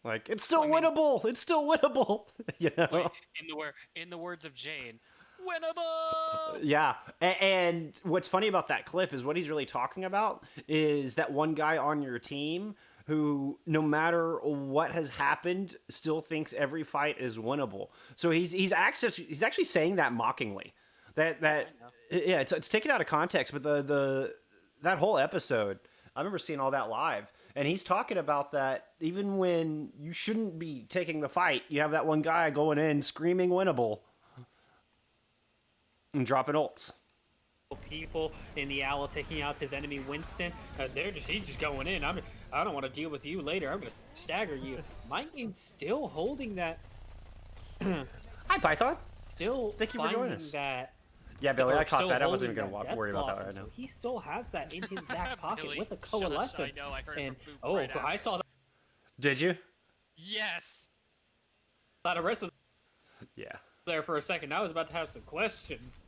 Like, it's still winnable. It's still winnable. Wait, in the words of Jane, winnable. Yeah, and what's funny about that clip is what he's really talking about is that one guy on your team who, no matter what has happened, still thinks every fight is winnable. So he's actually saying that mockingly. That yeah, it's taken out of context, but the that whole episode, I remember seeing all that live. And he's talking about that even when you shouldn't be taking the fight, you have that one guy going in screaming winnable and dropping ults. People in the owl taking out his enemy Winston. He's just going in. I don't want to deal with you later. I'm gonna stagger you. Mind Game's still holding that. Hi Python. Still thank you for joining us. That. Yeah, Billy, I caught that. I wasn't holding even going that to worry about that right so now. he still has that in his back pocket Billy, with a shush, coalescence. I know, I heard it And from Boop right I after. saw Did you? Yes. that arrested Yeah. there for a second. I was about to have some questions.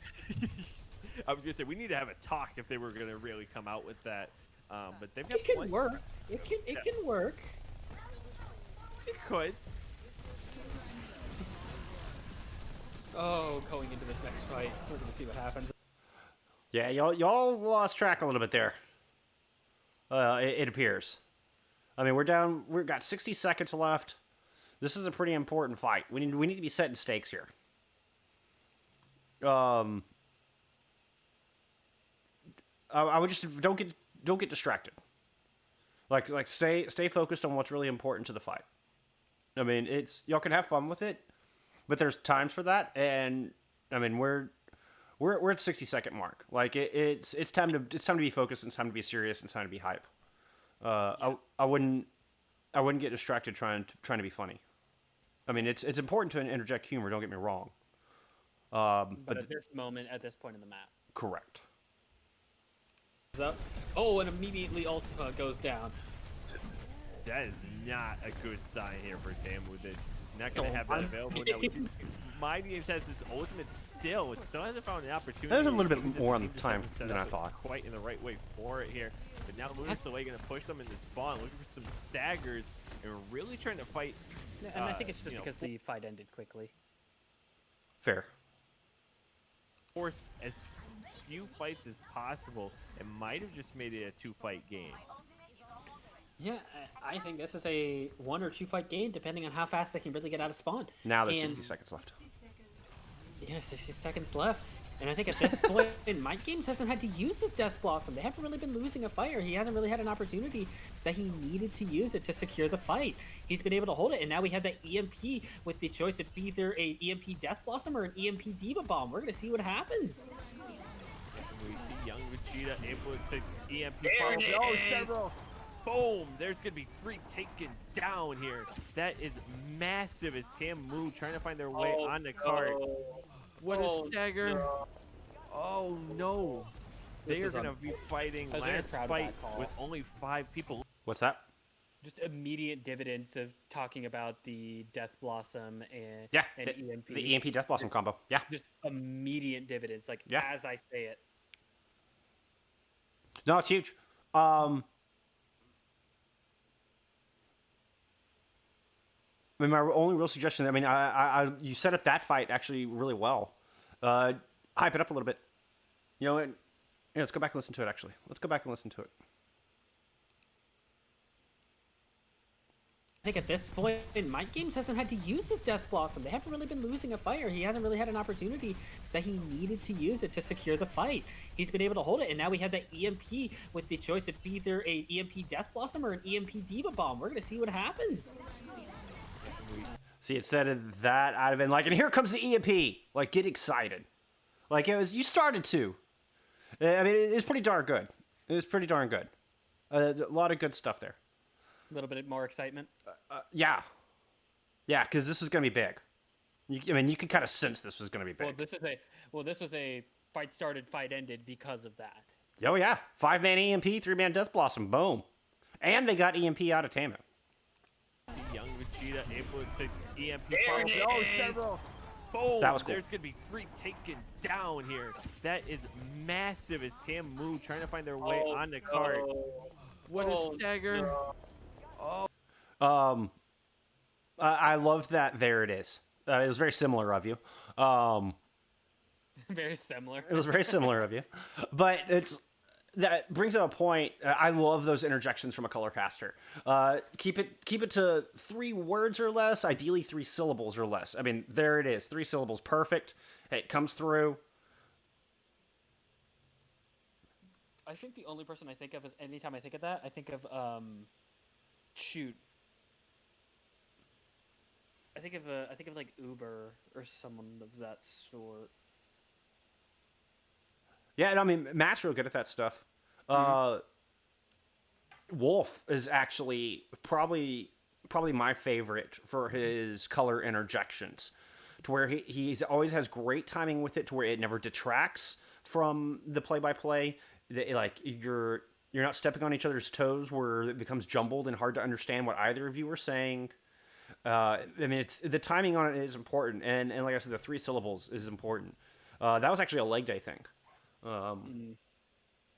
I was gonna say we need to have a talk if they were gonna really come out with that, but they've got It can plenty- work. It can work. It could. Oh, going into this next fight, we're gonna see what happens. Yeah, y'all lost track a little bit there. It appears. I mean, we've got 60 seconds left. This is a pretty important fight. We need to be setting stakes here. I would just don't get distracted. Like stay focused on what's really important to the fight. I mean, y'all can have fun with it, but there's times for that, and I mean we're at 60-second mark. Like it's time to be focused, and it's time to be serious, and it's time to be hype. I wouldn't get distracted trying to be funny. I mean, it's important to interject humor. Don't get me wrong. But at this moment, at this point in the map, correct. up. Oh, and immediately Ultima goes down. That is not a good sign here for Tamu. They're not going to have that available now. Mind Games has this ultimate still. It still hasn't found an opportunity. There's a little bit It seems more that the on team just time hasn't set than I up thought. Quite in the right way for it here. But now Lunar Soleil going to push them into spawn, looking for some staggers, and really trying to fight. And I think it's just you know, because the fight ended quickly. Fair. force as few fights as possible. It might have just made it a 2-fight game. Yeah, I think this is a 1 or 2 fight game, depending on how fast they can really get out of spawn. Now there's And- 60 seconds left. Yeah, 60 seconds left. And I think at this point, Mind Games hasn't had to use his Death Blossom. They haven't really been losing a fight, or he hasn't really had an opportunity that he needed to use it to secure the fight. He's been able to hold it, and now we have that EMP with the choice of either a EMP Death Blossom or an EMP Diva Bomb. We're going to see what happens. We see young Vegeta able to EMP There follow. it Oh, is. several. Boom! There's going to be 3 taken down here. That is massive as Tamu trying to find their way on the cart. What a stagger. no. Oh, Oh no! This They are is gonna be fighting I was very last proud of fight that call. with only 5 people. What's that? Just immediate dividends of talking about the Death Blossom and Yeah, and the, EMP. the EMP Death Blossom combo. Yeah. Just immediate dividends, like Yeah. as I say it. No, it's huge. I mean, my only real suggestion. I mean, you set up that fight actually really well. Hype it up a little bit. You know, and yeah, let's go back and listen to it. Actually, let's go back and listen to it. I think at this point, Mind Games hasn't had to use his Death Blossom. They haven't really been losing a fight, or he hasn't really had an opportunity that he needed to use it to secure the fight. He's been able to hold it, and now we have that EMP with the choice of either a EMP Death Blossom or an EMP Diva Bomb. We're gonna see what happens. See, instead of that, I'd have been like, and here comes the EMP. Like, get excited. Like, it was, you started to. I mean, it's pretty darn good. It was pretty darn good. A lot of good stuff there. A little bit more excitement. Yeah. Yeah, because this was going to be big. I mean, you could kind of sense this was going to be big. This was a fight started, fight ended because of that. Oh, yeah. 5-man EMP, 3-man Death Blossom. Boom. And they got EMP out of Tamu. Young Vegeta able to EMP follow. Oh, several. Boom. That was cool. There's going to be 3 taken down here. That is massive as Tamu trying to find their way on the card. What a stagger. No. I love that. There it is. It was very similar of you. Very similar. It was very similar of you, but that brings up a point. I love those interjections from a color caster. Keep it to 3 words or less. Ideally 3 syllables or less. I mean, there it is. 3 syllables, perfect. It comes through. I think the only person I think of is anytime I think of that, I think of shoot. I think of like Uber or someone of that sort. Yeah, and I mean, Matt's real good at that stuff. Wolf is actually probably my favorite for his color interjections, to where he's always has great timing with it, to where it never detracts from the play-by-play. Like you're not stepping on each other's toes, where it becomes jumbled and hard to understand what either of you are saying. I mean, it's the timing on it is important, and like I said, the 3 syllables is important. That was actually a leg day thing.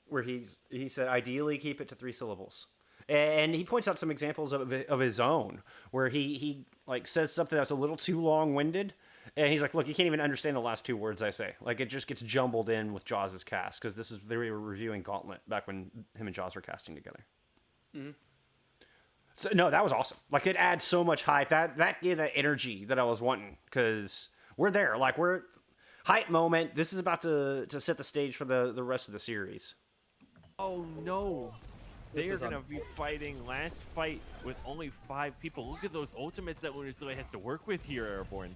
Where he said ideally keep it to 3 syllables, and he points out some examples of his own where he like says something that's a little too long-winded, and he's like, look, you can't even understand the last 2 words I say. Like, it just gets jumbled in with Jaws' cast, because they were reviewing Gauntlet back when him and Jaws were casting together. So no, that was awesome. Like, it adds so much hype. That gave that energy that I was wanting, because we're there. Like, we're hype moment. This is about to set the stage for the rest of the series. Oh no. They This are is going to be fighting last fight with only 5 people. Look at those ultimates that Lunar has to work with here, Airborne.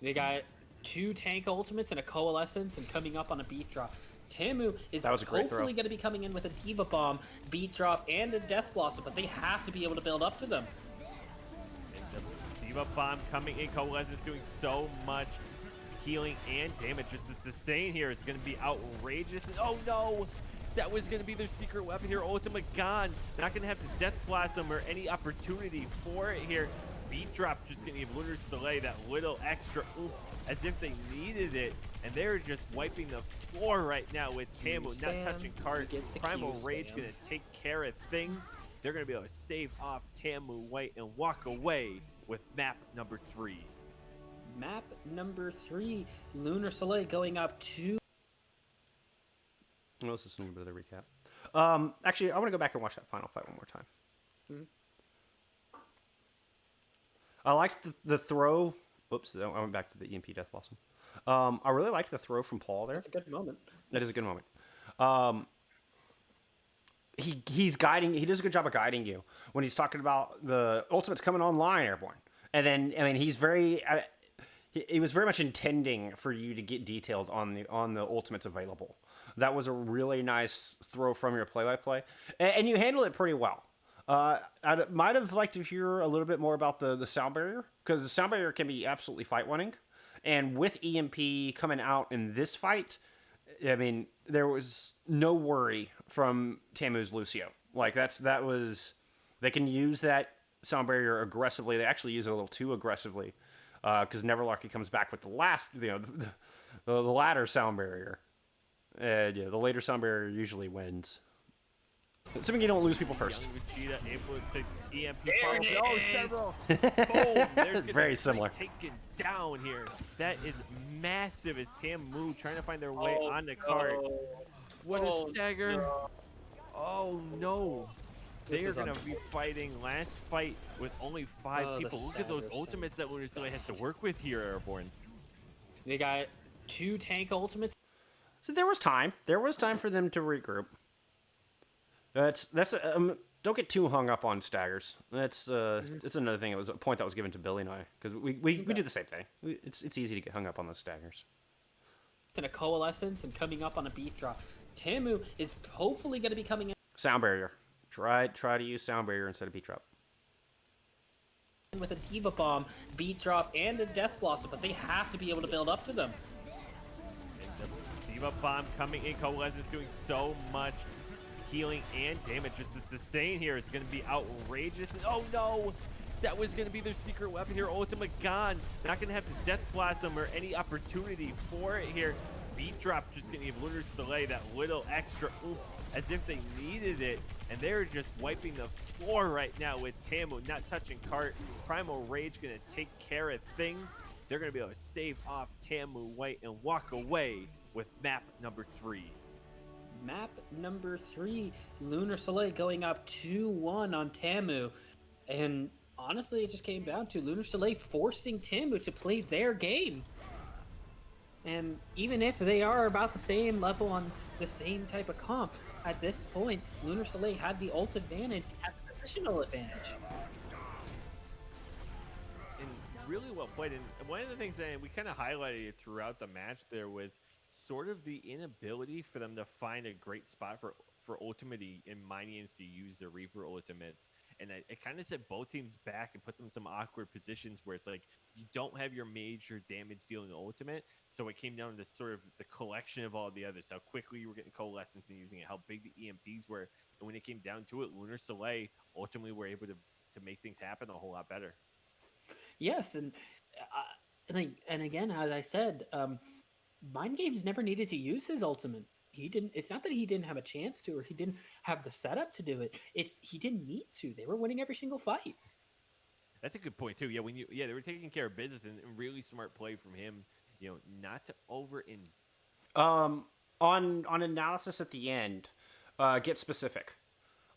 They got 2 tank ultimates and a coalescence, and coming up on a beat drop. Tamu is That was a great throw. hopefully going to be coming in with a Diva Bomb, beat drop, and a Death Blossom, but they have to be able to build up to them. And the Diva Bomb coming in. Coalescence doing so much healing and damage. Just the sustain here is going to be outrageous. And, oh no! That was going to be their secret weapon here. Ultimate gone. Not going to have the Death Blossom or any opportunity for it here. Beat drop just going to give Lunar Soleil that little extra oomph as if they needed it. And they're just wiping the floor right now with Tamu not touching cards. Primal Rage going to take care of things. They're going to be able to stave off Tamu White and walk away with map number 3. Map number 3, Lunar Soleil going up to... Well, let's listen to a bit of the recap. Actually, I want to go back and watch that final fight one more time. I liked the throw. Oops, I went back to the EMP Death Blossom. I really liked the throw from Paul there. That's a good moment. That is a good moment. He's guiding. He does a good job of guiding you when he's talking about the ultimates coming online, Airborne. And then, I mean, he's very. He was very much intending for you to get detailed on the ultimates available. That was a really nice throw from your play-by-play, and you handled it pretty well. I might have liked to hear a little bit more about the sound barrier, because the sound barrier can be absolutely fight-winning. And with EMP coming out in this fight, I mean, there was no worry from Tamu's Lucio. Like that was they can use that sound barrier aggressively. They actually use it a little too aggressively because Neverlucky comes back with the last, the latter sound barrier, and the later sound barrier usually wins. Assuming you don't lose people first. Young Vegeta able to EMP follow. Oh, several. Boom. There's Very similar. Taken down here. That is massive as Tamu trying to find their way on the cart. What a stagger. No. Oh, no. This They are is going to be fighting last fight with only 5 Oh, the people. Look at those stagger ultimates that Lunar Silly has to work with here, Airborne. They got 2 tank ultimates. So there was time. There was time for them to regroup. That's don't get too hung up on staggers. That's another thing. It was a point that was given to Billy and I because we do the same thing. It's easy to get hung up on those staggers. In a coalescence and coming up on a beat drop. Tamu is hopefully going to be coming in Sound barrier. Try to use sound barrier instead of beat drop. with a Diva Bomb, beat drop, and a Death Blossom, but they have to be able to build up to them. And the Diva Bomb coming in. Coalescence doing so much healing and damage. Just the sustain here is going to be outrageous. And oh no! That was going to be their secret weapon here. Ultimate gone. Not going to have the Death Blossom or any opportunity for it here. Beat drop just going to give Lunar Soleil that little extra oomph as if they needed it. And they're just wiping the floor right now with Tamu not touching cart. Primal Rage going to take care of things. They're going to be able to stave off Tamu White and walk away with map number 3. Map number 3, Lunar Soleil going up 2-1 on Tamu. And honestly, it just came down to Lunar Soleil forcing Tamu to play their game. And even if they are about the same level on the same type of comp, at this point, Lunar Soleil had the ult advantage, had the positional advantage. And really well played. And one of the things that we kind of highlighted throughout the match there was sort of the inability for them to find a great spot for ultimate in Minions to use their Reaper ultimates. And it kind of set both teams back and put them in some awkward positions where it's like you don't have your major damage dealing ultimate. So it came down to sort of the collection of all the others, how quickly you were getting coalescence and using it, how big the EMPs were. And when it came down to it, Lunar Soleil ultimately were able to make things happen a whole lot better. Yes, and again, as I said, Mind Games never needed to use his ultimate. He didn't. It's not that he didn't have a chance to, or he didn't have the setup to do it. It's he didn't need to. They were winning every single fight. That's a good point too. Yeah, they were taking care of business and really smart play from him. Not to over in. On analysis at the end, get specific.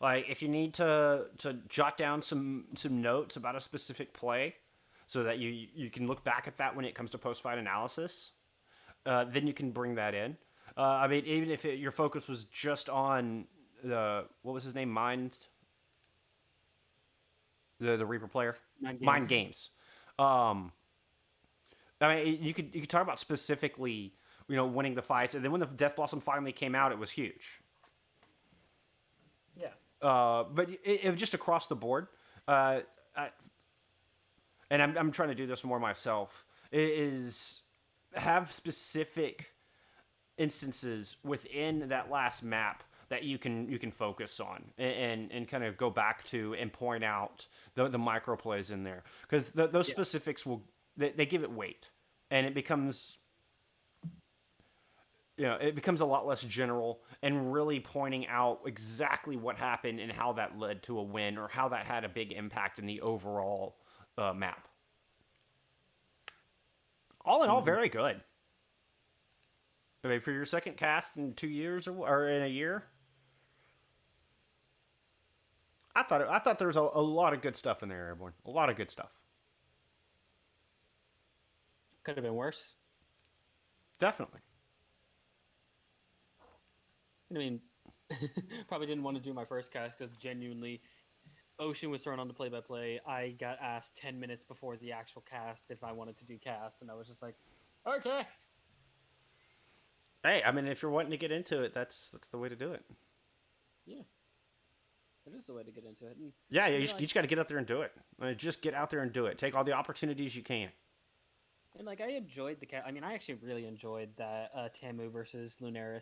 Like if you need to jot down some notes about a specific play, so that you can look back at that when it comes to post fight analysis, then you can bring that in. I mean, even if your focus was just on what was his name, the Reaper player, Mind Games. I mean, you could talk about specifically, winning the fights, and then when the Death Blossom finally came out, it was huge. Yeah. But it was just across the board. And I'm trying to do this more myself. Is have specific instances within that last map that you can focus on and kind of go back to and point out the micro plays in there, because those specifics they give it weight, and it becomes a lot less general and really pointing out exactly what happened and how that led to a win or how that had a big impact in the overall map. All in all, very good. I mean, for your second cast in 2 years or in a year, I thought there was a lot of good stuff in there, Airborne. A lot of good stuff. Could have been worse. Definitely. I mean, probably didn't want to do my first cast because genuinely, Ocean was thrown on the play-by-play. I got asked 10 minutes before the actual cast if I wanted to do cast, and I was just like, okay. Hey, I mean, if you're wanting to get into it, that's the way to do it. Yeah. It is the way to get into it. And Yeah, you just got to get out there and do it. Just get out there and do it. Take all the opportunities you can. And like I enjoyed I mean, I actually really enjoyed that Tamu versus Lunar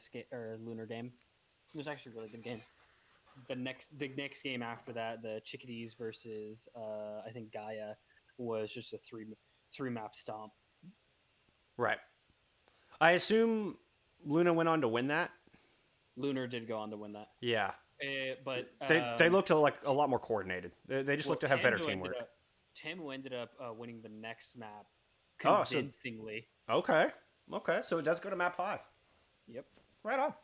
game. It was actually a really good game. The next game after that, the Chickadees versus I think Gaia, was just a three map stomp. Right. I assume Luna went on to win that. Lunar did go on to win that. Yeah. But They looked like a lot more coordinated. They just looked to have better teamwork. Tamu ended up winning the next map Oh, so- convincingly. Okay. So it does go to map 5. Yep. Right on.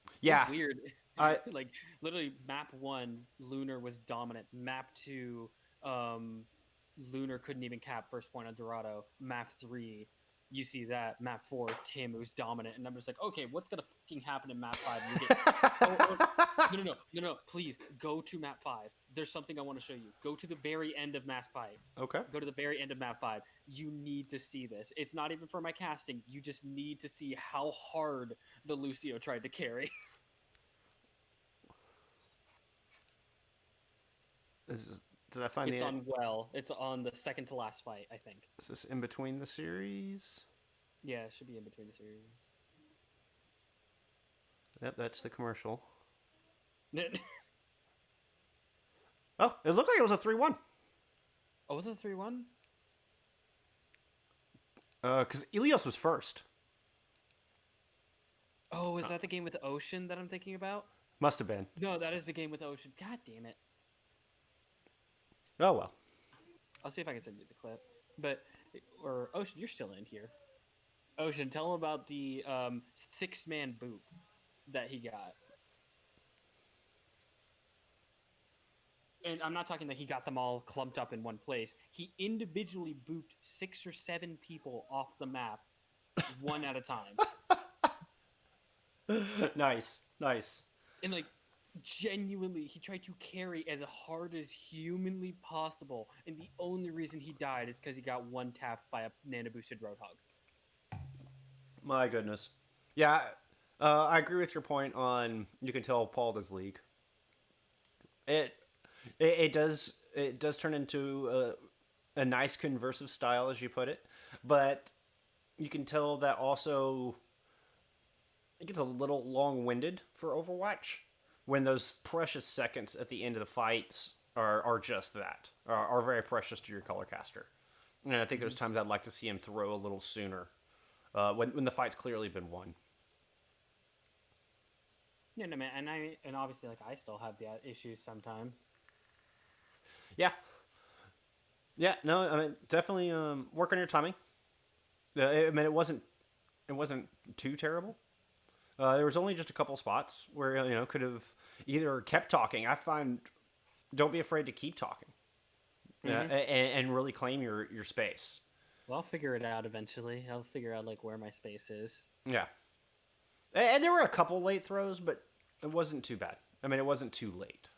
It Yeah. was weird. I- Like literally map 1, Lunar was dominant. Map 2, Lunar couldn't even cap first point on Dorado. Map 3, you see that. Map 4, Tamu's dominant, and I'm just like, okay, what's gonna fucking happen in map 5? You get... No, please go to map 5. There's something I want to show you. Go to the very end of map 5. Okay. Go to the very end of map 5. You need to see this. It's not even for my casting. You just need to see how hard the Lucio tried to carry. Did I find It's on well. It's on the second to last fight, I think. Is this in between the series? Yeah, it should be in between the series. Yep, that's the commercial. Oh, Oh, it looked like it was a 3-1. was it a 3-1? Because Ilios was first. Oh, is that the game with the ocean that I'm thinking about? Must have been. No, that is the game with the ocean. God damn it. Oh, well. I'll see if I can send you the clip. But, or Ocean, you're still in here. Ocean, tell him about the 6-man boot that he got. And I'm not talking that he got them all clumped up in one place. He individually booped 6 or 7 people off the map, one at a time. Nice. And like, genuinely, he tried to carry as hard as humanly possible, and the only reason he died is because he got one tapped by a nano boosted Roadhog. My goodness. Yeah, I agree with your point on you can tell Paul does league. It does turn into a nice conversive style, as you put it, but you can tell that also it gets a little long-winded for Overwatch when those precious seconds at the end of the fights are just that, are very precious to your color caster. And I think there's times I'd like to see him throw a little sooner when the fight's clearly been won. Yeah, no man, and obviously like I still have the issues sometimes. Yeah, no, I mean definitely work on your timing. I mean it wasn't too terrible. There was only just a couple spots where could have either kept talking. I find don't be afraid to keep talking, and really claim your space. Well, I'll figure it out eventually. I'll figure out like where my space is. Yeah, and there were a couple late throws, but it wasn't too bad. I mean, it wasn't too late.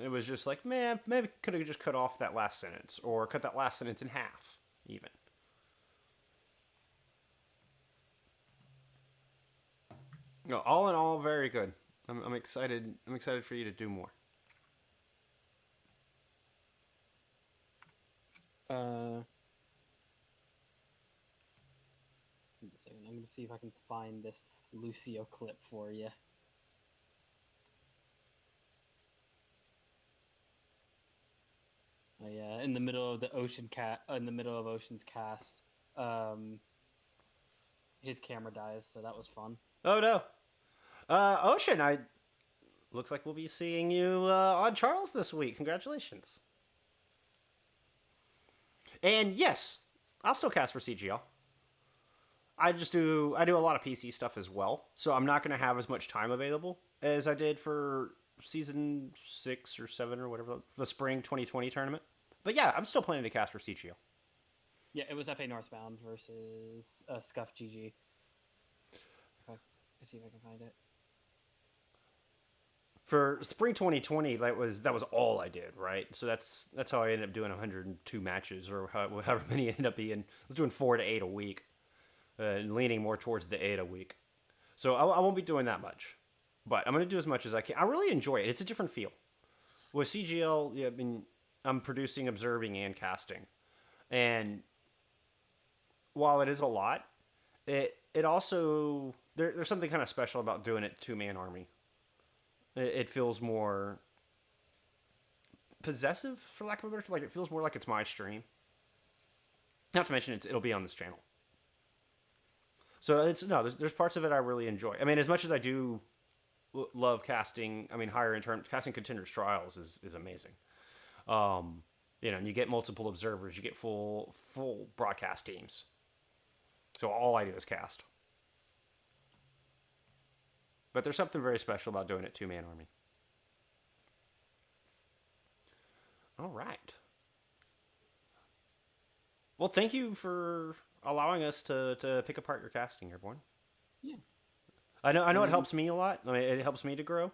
It was just like, man, maybe could have just cut off that last sentence or cut that last sentence in half, even. No, all in all, very good. I'm excited. I'm excited for you to do more. Wait a second. I'm gonna see if I can find this Lucio clip for you. Oh yeah, in the middle of Ocean's cast, his camera dies, so that was fun. Oh no, Ocean! Looks like we'll be seeing you on Charles this week. Congratulations. And yes, I'll still cast for CGL. I do a lot of PC stuff as well, so I'm not going to have as much time available as I did for season 6 or 7 or whatever, the spring 2020 tournament. But yeah, I'm still planning to cast for CGL. Yeah, it was FA Northbound versus Scuff GG. Let's see if I can find it. For spring 2020, that was all I did, right? So that's how I ended up doing 102 matches, or however many ended up being. I was doing 4 to 8 a week, and leaning more towards the 8 a week. So I won't be doing that much, but I'm going to do as much as I can. I really enjoy it. It's a different feel. With CGL, yeah, I mean, I'm producing, observing, and casting. And while it is a lot, it also there's something kind of special about doing it 2-man army. It feels more possessive, for lack of a better term. Like, it feels more like it's my stream. Not to mention it'll be on this channel. So there's parts of it I really enjoy. I mean, as much as I do love casting, I mean, casting Contenders Trials is amazing. And you get multiple observers, you get full broadcast teams. So all I do is cast. But there's something very special about doing it 2-man army. All right. Well, thank you for allowing us to pick apart your casting, Airborne. Yeah. I know it helps me a lot. I mean, it helps me to grow.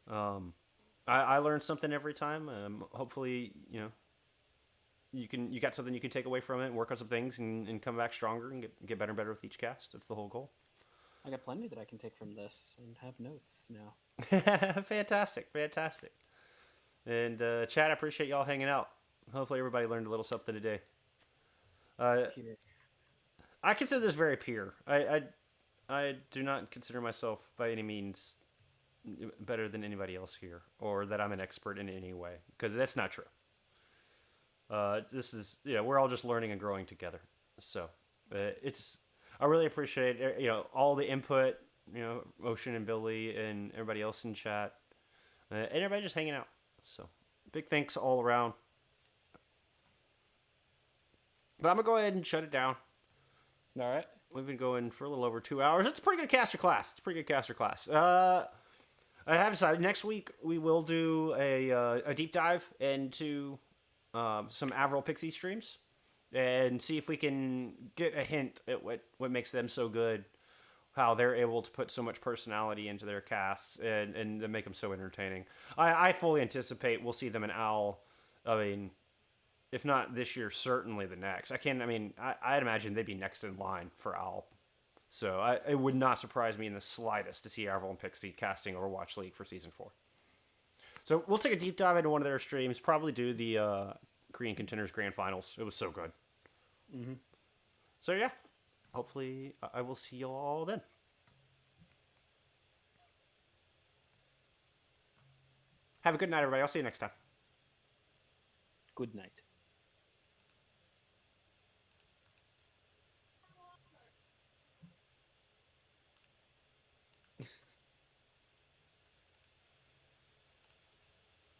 I learn something every time. Hopefully, you got something you can take away from it and work on some things and come back stronger and get better and better with each cast. That's the whole goal. I got plenty that I can take from this and have notes now. Fantastic. And chat, I appreciate y'all hanging out. Hopefully everybody learned a little something today. I consider this very pure. I do not consider myself by any means better than anybody else here, or that I'm an expert in any way, because that's not true. This is, we're all just learning and growing together. So I really appreciate all the input, Ocean and Billy and everybody else in chat, and everybody just hanging out. So big thanks all around. But I'm gonna go ahead and shut it down. All right. We've been going for a little over 2 hours. It's a pretty good caster class. I have decided next week we will do a deep dive into some Avril Pixie streams and see if we can get a hint at what makes them so good, how they're able to put so much personality into their casts and make them so entertaining. I fully anticipate we'll see them in Owl. I mean, if not this year, certainly the next. I'd imagine they'd be next in line for Owl. So it would not surprise me in the slightest to see Avril and Pixie casting Overwatch League for Season 4. So we'll take a deep dive into one of their streams, probably do the Korean Contenders Grand Finals. It was so good. Mm-hmm. So yeah, hopefully I will see you all then. Have a good night, everybody. I'll see you next time. Good night.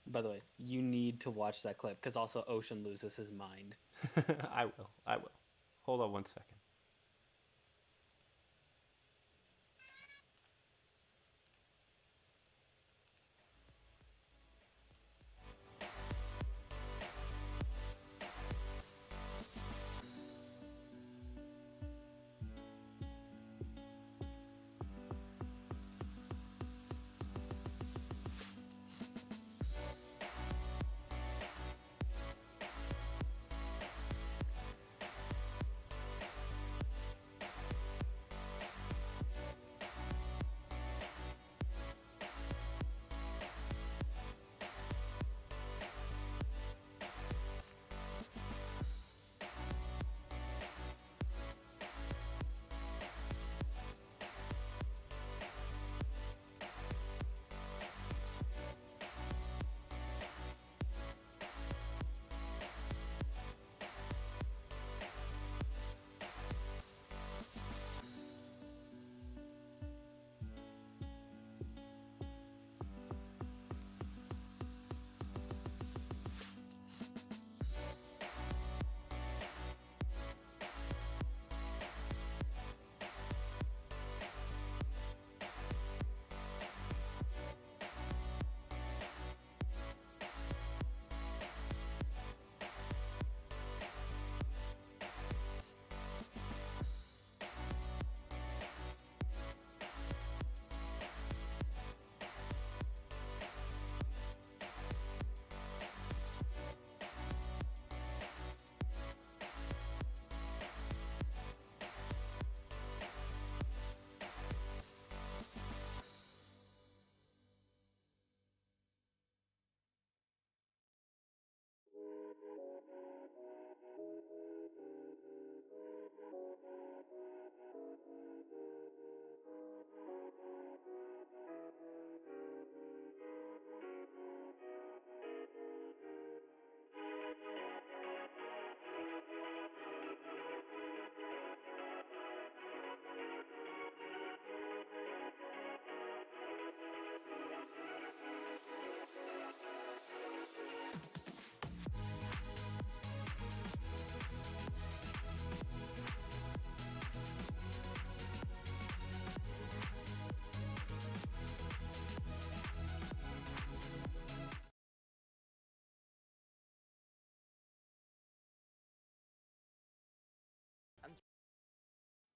By the way, you need to watch that clip because also Ocean loses his mind. I will. Hold on one second.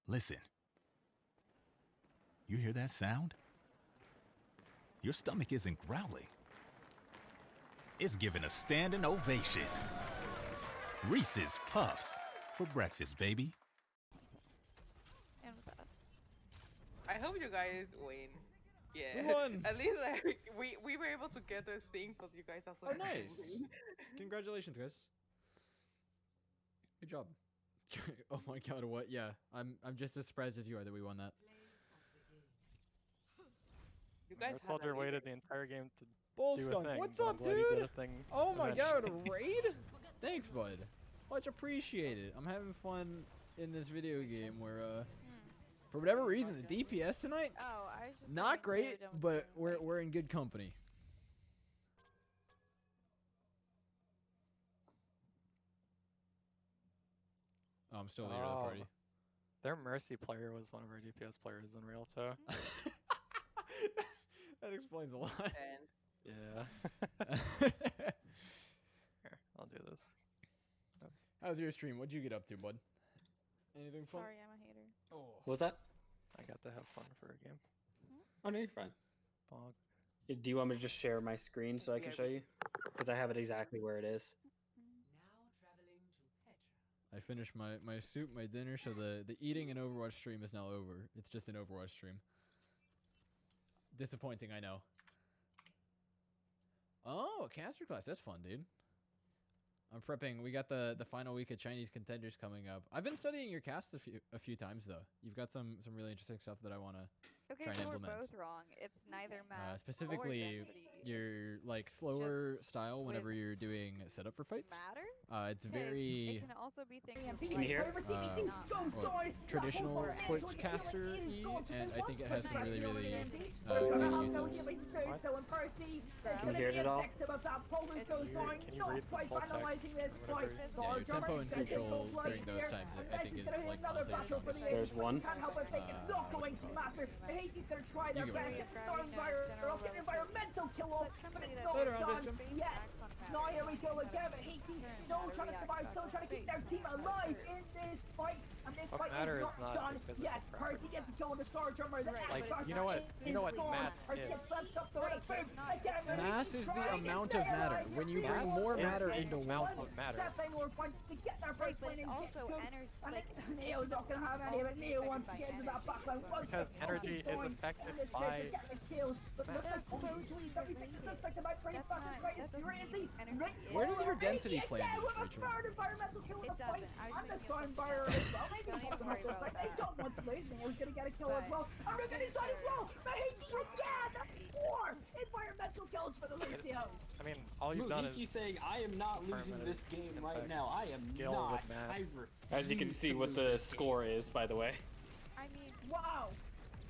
Listen. You hear that sound? Your stomach isn't growling. It's giving a standing ovation. Reese's Puffs for breakfast, baby. And with that. I hope you guys win. Yeah. We won. At least like we were able to get this thing, but you guys also. Oh, had to nice. win. Congratulations, guys. Good job. Oh my god, what? Yeah, I'm just as surprised as you are that we won that. You guys Our had a soldier leader. waited the entire game to Bull do a skunk, thing. what's but I'm up, glad he did dude? a thing Oh my god, eventually. a raid? Thanks, bud. Much appreciated. I'm having fun in this video game where, for whatever reason, the DPS tonight, Oh, I was just not getting really great, done with but the fight. we're in good company. Oh, I'm still leader of the party. Their Mercy player was one of our DPS players in real too. That explains a lot. And Yeah. Here, I'll do this. How's your stream? What'd you get up to, bud? Anything fun? Sorry, I'm a hater. Oh. What was that? I got to have fun for a game. Oh, no, you're fine. Bog. Do you want me to just share my screen so I can Yeah. show you? Because I have it exactly where it is. I finished my soup, my dinner, so the eating and Overwatch stream is now over. It's just an Overwatch stream. Disappointing, I know. Oh, caster class. That's fun, dude. I'm prepping. We got the final week of Chinese contenders coming up. I've been studying your cast a few times though. You've got some really interesting stuff that I want to Okay, try and so we're implement. both wrong. It's neither math specifically or density. your like slower style whenever you're doing setup for fights. Matter? It's 'Cause very It can also be things Can you hear it? traditional sportscaster and I think it has some really good uses. Can you hear it at all? Can you read the full text? Yeah, your tempo and control during those times I think is like honestly the strongest. There's one. You go ahead. Later on, Christian. Now here we go again, but Haiti still trying to survive, still trying to keep their team alive in this fight, and this What fight matter is is not not done the physical yet. parameters. Percy gets a kill with the Star Drummer, the Like, X-Factor you know what is gone. mass Percy is? gets swept up the right foot. Again, Mass Haiti is the trying to amount stay of matter. alive. When you They bring are more is matter the into amount one, of matter. Seven more points to get their first but win it's and also get energy. and Like, Neo's not going to have any of it. Neo wants to get into that backline. Because energy is affected by kills, but mass. looks like only 76. It looks like they might bring it back as right as crazy. Where does your density play in Yeah, this, with a Rachel? third environmental kill in the It fight. doesn't. I was And the thinking of Sunfire something as well. They Don't can even fucking worry up this. about Like, they that. don't want to lose. Neo's going to get a kill as But- well. And we're getting shot as well. Mahiki again. 4 environmental kills for the Lucio. I mean, all you've done is saying, I am not losing this game right now. I am skill not. with mass. As you can see what the score is, by the way. I mean, Wow.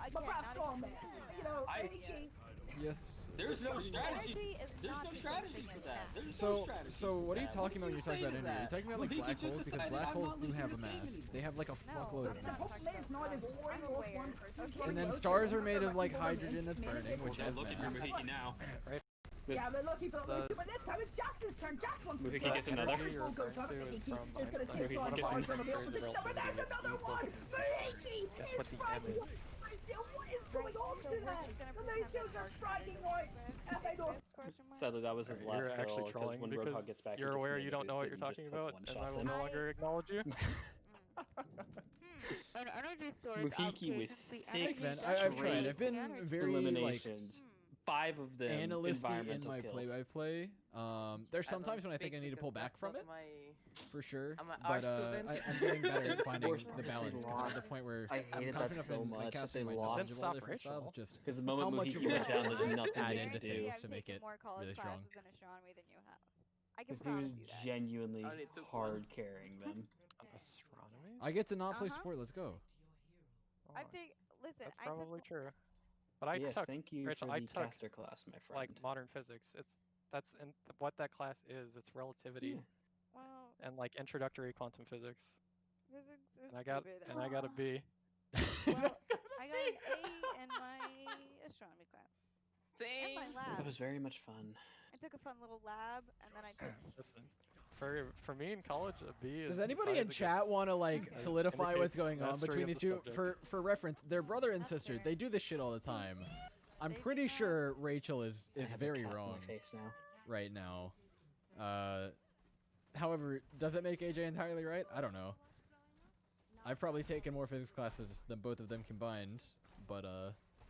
again, But perhaps not strong even man. the You know, I- Mahiki. Yes. There's no energy is not the same thing as math. So what are you talking about when you talk about energy? You're talking about like black holes because black holes do have a mass. They have like a fuckload of The mass. problem is now they've already lost one person. And then stars are made of like hydrogen that's burning, which has mass. Yeah, they're looking for the The- Lucy, but this time it's Jax's turn. Jax wants to Movie kill. gets another. energy you're referring to is from It's gonna Einstein. take One on of the my points on the theories of opposition, but there's relativity. another It's one. equal to Mahiki Guess is what the M striking. is? Lucio, what is going on So we're tonight? just gonna The pretend Lucios that are our striking card right. is And they don't. question mark? Sadly, that was his You're last actually kill because trolling when because Roadhog gets back, you're he just aware you don't know what boosted you're and talking just about, one and I shots will him. no longer acknowledge you. An energy source Muhiki was outpaces the six energy Man, source. I've tried. straight I've been Energy. very like eliminations. 5 of them analytic in environmental my kills. play-by-play. There's sometimes when I think I need to pull back from it, for sure. I'm an But art student. I'm getting better at It's finding worse the because they balance. Because I'm at the lost. point where I I'm hated that confident enough so in much that casting they my lost. knowledge of all Then different stop styles. Rachel. Just Because the how moment much Muhiki of went a down, there's add nothing they into could do. things I've to make taken it more college really strong. classes in astronomy than you have. I can This dude promise is you that. genuinely I only took hard one. carrying them. Astronomy? I get to not play Uh-huh. sport. Let's go. Oh, I've taken. Listen, that's I probably took. true. But I Yes, took thank you Rachel, for I the took caster class, my friend. like modern physics. That's in what that class is. It's relativity Yeah. Well, and like introductory quantum physics. physics is And I got stupid. and I got a B. Well, I got an A in my astronomy class. And Same. my It lab. was very much fun. I took a fun little lab, and then I took. Listen, For me in college, a B is. Does anybody in chat want to like solidify what's going on mastery between of these the two? subject. For reference, they're brother and sister. They do this shit all the time. I'm pretty sure Rachel is I have a very cat in wrong my face now. right now. However, does it make AJ entirely right? I don't know. I've probably taken more physics classes than both of them combined, but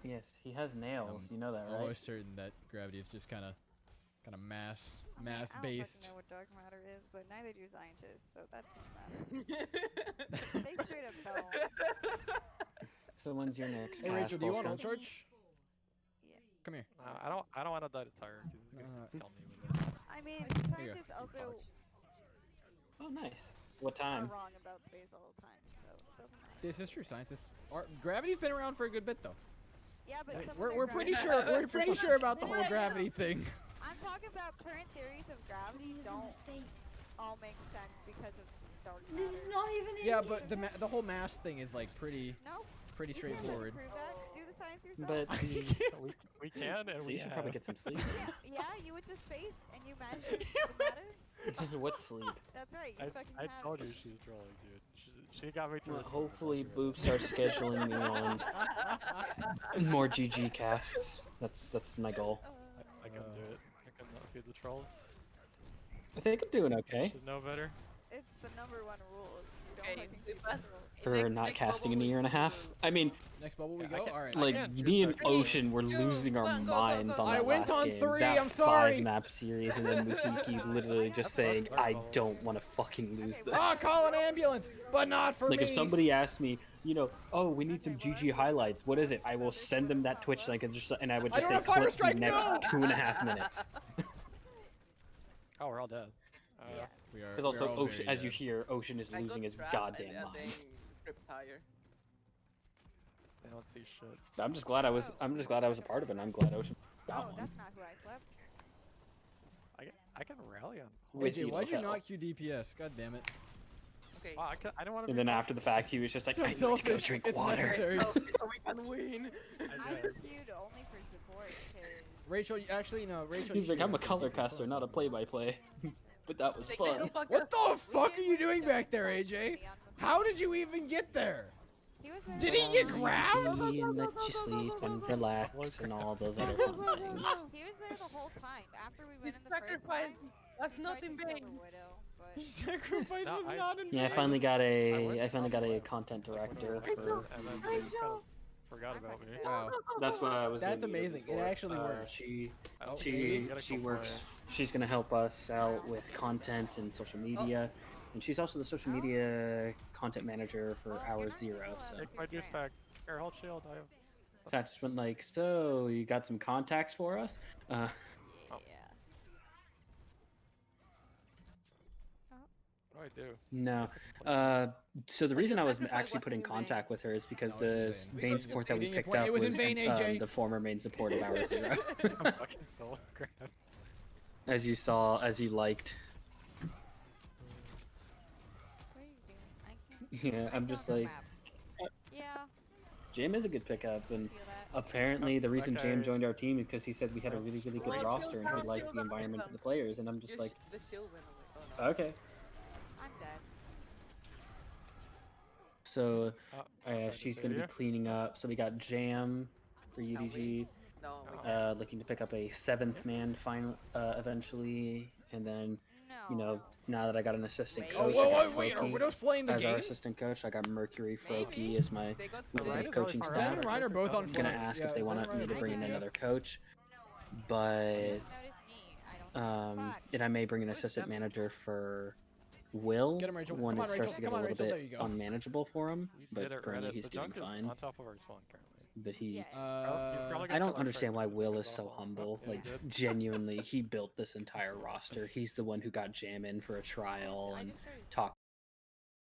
Yes, he has nails. You know that, right? almost certain that gravity is just kind of mass I mean, I don't based. fucking know what dark matter is, but neither do scientists, so that doesn't matter. They straight up don't. So when's your next Hey cast? Rachel, do you want Oscar? Charge? Yeah. Come here. I don't want to die to Tyre. He's gonna kill me with it. I mean, Here you go. scientists also Oh, nice. What are time? wrong about space all the time, so it doesn't matter. This is true. Scientists are. Gravity's been around for a good bit though. Yeah, but some of We're their pretty gravity- sure. We're pretty sure about the whole gravity thing. I'm talking about current theories of gravity don't all make sense because of dark matter. This is not even in Yeah, here. but the whole mass thing is like pretty No. pretty You can't straightforward. prove that. Do the science yourself. But We can and so we you should probably have. get some sleep. Yeah, you went to space and you managed the matter. What sleep? That's right. You fucking I have told it. you she's trolling, dude. She got me to. Well, listen. hopefully, Boop starts scheduling me on more GG casts. That's my goal. I can do it. I can feed the trolls. I think I'm doing okay Should know better. It's the number one rule. You don't Okay, fucking we feed must- the trolls. for not casting in a year and a half. I mean, Next bubble we Yeah, I go. can't- All right. like can't me and shoot that. Ocean were losing our Go, go, go, minds go, on go. I that went last on game. 3, That I'm sorry. 5-map series, and then Mukiki literally just saying, "I don't want to fucking lose this." Ah, call an ambulance, but not for Like me. if somebody asked me, oh, we need some GG highlights. What is it? I will send them that Twitch link and I would I just don't say have Fire clip the Strike, next no! 2.5 minutes. Oh, we're all dead. Yeah. We are. Because also, we are all Ocean, very as you dead. hear, Ocean is I losing got his trapped goddamn and mind. then Trip Tire. They don't see shit. I'm just glad I was a part of it. And I'm glad Ocean got Oh, one. that's not who I slept. I can rally on. With AJ, why'd you Hell. not queue DPS? God damn it. Okay. Wow, I don't want to. And then after the fact, he was just like, So I need to go selfish. drink It's water. necessary. So we can win. I queued only for support because Rachel, actually no. Rachel. He's you like, should I'm a go color DPS. caster, not a play-by-play. But that was Take fun. the fuck What up. the fuck are you doing back there, AJ? How did you even get there? he was there Did the he whole get time. grabbed? And let you sleep and relax and all those other fun things. He was there the whole time. After we went in the first Sacrifice. time, That's he not tried in to kill vain. the widow, but Sacrifice No, was I- not in Yeah, I vain. finally got went- I finally got a content director for. And then they kind of forgot about me. Wow. That's what I was. That's gonna use amazing. It for. actually works. She Oh, she you gotta she go works. for it. She's gonna help us out with content and social media, and she's also the social media content manager for Hour Zero. So. Take my juice pack. Air hold shield. I have. So I just went like, so you got some contacts for us? yeah. What do I do? No. So the reason I was actually put in contact with her is because No, the it's in vain. main You're support that we pleading your picked point. up It was in vain, AJ. the former main support of Hour Zero. I'm fucking soul grab. As you liked. What are you doing? I can't. Yeah, I'm I just found the like, map. Yeah. Jam is a good pickup, and Feel that. apparently the reason Jam Okay. joined our team is because he said we had a really, really good Well, roster and he shield liked the up, environment shield of the players, and I'm just like, The shield went away. Oh no. okay. I'm dead. So Oh, she's going to be cleaning up. So we got Jam for UDG, No. we can't. looking to pick up a 7th man final eventually, and then No. now that I got an assistant Wait. coach, Oh, I got wait, are Froki Widows playing the as our game? assistant coach. I got Mercury Maybe. Froki as my They got member Ryan of is coaching really staff. far Ryan are both on I'm gonna fire. ask Yeah, if they is want Ryan me to Ryan bring in both another coach, but Notice me. I don't know. Fuck. and I may bring an assistant manager for Will Get him, Rachel. when Come it on, starts Rachel. to get Come a on, little Rachel. There bit you go. unmanageable for him. We did But it, currently Reddit. he's The doing junk is fine. on top of our spawn currently. But he's. Yeah. He's probably I gonna don't kill understand our why first Will one. is so humble. Yeah, Like, he did. genuinely, he built this entire roster. He's the one who got Jam in for a trial I and just started talked